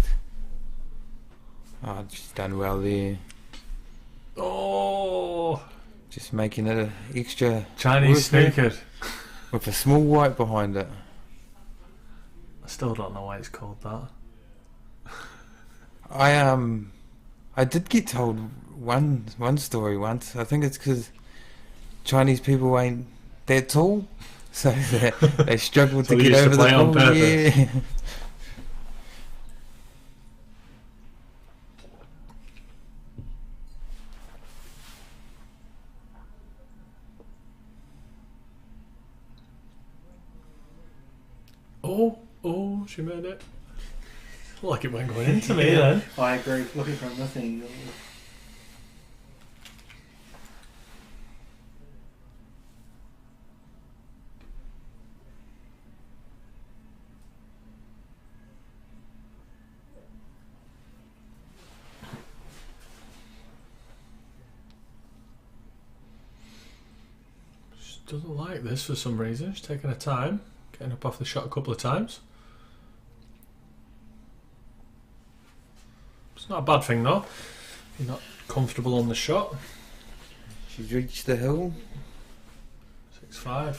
Oh, she's done well there. Oh, Just making it an extra Chinese worth snooker. with a small white behind it. I still don't know why it's called that. I did get told one story once. I think it's because Chinese people ain't that tall, so they struggle So to they get used to over the play on ball. purpose. Yeah. Oh, she made it. Like it went going into me then. I agree. Looking from the thing. She doesn't like this for some reason. She's taking her time, getting up off the shot a couple of times. It's not a bad thing though. You're not comfortable on the shot. She's reached the hill. 6-5.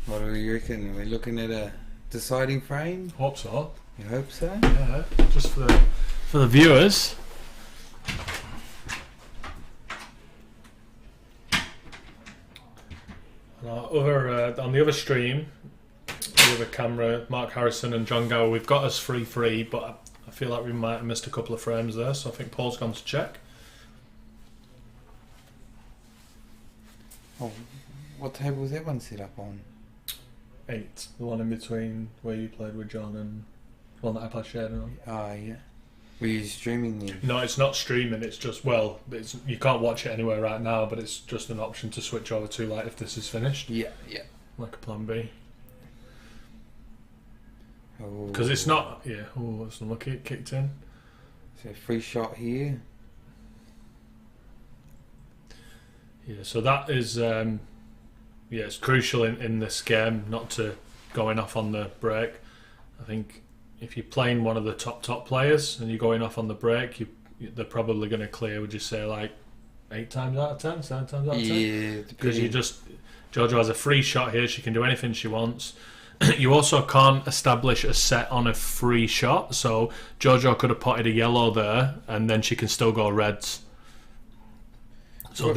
What do you reckon? Are we looking at a deciding frame? Hope so. You hope so? Yeah, just for the viewers. And on the other stream, the other camera, Mark Harrison and John Gower, we've got us 3-3, but I feel like we might have missed a couple of frames there, so I think Paul's gone to check. Oh, what table was that one set up on? 8, the one in between where you played with John and the one that I played shared on. Oh, yeah. Were you streaming then? No, it's not streaming. It's just you can't watch it anywhere right now, but it's just an option to switch over to like if this is finished, Yeah, yeah. like a plan B. Oh. Because it's not. Yeah. Oh, that's unlucky. It kicked in. So free shot here. Yeah. So that is. It's crucial in this game not to going off on the break. I think if you're playing one of the top players and you're going off on the break, they're probably going to clear. Would you say like 8 times out of 10, 7 times out of 10? Yeah, Because Jojo has a free shot here. She can do anything she wants. You also can't establish a set on a free shot. So Jojo could have potted a yellow there, and then she can still go reds. So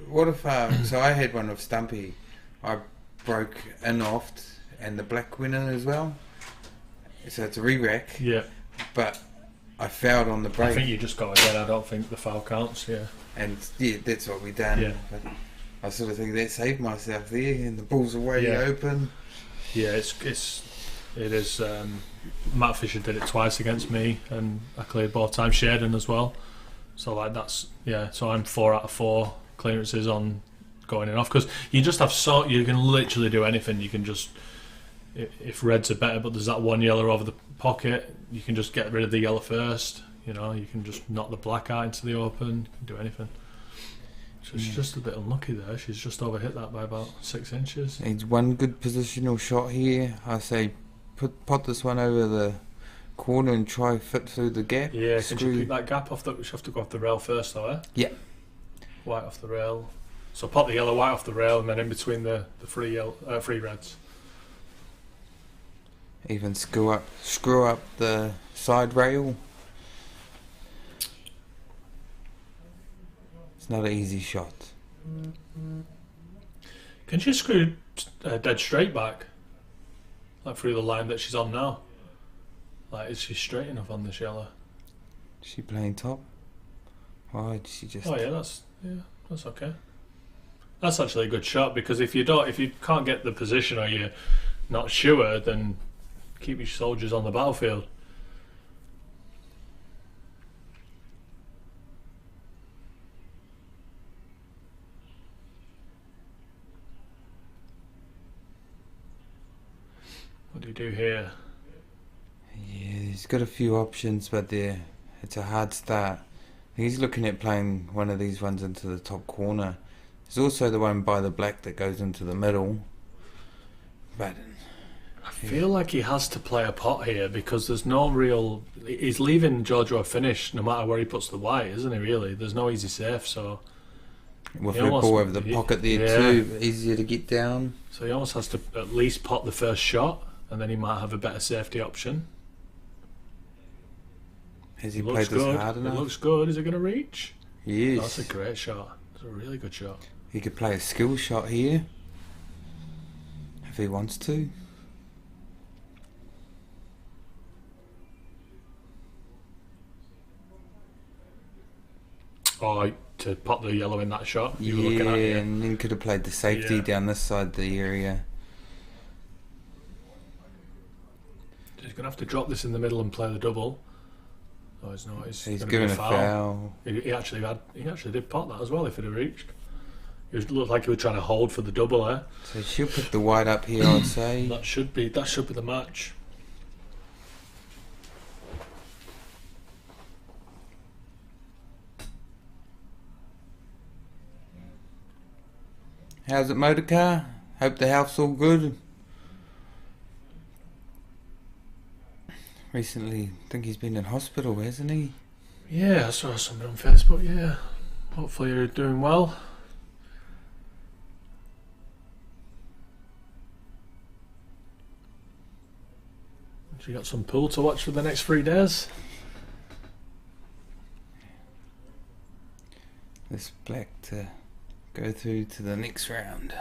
what if so I had one with Stumpy. I broke in off and the black went in as well. So it's a re-rack. yeah, But I fouled on the break. I think you just go again. I don't think the foul counts. Yeah. And yeah, that's what we done. Yeah. But I sort of think that saved myself there, and the ball's away Yeah. open. Yeah, it is. Matt Fisher did it twice against me, and I cleared both times. Shaden as well. So like So I'm 4 out of 4 clearances on going in off, because you just have you can literally do anything. You can just, if reds are better, but there's that one yellow over the pocket, you can just get rid of the yellow first. You know, you can just knock the black out into the open. You can do anything. So she's just a bit unlucky there. She's just overhit that by about 6 inches. Needs one good positional shot here. I say pot this one over the corner and try fit through the gap. Yeah, can you pick that gap off? We have to go off the rail first, though, eh? Yeah. White off the rail. So pot the yellow, white off the rail, and then in between the free reds. Even screw up the side rail. It's not an easy shot. Can she screw dead straight back? Like through the line that she's on now? Like, is she straight enough on this yellow? Is she playing top? Why did she just... Oh yeah, that's okay. That's actually a good shot, because if you can't get the position or you're not sure, then keep your soldiers on the battlefield. What do you do here? Yeah, he's got a few options, but it's a hard start. He's looking at playing one of these ones into the top corner. There's also the one by the black that goes into the middle. But I feel like he has to play a pot here, because there's no real... He's leaving Jojo a finish no matter where he puts the white, isn't he, really? There's no easy safe, so... With He the almost- ball over the he- pocket there yeah. too, easier to get down. So he almost has to at least pot the first shot, and then he might have a better safety option. Has he It played looks this good. hard It enough? looks good. Is it going to reach? Yes. That's a great shot. It's a really good shot. He could play a skill shot here if he wants to. Oh, to pop the yellow in that shot. You were Yeah, looking at it. and then could have played the safety Yeah. down this side of the area. He's going to have to drop this in the middle and play the double. Oh, he's not. He's gonna be given a foul. He actually did pot that as well if it had reached. It looked like he was trying to hold for the double there. So she'll put the white up here, I'd say. That should be the match. How's it, motorcar? Hope the health's all good. Recently, I think he's been in hospital, hasn't he? Yeah, I saw something on Facebook. Yeah, hopefully you're doing well. So you got some pool to watch for the next 3 days. This black to go through to the next round.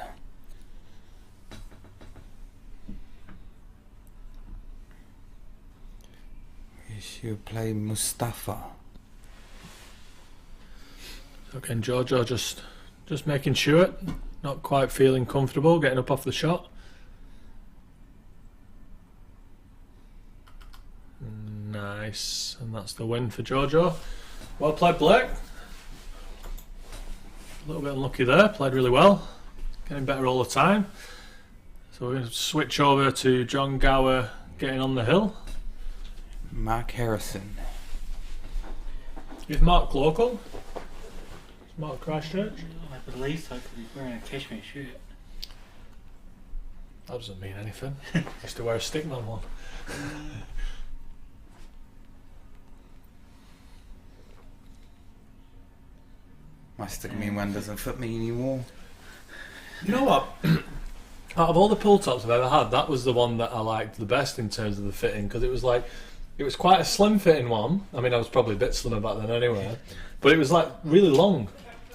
She'll play Mustafa. Again, Giorgio just making sure, not quite feeling comfortable, getting up off the shot. Nice, and that's the win for Giorgio. Well played, Blake. A little bit unlucky there, played really well. Getting better all the time. So we're going to switch over to John Gower getting on the hill. Mark Harrison. Is Mark local? Is Mark Christchurch? I believe so, because he's wearing a cashmere shirt. That doesn't mean anything. I used to wear a Stickman one. My stickman one doesn't fit me anymore. You know what? Out of all the pull tops I've ever had, that was the one that I liked the best in terms of the fitting, because it was quite a slim fitting one. I mean, I was probably a bit slimmer back then anyway, but it was like really long,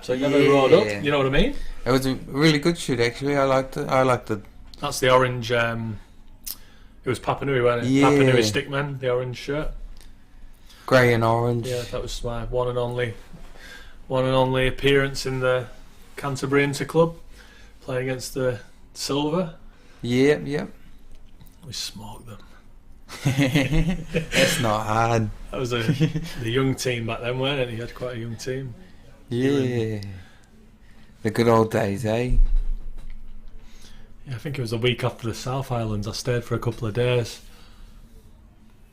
so it never rode up. You know what I mean? It was a really good shoot, actually. I liked it. That's the orange. It was Papa Nui, wasn't it? Yeah. Papa Nui Stickman, the orange shirt. Grey and orange. Yeah, that was my one and only appearance in the Canterbury Inter Club, playing against the Silver. Yep. We smoked them. That's not hard. That was the young team back then, weren't it? He had quite a young team. Yeah. The good old days, eh? Yeah, I think it was a week after the South Islands. I stayed for a couple of days,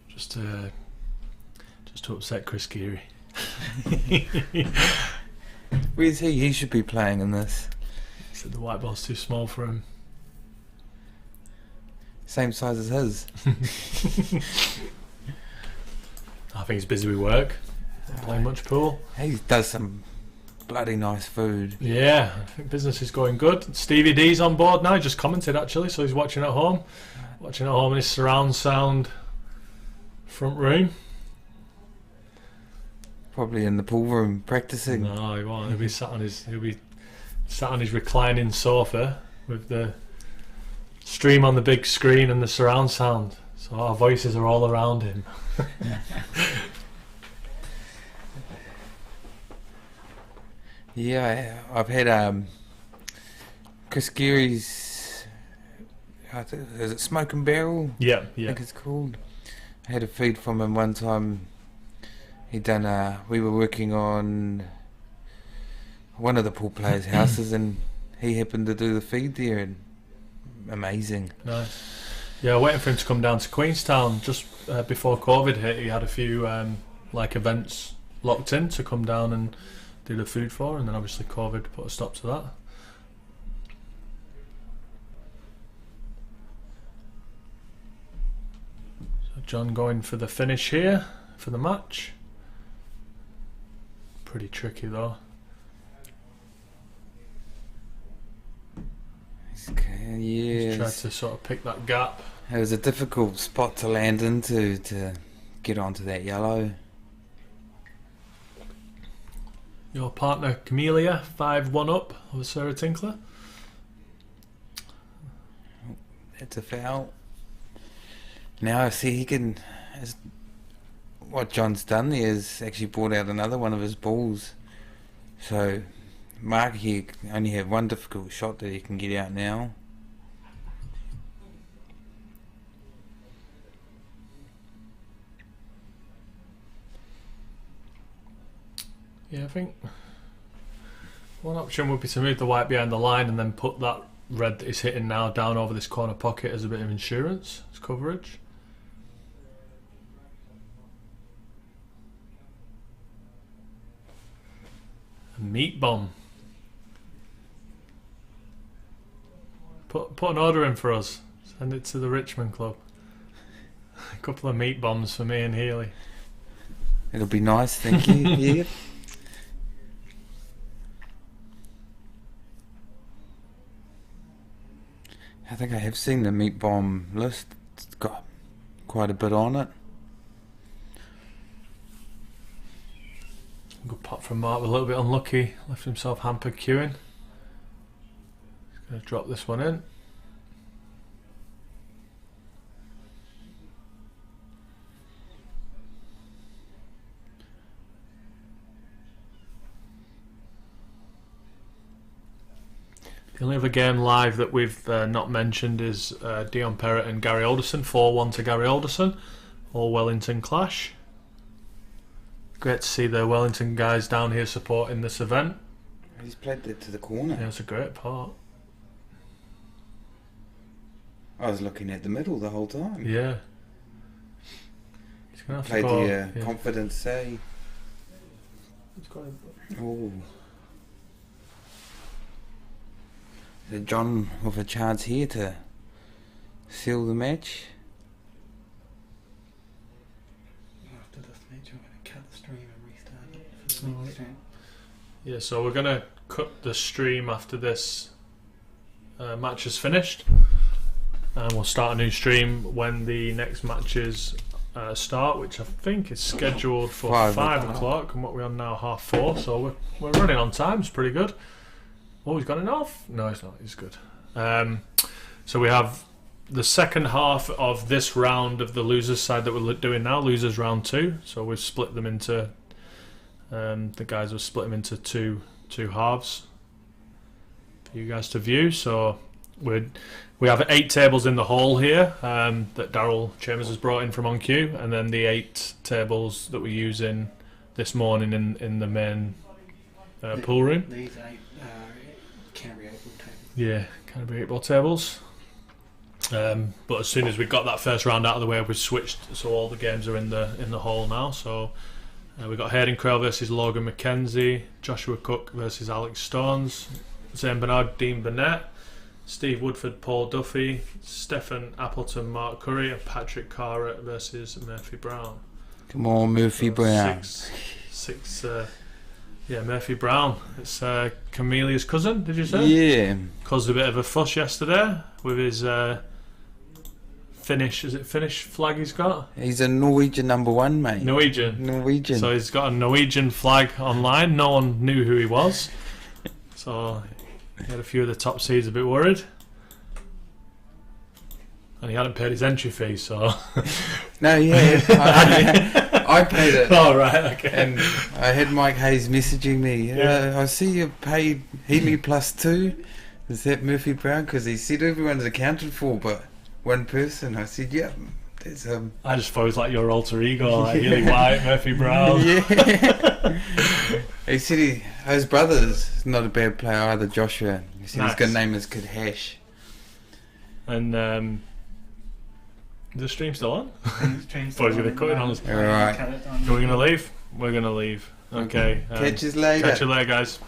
just to upset Chris Geary. Where's he? He should be playing in this. He said the white ball's too small for him. Same size as his. I think he's busy with work. Not playing much pool. He does some bloody nice food. Yeah, I think business is going good. Stevie D's on board now. He just commented actually, so he's watching at home. Watching at home in his surround sound front room. Probably in the pool room practicing. No, he won't. He'll be sat on his reclining sofa with the stream on the big screen and the surround sound. So our voices are all around him. Yeah, I've had Chris Geary's. Is it Smoke and Barrel? Yeah, I yeah. think it's called. I had a feed from him one time. He done. We were working on one of the pool players' houses, and he happened to do the feed there, and amazing. Nice. Yeah, waiting for him to come down to Queenstown just before COVID hit. He had a few events locked in to come down and do the food for, and then obviously COVID put a stop to that. So John going for the finish here for the match. Pretty tricky though. Yeah, Tried to sort of pick that gap. it was a difficult spot to land into to get onto that yellow. Your partner Camellia 5-1 up over Sarah Tinkler. That's a foul. Now I see he can. What John's done there is actually brought out another one of his balls. So Mark here only have one difficult shot that he can get out now. Yeah, I think one option would be to move the white behind the line and then put that red that he's hitting now down over this corner pocket as a bit of insurance, as coverage. A meat bomb. Put an order in for us. Send it to the Richmond Club. A couple of meat bombs for me and Healy. It'll be nice, thank you. Yeah. I think I have seen the meat bomb list. It's got quite a bit on it. Good putt from Mark, a little bit unlucky. Left himself hampered queuing. He's going to drop this one in. The only other game live that we've not mentioned is Dion Perrott and Gary Alderson. 4-1 to Gary Alderson. All Wellington clash. Great to see the Wellington guys down here supporting this event. He's played it to the corner. Yeah, it's a great part. I was looking at the middle the whole time. Yeah. He's gonna have Played to go, the confidence say. Oh. So John with a chance here to seal the match. After this match, I'm going to cut the stream and restart it for the next round. Yeah, so we're going to cut the stream after this match is finished. And we'll start a new stream when the next matches start, which I think is scheduled for 5 o'clock. And what we're on now, 4:30. So we're running on time. It's pretty good. Oh, he's got it off? No, he's not. He's good. So we have the second half of this round of the losers side that we're doing now, losers round 2. So we've split them into, the guys have split them into two halves for you guys to view. So we have 8 tables in the hall here that Daryl Chambers has brought in from OnQ, and then the 8 tables that we're using this morning in the main pool room. These 8 Canterbury 8-ball tables. Yeah, Canterbury 8-ball tables. But as soon as we got that first round out of the way, we switched, so all the games are in the hall now. So we've got Hayden Crale versus Logan McKenzie, Joshua Cook versus Alex Stones, Zane Bernard, Dean Burnett, Steve Woodford, Paul Duffy, Stephen Appleton, Mark Curry, and Patrick Carrot versus Murphy Brown. Come on, Murphy Brown. Six. Yeah, Murphy Brown. It's Camellia's cousin, did you say? Yeah. Caused a bit of a fuss yesterday with his Finnish. Is it Finnish flag he's got? He's a Norwegian #1, mate. Norwegian. So he's got a Norwegian flag online. No one knew who he was. So he had a few of the top seeds a bit worried. And he hadn't paid his entry fee, so... No, yeah. I paid it. Oh, right, okay. And I had Mike Hayes messaging me. I see you paid Healy +2. Is that Murphy Brown? Because he said everyone's accounted for, but one person. I said, yeah, there's I just thought it was like your alter ego, like Healy White, Murphy Brown. Yeah. He said his brother's not a bad player either, Joshua. He said his good name is Kid Hash. And is the stream still on? Stream's Thought he was going to cut it on us. Alright. Are we going to leave? We're going to leave. Okay. Catch you later. Catch you later, guys.